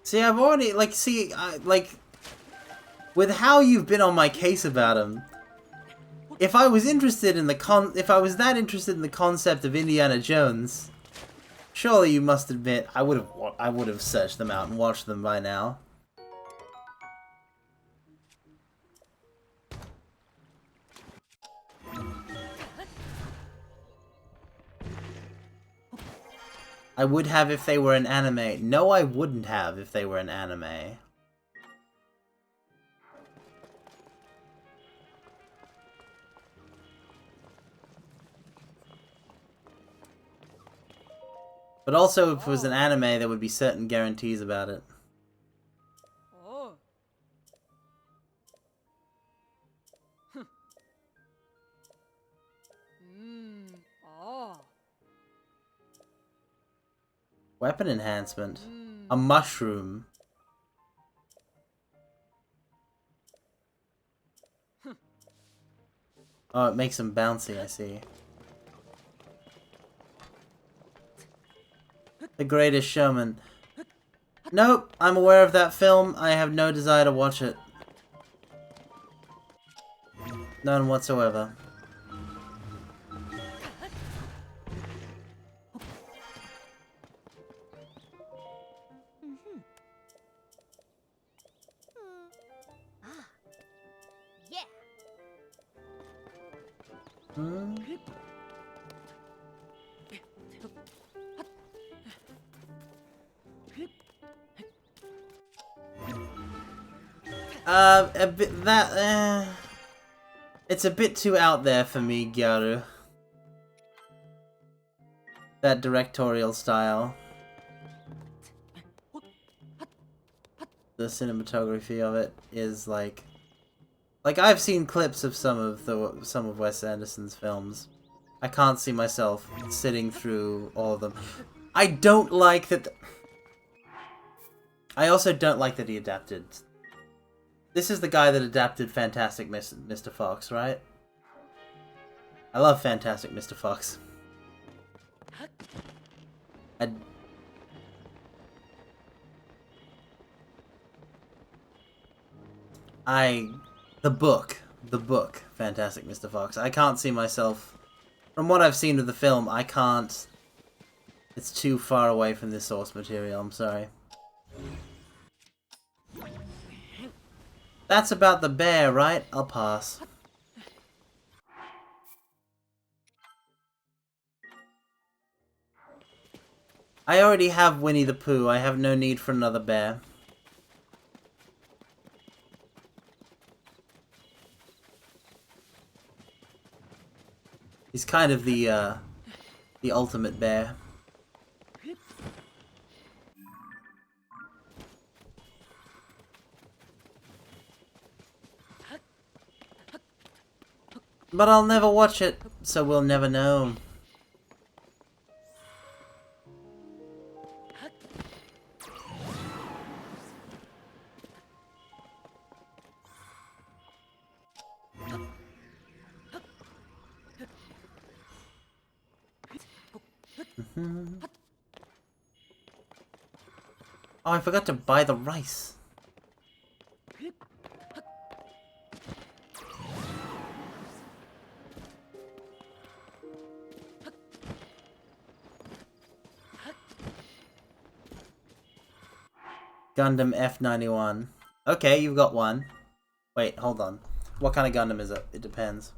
See, I've already, like, with how you've been on my case about him, if I was interested in if I was that interested in the concept of Indiana Jones, surely you must admit I would have searched them out and watched them by now. I would have if they were an anime. No, I wouldn't have if they were an anime. But also, if it was an anime, there would be certain guarantees about it. Weapon enhancement. A mushroom. Oh, it makes them bouncy, I see. The Greatest Showman. Nope, I'm aware of that film. I have no desire to watch it. None whatsoever. Hmm? A bit that it's a bit too out there for me, Gyaru. That directorial style. The cinematography of it is like I've seen clips of some of Wes Anderson's films. I can't see myself sitting through all of them. I don't like that. I also don't like that he adapted. This is the guy that adapted Fantastic Mr. Fox, right? I love Fantastic Mr. Fox. The book, Fantastic Mr. Fox. I can't see myself, from what I've seen of the film, I can't. It's too far away from the source material, I'm sorry. That's about the bear, right? I'll pass. I already have Winnie the Pooh. I have no need for another bear. He's kind of the ultimate bear. But I'll never watch it, so we'll never know. Oh, I forgot to buy the rice. Gundam F91. Okay, you've got one. Wait, hold on. What kind of Gundam is it? It depends.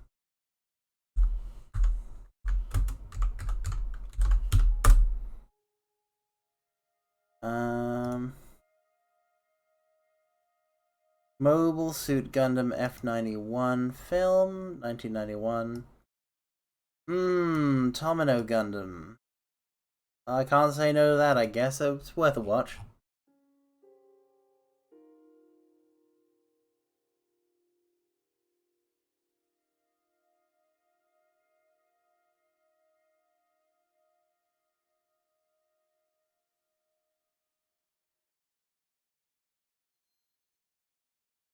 Mobile Suit Gundam F91 film, 1991. Tomino Gundam. I can't say no to that, I guess. It's worth a watch.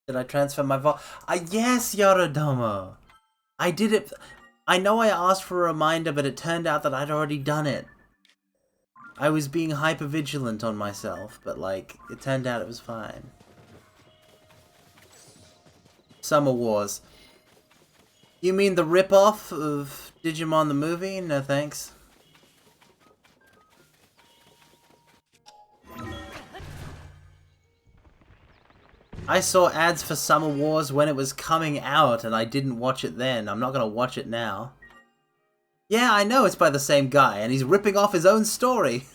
Did I transfer my vol? Yes, Yorodomo! I did it. I know I asked for a reminder, but it turned out that I'd already done it. I was being hyper-vigilant on myself, but, like, it turned out it was fine. Summer Wars. You mean the rip-off of Digimon the movie? No thanks. I saw ads for Summer Wars when it was coming out, and I didn't watch it then. I'm not gonna watch it now. Yeah, I know it's by the same guy, and he's ripping off his own story.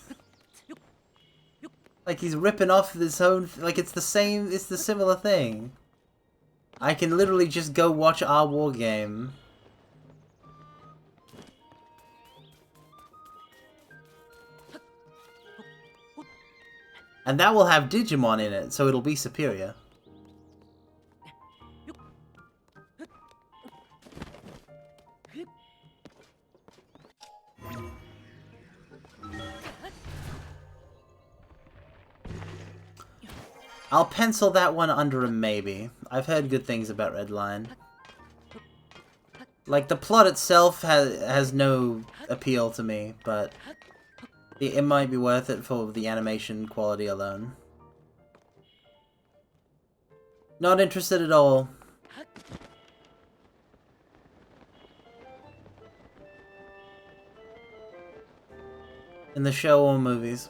Like, he's ripping off his own... Like, it's the same... It's the similar thing. I can literally just go watch our war game. And that will have Digimon in it, so it'll be superior. I'll pencil that one under a maybe. I've heard good things about Redline. Like, the plot itself has no appeal to me, but it might be worth it for the animation quality alone. Not interested at all. In the show or movies.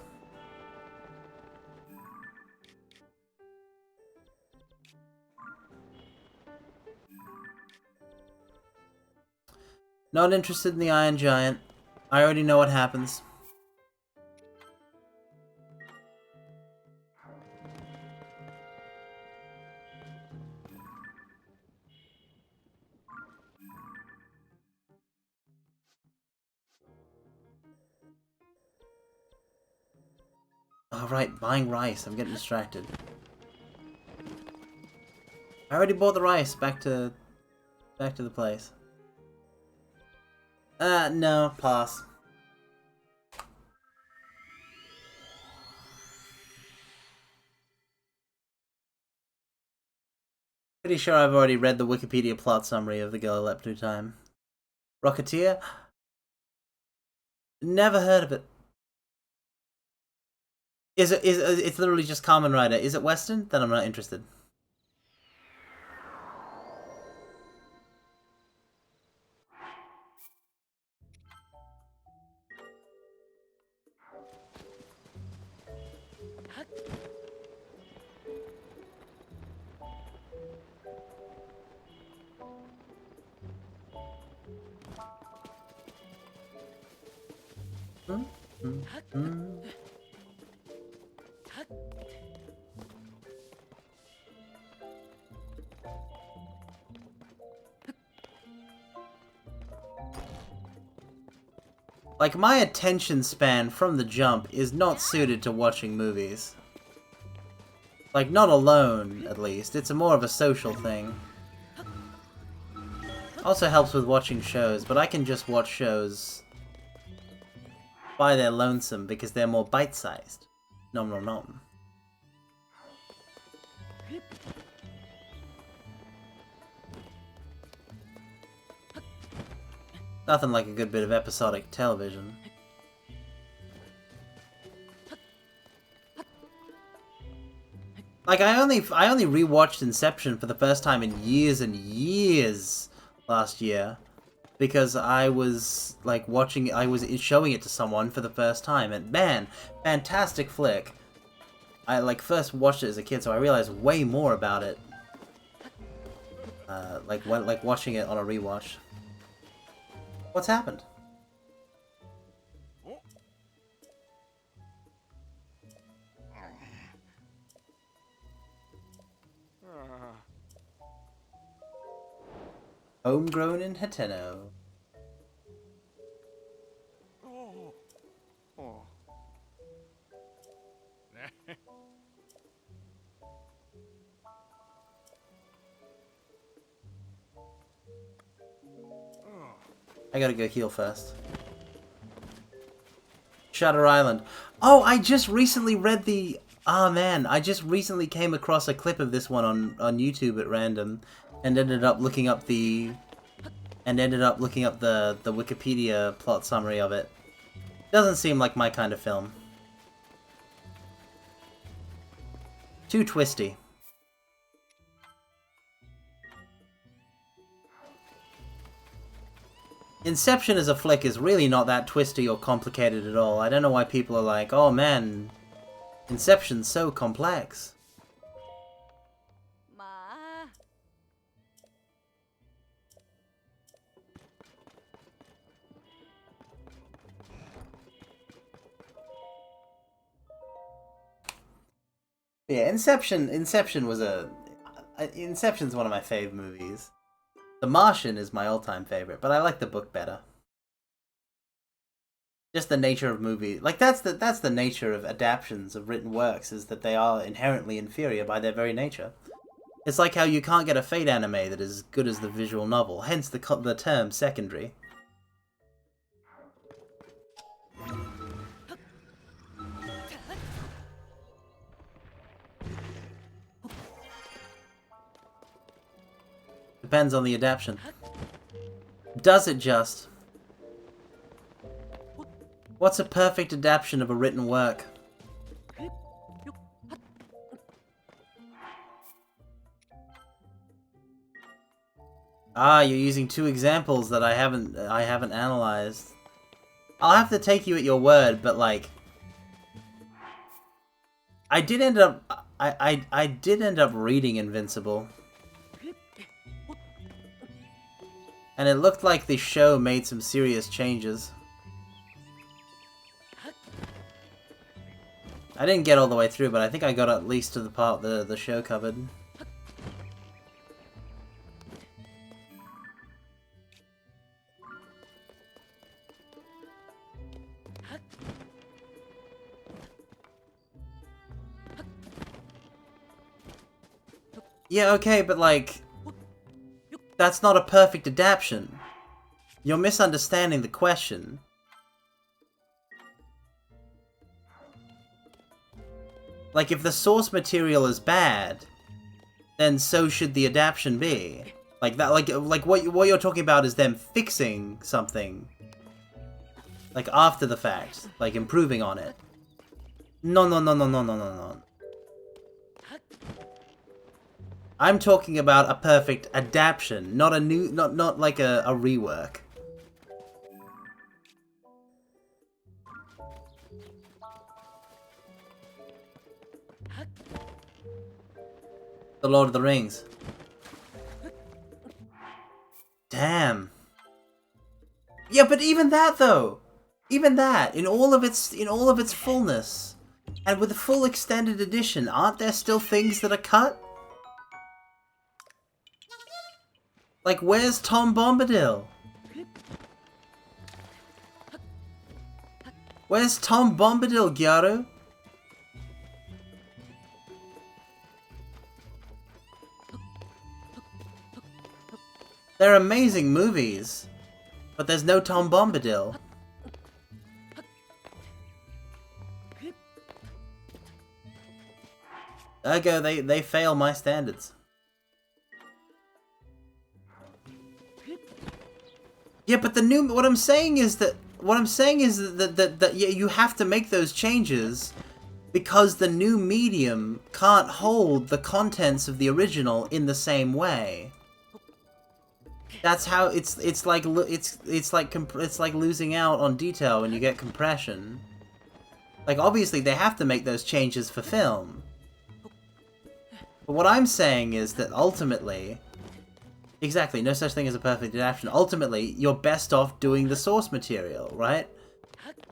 Not interested in the Iron Giant. I already know what happens. Oh, right, buying rice. I'm getting distracted. I already bought the rice. Back to the place. No, pass. Pretty sure I've already read the Wikipedia plot summary of The Girl I Leapt Through Time. Rocketeer? Never heard of it. It's literally just Kamen Rider. Is it Western? Then I'm not interested. Like, my attention span from the jump is not suited to watching movies. Like, not alone, at least. It's more of a social thing. Also helps with watching shows, but I can just watch shows by their lonesome because they're more bite-sized. Nom nom nom. Nothing like a good bit of episodic television. Like, I only rewatched Inception for the first time in years and years last year. Because I was, like, showing it to someone for the first time. And man, fantastic flick. I like first watched it as a kid, so I realized way more about it. Like watching it on a rewatch. What's happened? Homegrown in Hateno. I gotta go heal first. Shutter Island. Oh, I just recently read the... Ah, man, I just recently came across a clip of this one on YouTube at random, and ended up looking up the... the Wikipedia plot summary of it. Doesn't seem like my kind of film. Too twisty. Inception as a flick is really not that twisty or complicated at all. I don't know why people are like, oh man, Inception's so complex. Yeah, Inception was Inception's one of my fave movies. The Martian is my all-time favorite, but I like the book better. Just the nature of movies, like that's the nature of adaptations of written works, is that they are inherently inferior by their very nature. It's like how you can't get a Fate anime that is as good as the visual novel, hence the term secondary. Depends on the adaptation. Does it just? What's a perfect adaptation of a written work? Ah, you're using two examples that I haven't analyzed. I'll have to take you at your word, but like, I did end up reading Invincible. And it looked like the show made some serious changes. I didn't get all the way through, but I think I got at least to the part the show covered. Yeah, okay, but like... That's not a perfect adaptation. You're misunderstanding the question. Like, if the source material is bad, then so should the adaptation be. Like that, like what you're talking about is them fixing something, like after the fact, like improving on it. No. I'm talking about a perfect adaptation, not a new, not like a rework. The Lord of the Rings. Damn. Yeah, but even that though, even that, in all of its fullness, and with the full extended edition, aren't there still things that are cut? Like, where's Tom Bombadil? Where's Tom Bombadil, Gyaru? They're amazing movies, but there's no Tom Bombadil. Ergo, they fail my standards. Yeah, but the new... What I'm saying is that yeah, you have to make those changes because the new medium can't hold the contents of the original in the same way. That's how it's like losing out on detail when you get compression. Like, obviously they have to make those changes for film, But what I'm saying is that ultimately, exactly, no such thing as a perfect adaptation. Ultimately, you're best off doing the source material, right?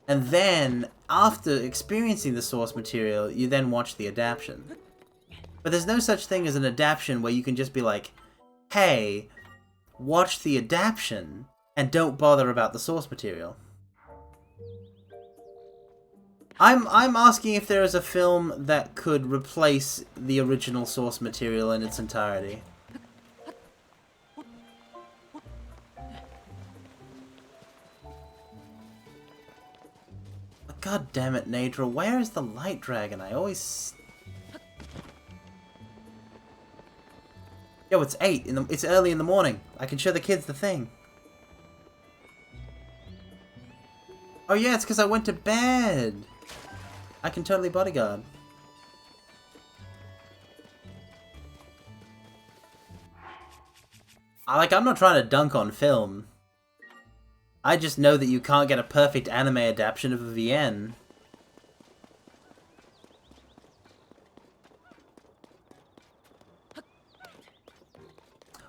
And then, after experiencing the source material, you then watch the adaptation. But there's no such thing as an adaptation where you can just be like, hey, watch the adaptation and don't bother about the source material. I'm asking if there is a film that could replace the original source material in its entirety. God damn it, Nadra, where is the light dragon? I always... Yo, it's 8 in the... It's early in the morning. I can show the kids the thing. Oh yeah, it's because I went to bed. I can totally bodyguard. I'm not trying to dunk on film. I just know that you can't get a perfect anime adaptation of a VN.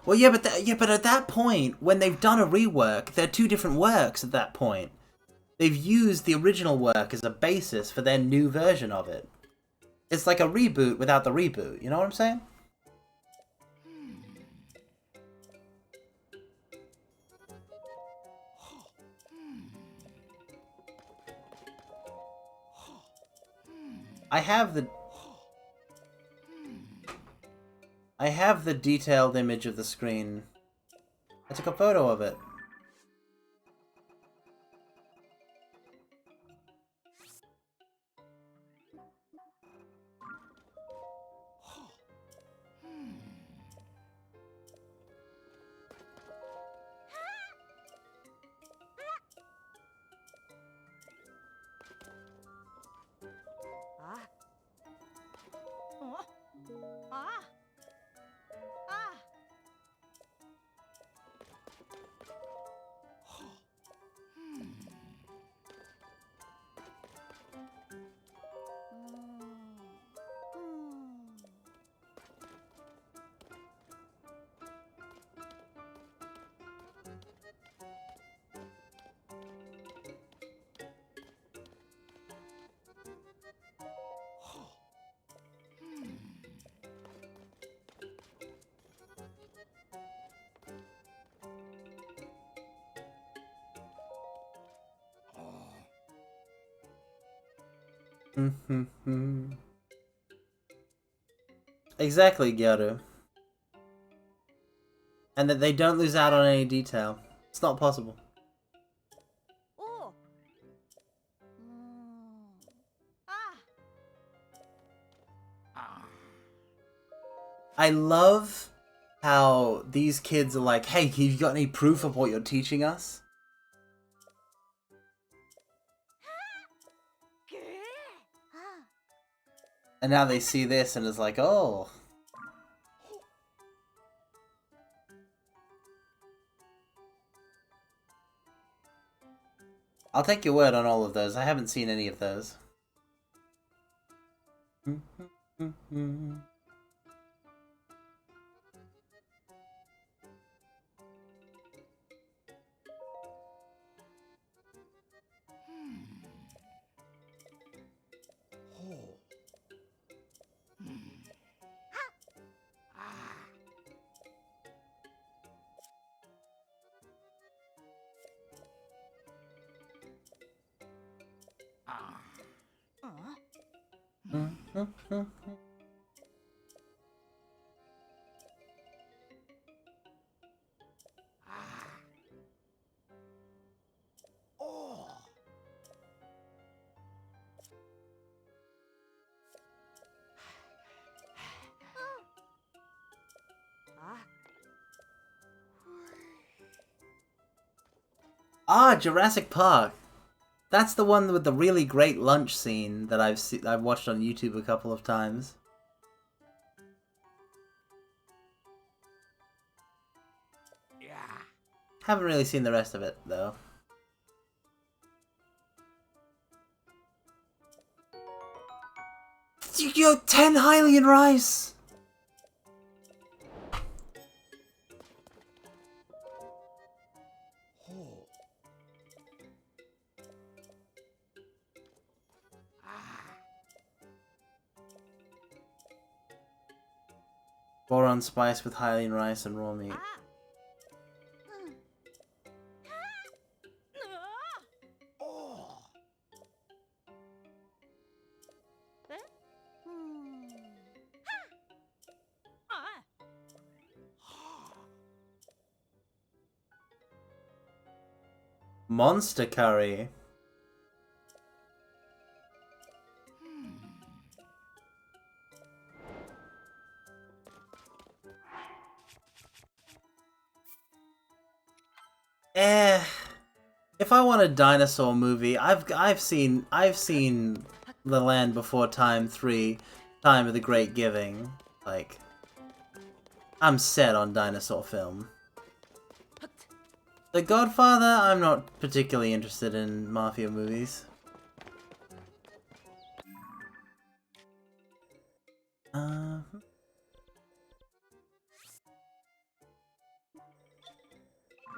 Well, yeah, but at that point, when they've done a rework, they're two different works at that point. They've used the original work as a basis for their new version of it. It's like a reboot without the reboot, you know what I'm saying? I have the detailed image of the screen. I took a photo of it. Exactly, Gyaru. And that they don't lose out on any detail. It's not possible. I love how these kids are like, hey, have you got any proof of what you're teaching us? And now they see this and it's like, oh. I'll take your word on all of those. I haven't seen any of those. Ah, Jurassic Park. That's the one with the really great lunch scene that I've watched on YouTube a couple of times. Haven't really seen the rest of it though. Yo, 10 Hylian rice! Boron spice with Hylian rice and raw meat. Monster curry. If I want a dinosaur movie, I've seen The Land Before Time 3, Time of the Great Giving. Like, I'm set on dinosaur film. The Godfather, I'm not particularly interested in mafia movies.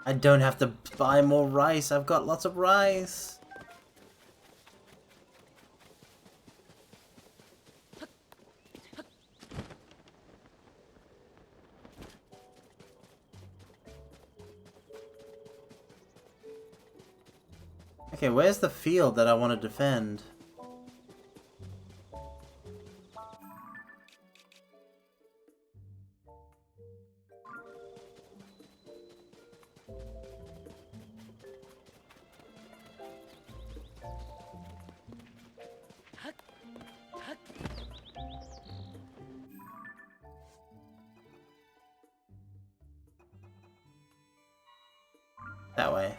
I don't have to buy more rice. I've got lots of rice. Okay, where's the field that I want to defend? That way.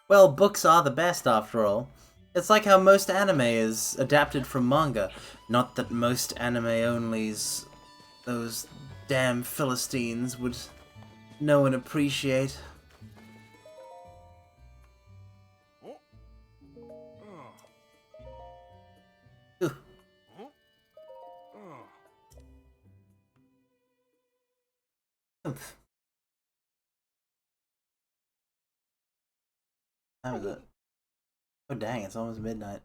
Well, books are the best after all. It's like how most anime is adapted from manga. Not that most anime onlys, those damn Philistines, would know and appreciate. Ooh. Oomph. How is it? Oh dang, it's almost midnight.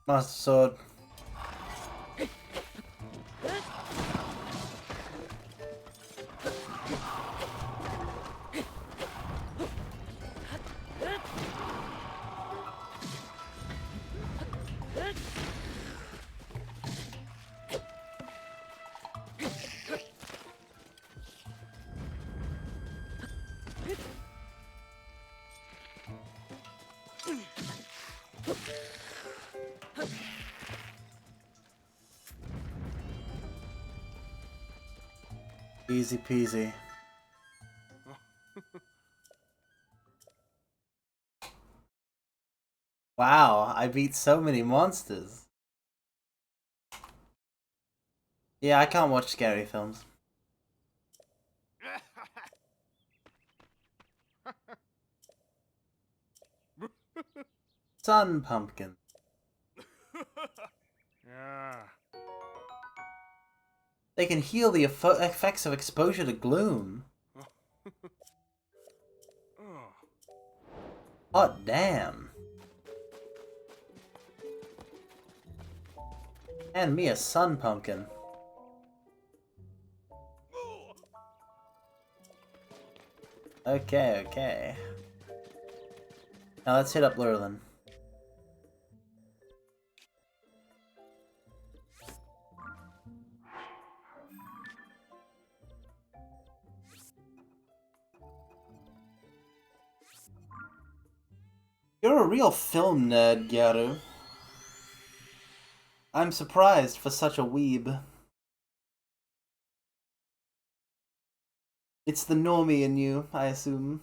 Master Sword. Easy peasy. Wow, I beat so many monsters. Yeah, I can't watch scary films. Sun pumpkin. They can heal the effects of exposure to gloom. Hot damn. And me a sun pumpkin. Okay, okay. Now let's hit up Lurlin. You're a real film nerd, Gyaru. I'm surprised for such a weeb. It's the normie in you, I assume.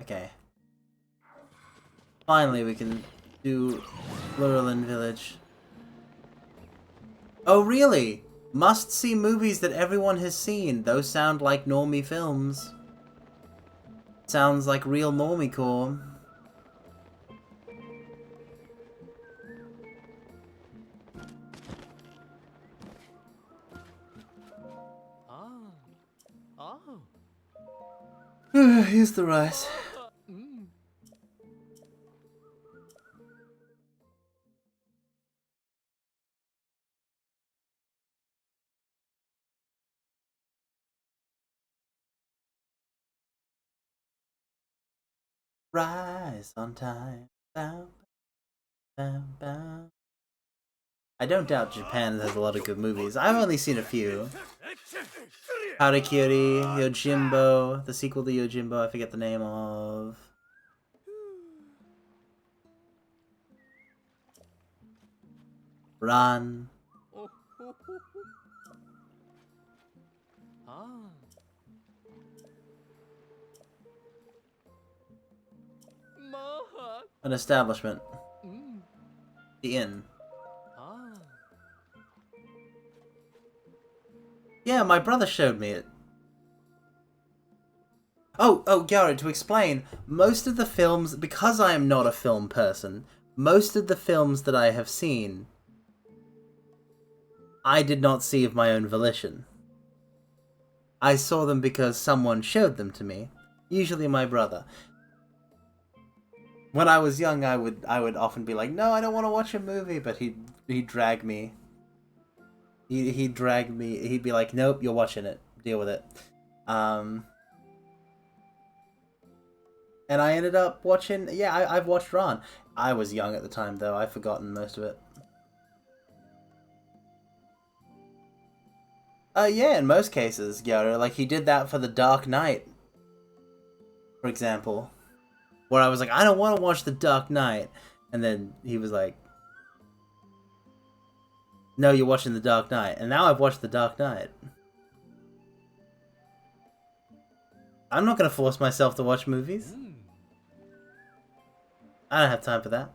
Okay. Finally, we can do Lurlin Village. Oh, really? Must-see movies that everyone has seen. Those sound like normie films. Sounds like real normie core. Here's the rice. Rise on time. Bow, bow, bow. I don't doubt Japan has a lot of good movies. I've only seen a few. Harakiri, Yojimbo, the sequel to Yojimbo, I forget the name of. Ran. An establishment. The inn. Yeah, my brother showed me it. Oh, Garrett, to explain, most of the films, because I am not a film person, most of the films that I have seen, I did not see of my own volition. I saw them because someone showed them to me, usually my brother. When I was young, I would often be like, no, I don't want to watch a movie, but he'd drag me. He'd drag me. He'd be like, nope, you're watching it. Deal with it. And I ended up watching. Yeah, I've watched Ron. I was young at the time, though. I've forgotten most of it. Yeah, in most cases, Gyaro. Like, he did that for The Dark Knight, for example. Where I was like, I don't want to watch The Dark Knight. And then he was like, no, you're watching The Dark Knight. And now I've watched The Dark Knight. I'm not going to force myself to watch movies. I don't have time for that.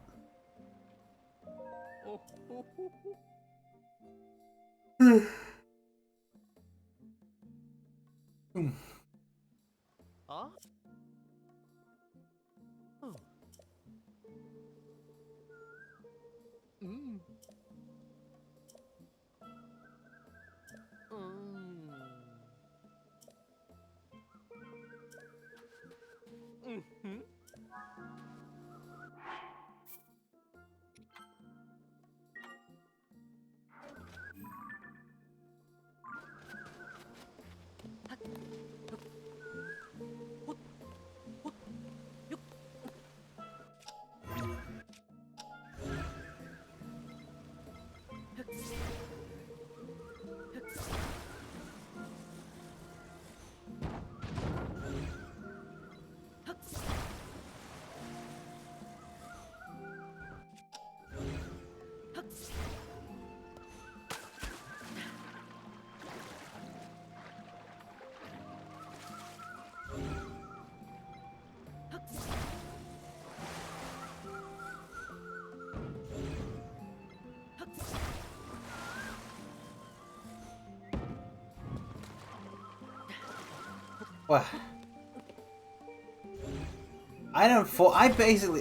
What?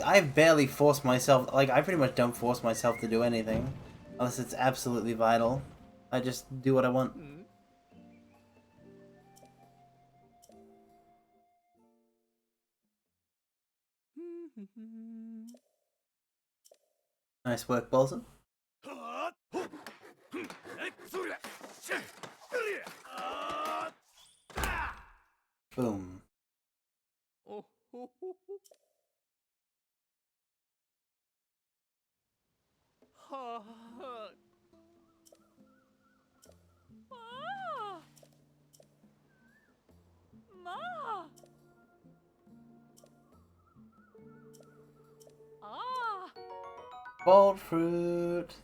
I barely force myself, like, I pretty much don't force myself to do anything. Unless it's absolutely vital. I just do what I want. Nice work, Bolson. Boom. Bolt fruit.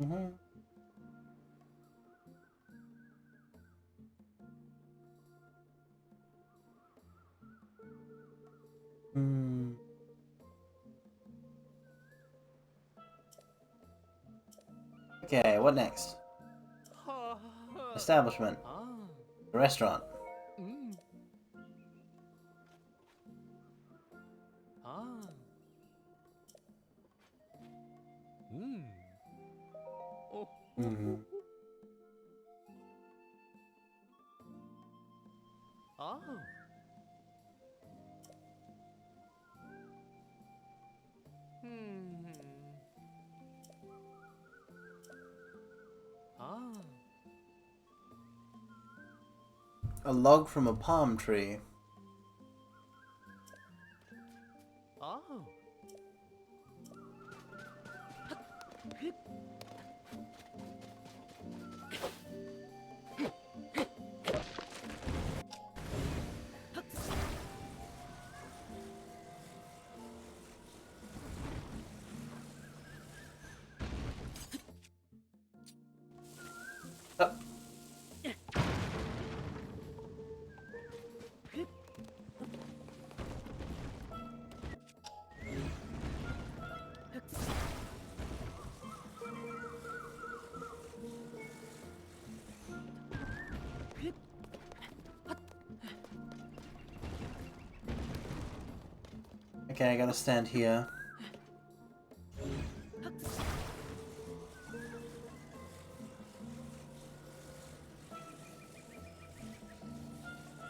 Mm-hmm. Hmm. Okay, what next? Establishment. Restaurant. Mm-hmm. A log from a palm tree. Oh. Okay, I gotta stand here.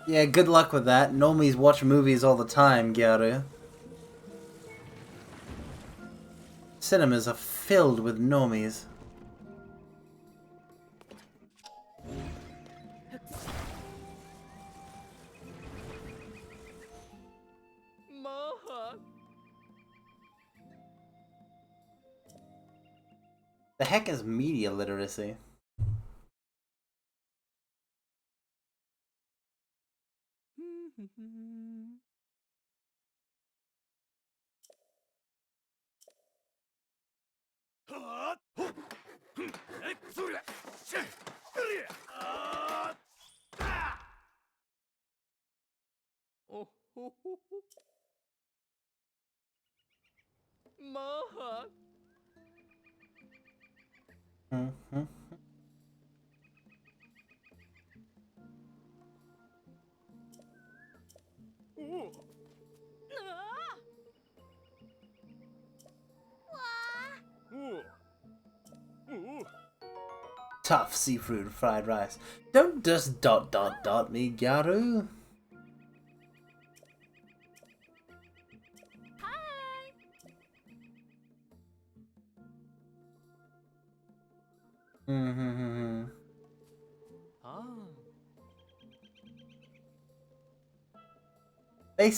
Yeah, good luck with that. Normies watch movies all the time, Gyaru. Cinemas are filled with normies. The heck is media literacy? Mm-hmm. Tough seafood fried rice. Don't just dot me, Gyaru. Mm-hmm. They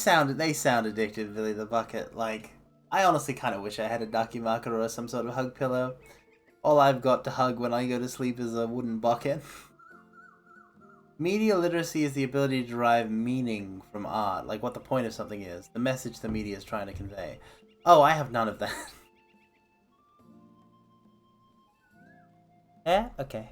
sound addicted, Billy the Bucket. Like, I honestly kind of wish I had a Dakimakura or some sort of hug pillow. All I've got to hug when I go to sleep is a wooden bucket. Media literacy is the ability to derive meaning from art, like what the point of something is, the message the media is trying to convey. Oh, I have none of that. Yeah? Okay.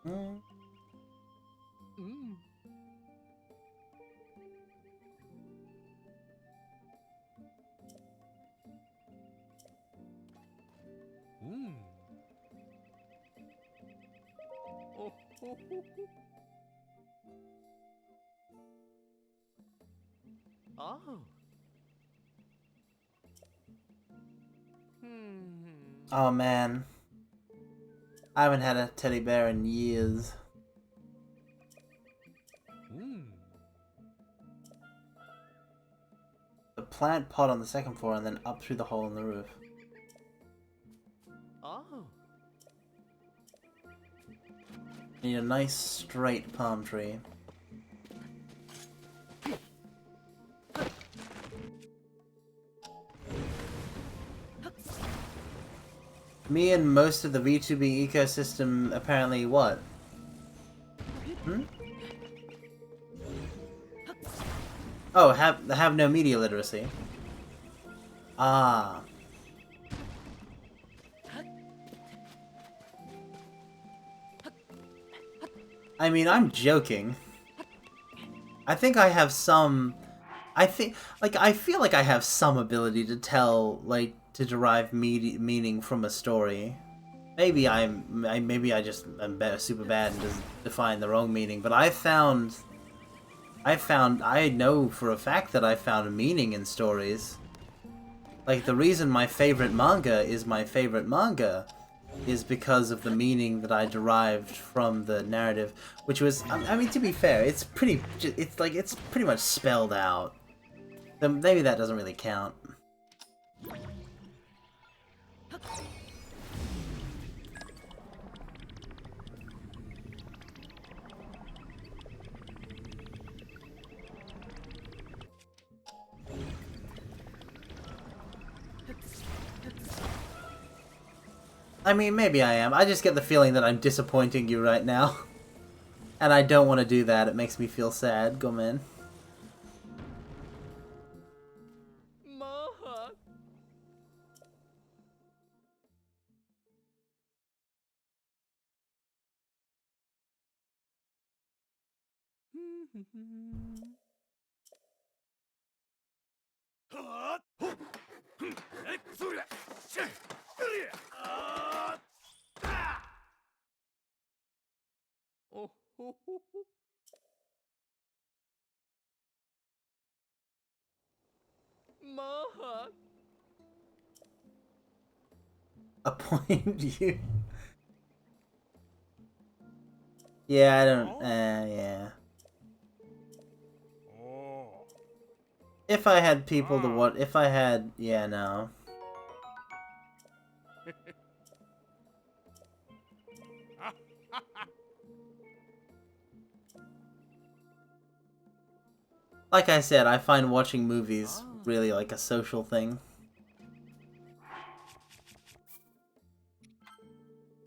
Mm. Oh. Oh man. I haven't had a teddy bear in years. The plant pot on the second floor and then up through the hole in the roof. Oh. Need a nice straight palm tree. Me and most of the VTuber ecosystem apparently what? Hmm? Oh, have no media literacy. Ah. I mean, I'm joking. I think I have some... I feel like I have some ability to tell, like, to derive meaning from a story. Maybe maybe I just am super bad and just define the wrong meaning, but I know for a fact that I found meaning in stories. Like, the reason my favorite manga is my favorite manga is because of the meaning that I derived from the narrative, which was, I mean, to be fair, it's pretty much spelled out. So maybe that doesn't really count. I mean, maybe I am. I just get the feeling that I'm disappointing you right now. And I don't want to do that. It makes me feel sad. Go, man. Maha. Oh. Maha. Appoint you. Yeah, I don't... yeah. If I had people to watch... If I had... Yeah, no. Like I said, I find watching movies really like a social thing.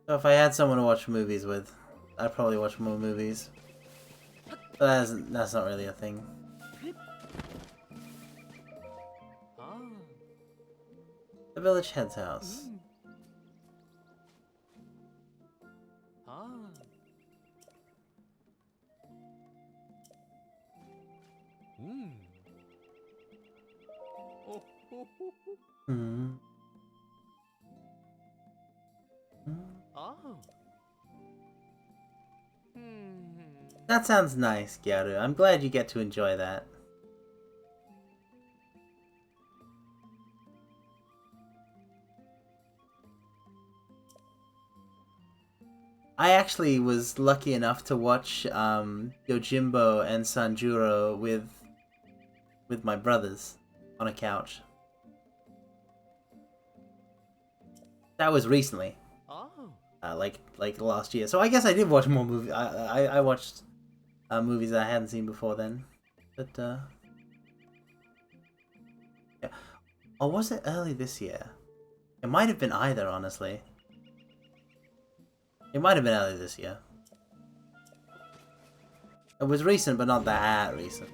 So if I had someone to watch movies with, I'd probably watch more movies. But that's not really a thing. The village head's house. Hmm. Oh. That sounds nice, Gyaru. I'm glad you get to enjoy that. I actually was lucky enough to watch Yojimbo and Sanjuro with my brothers on a couch. That was recently, Oh. like last year. So I guess I did watch more movies. I watched movies that I hadn't seen before then. But yeah. Or was it early this year? It might have been either, honestly. It might have been early this year. It was recent, but not that recent.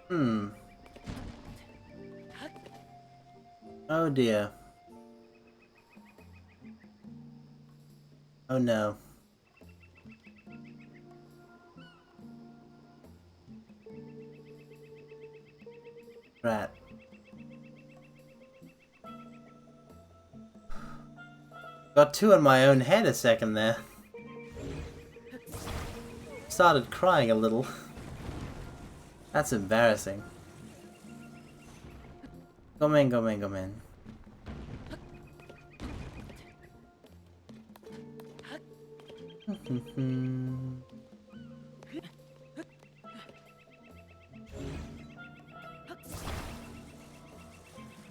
Hmm. Oh dear. Oh no. Rat. Got two in my own head a second there. Started crying a little. That's embarrassing. Go in, go in, go in.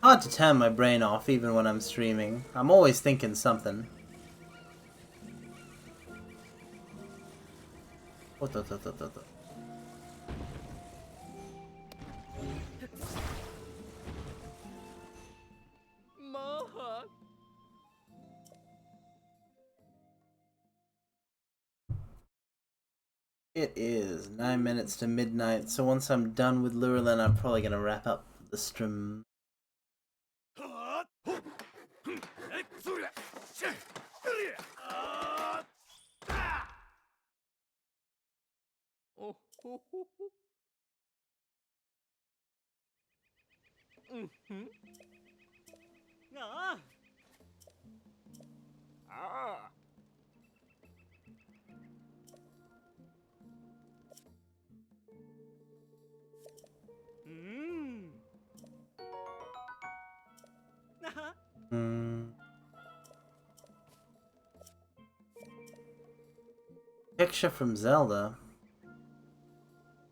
Hard to turn my brain off even when I'm streaming. I'm always thinking something. Mohan. It is 9 minutes to midnight, so once I'm done with Lurelin, I'm probably gonna wrap up the stream. Oh, ho, ho, ho. Mhm. Ah. Ah. Mm. Ah. Hmm. Picture from Zelda.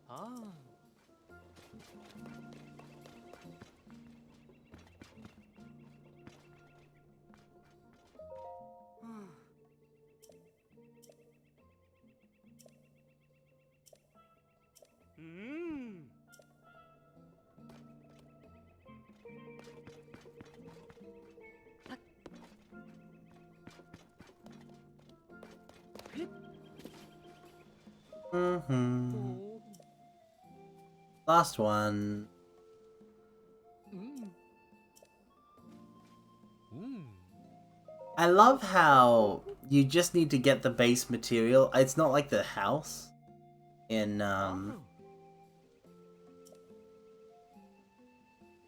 Ah. Mm. Mm-hmm. Oh. Last one. Mm. Mm. I love how you just need to get the base material. It's not like the house in Oh.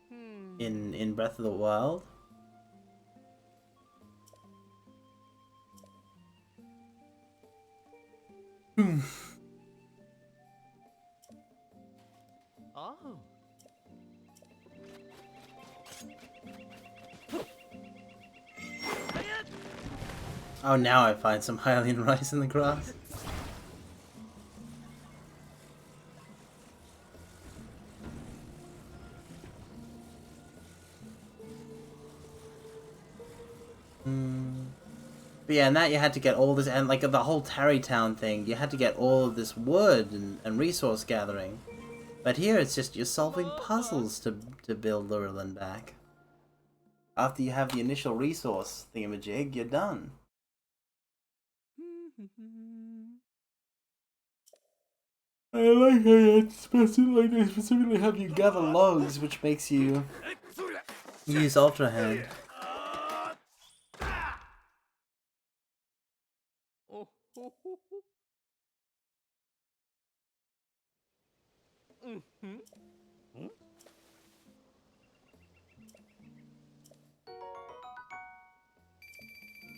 Hmm. in Breath of the Wild. Oh. Oh, now I find some Hylian rice in the grass. But yeah, and that you had to get all this, and like the whole Tarrytown thing, you had to get all of this wood and resource gathering. But here it's just you're solving puzzles to build Lurelin back. After you have the initial resource thingamajig, you're done. I like how they specifically have you gather logs, which makes you use Ultra Hand. Oh. Ho, ho, ho. Mhm.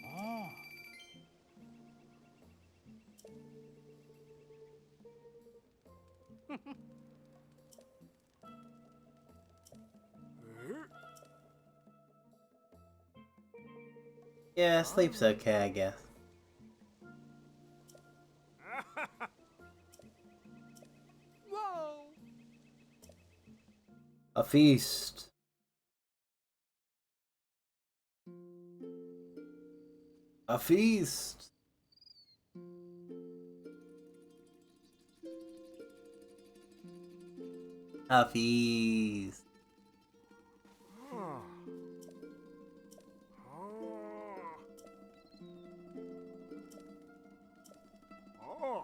Ah. Yeah, sleep's okay, I guess. Whoa. A feast. A feast. A feast. Ah. Ah.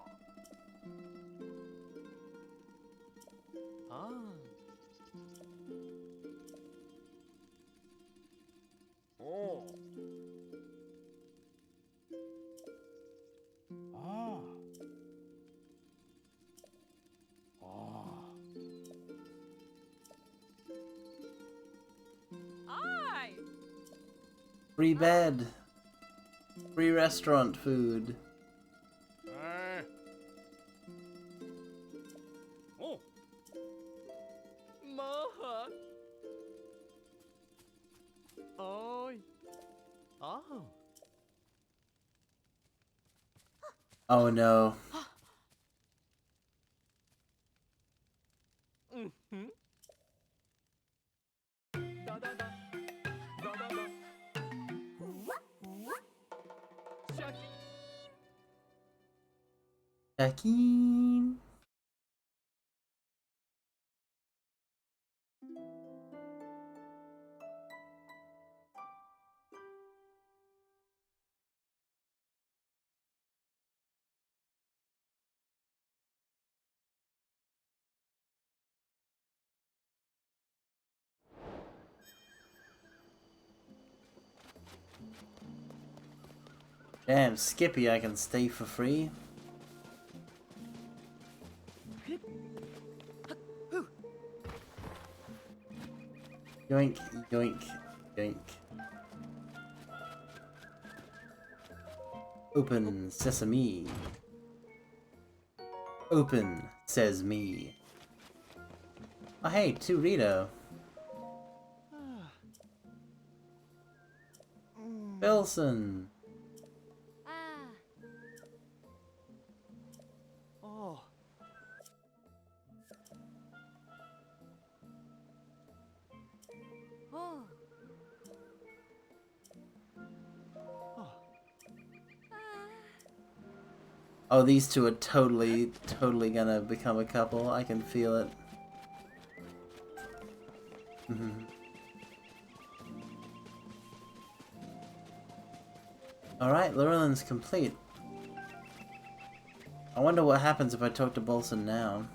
Ah. Free bed. Free restaurant food. Oh. Maha. Oi. Oh. Oh no. Mhm. Da da da. Da da da. Shaki. Jackie. Damn, Skippy, I can stay for free. Yoink, yoink, yoink. Open sesame. Open, says me. Oh hey, 2 Rito. Wilson. Oh. Oh. Oh. Oh, these two are totally gonna become a couple. I can feel it. Alright, Llewellyn's complete. I wonder what happens if I talk to Bolson now.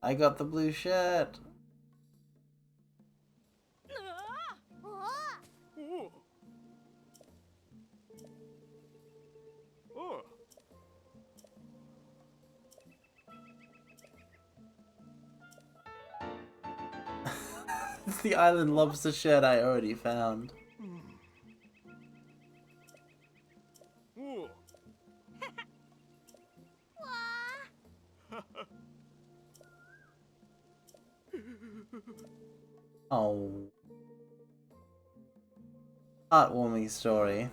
I got the blue shirt! Oh. Oh. It's the island lobster shirt I already found. Oh. Oh. Heartwarming story.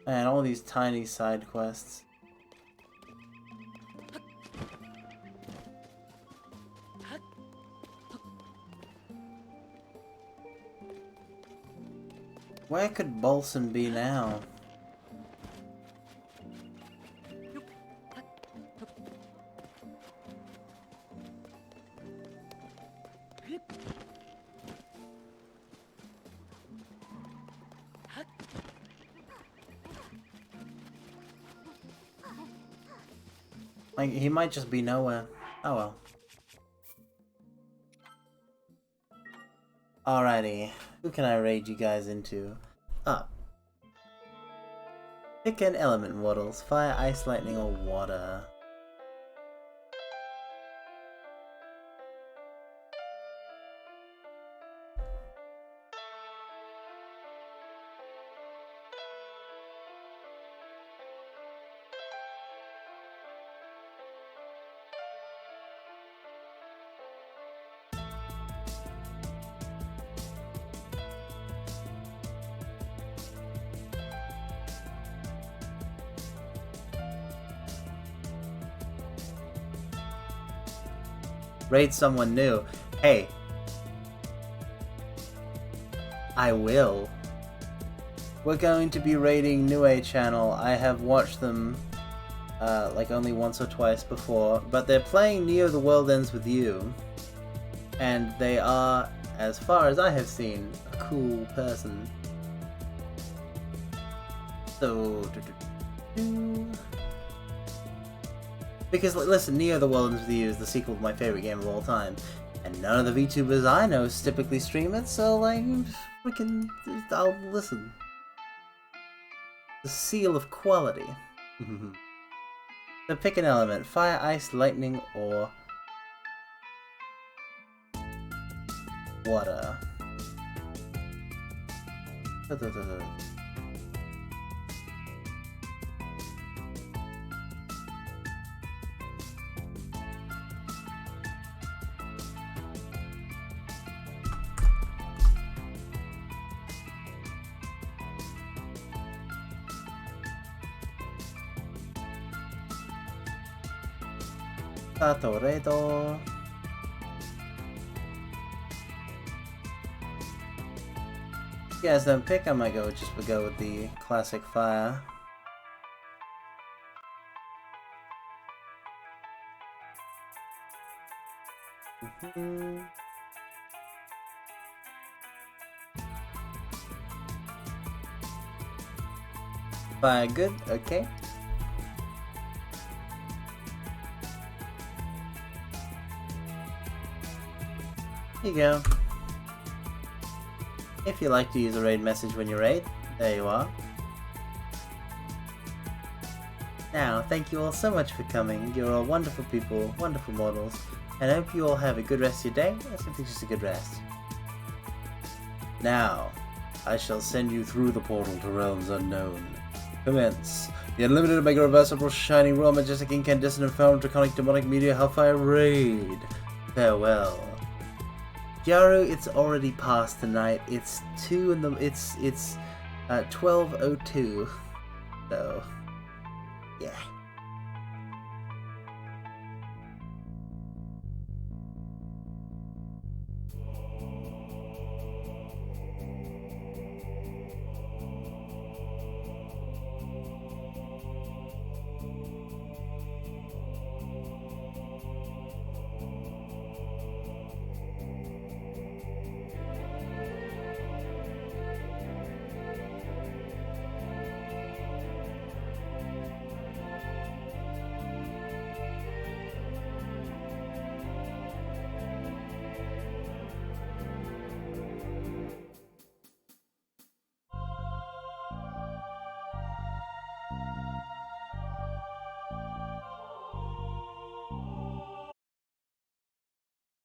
Man, all these tiny side quests. Where could Bolson be now? Like, he might just be nowhere. Oh well. Alrighty, who can I raid you guys into? Up. Pick an element models, fire, ice, lightning, or water. Raid someone new. Hey. I will. We're going to be raiding Nue channel. I have watched them like only once or twice before, but they're playing Neo The World Ends With You, and they are, as far as I have seen, a cool person. So, because listen, Neo The World Ends With You is the sequel to my favorite game of all time, and none of the VTubers I know typically stream it, so like, freaking, I'll listen. The seal of quality. So pick an element: fire, ice, lightning, or water. Toredo. If you guys don't pick, I might go with the classic fire. Fire good, okay. Here you go. If you like to use a raid message when you raid, there you are. Now, thank you all so much for coming. You're all wonderful people, wonderful mortals, and I hope you all have a good rest of your day, or simply just a good rest. Now, I shall send you through the portal to realms unknown. Commence the unlimited, mega reversible, shining, royal, majestic, incandescent, infernal, draconic, demonic, meteor, hellfire raid. Farewell. Yaru, it's already past tonight. It's 12:02. So, yeah.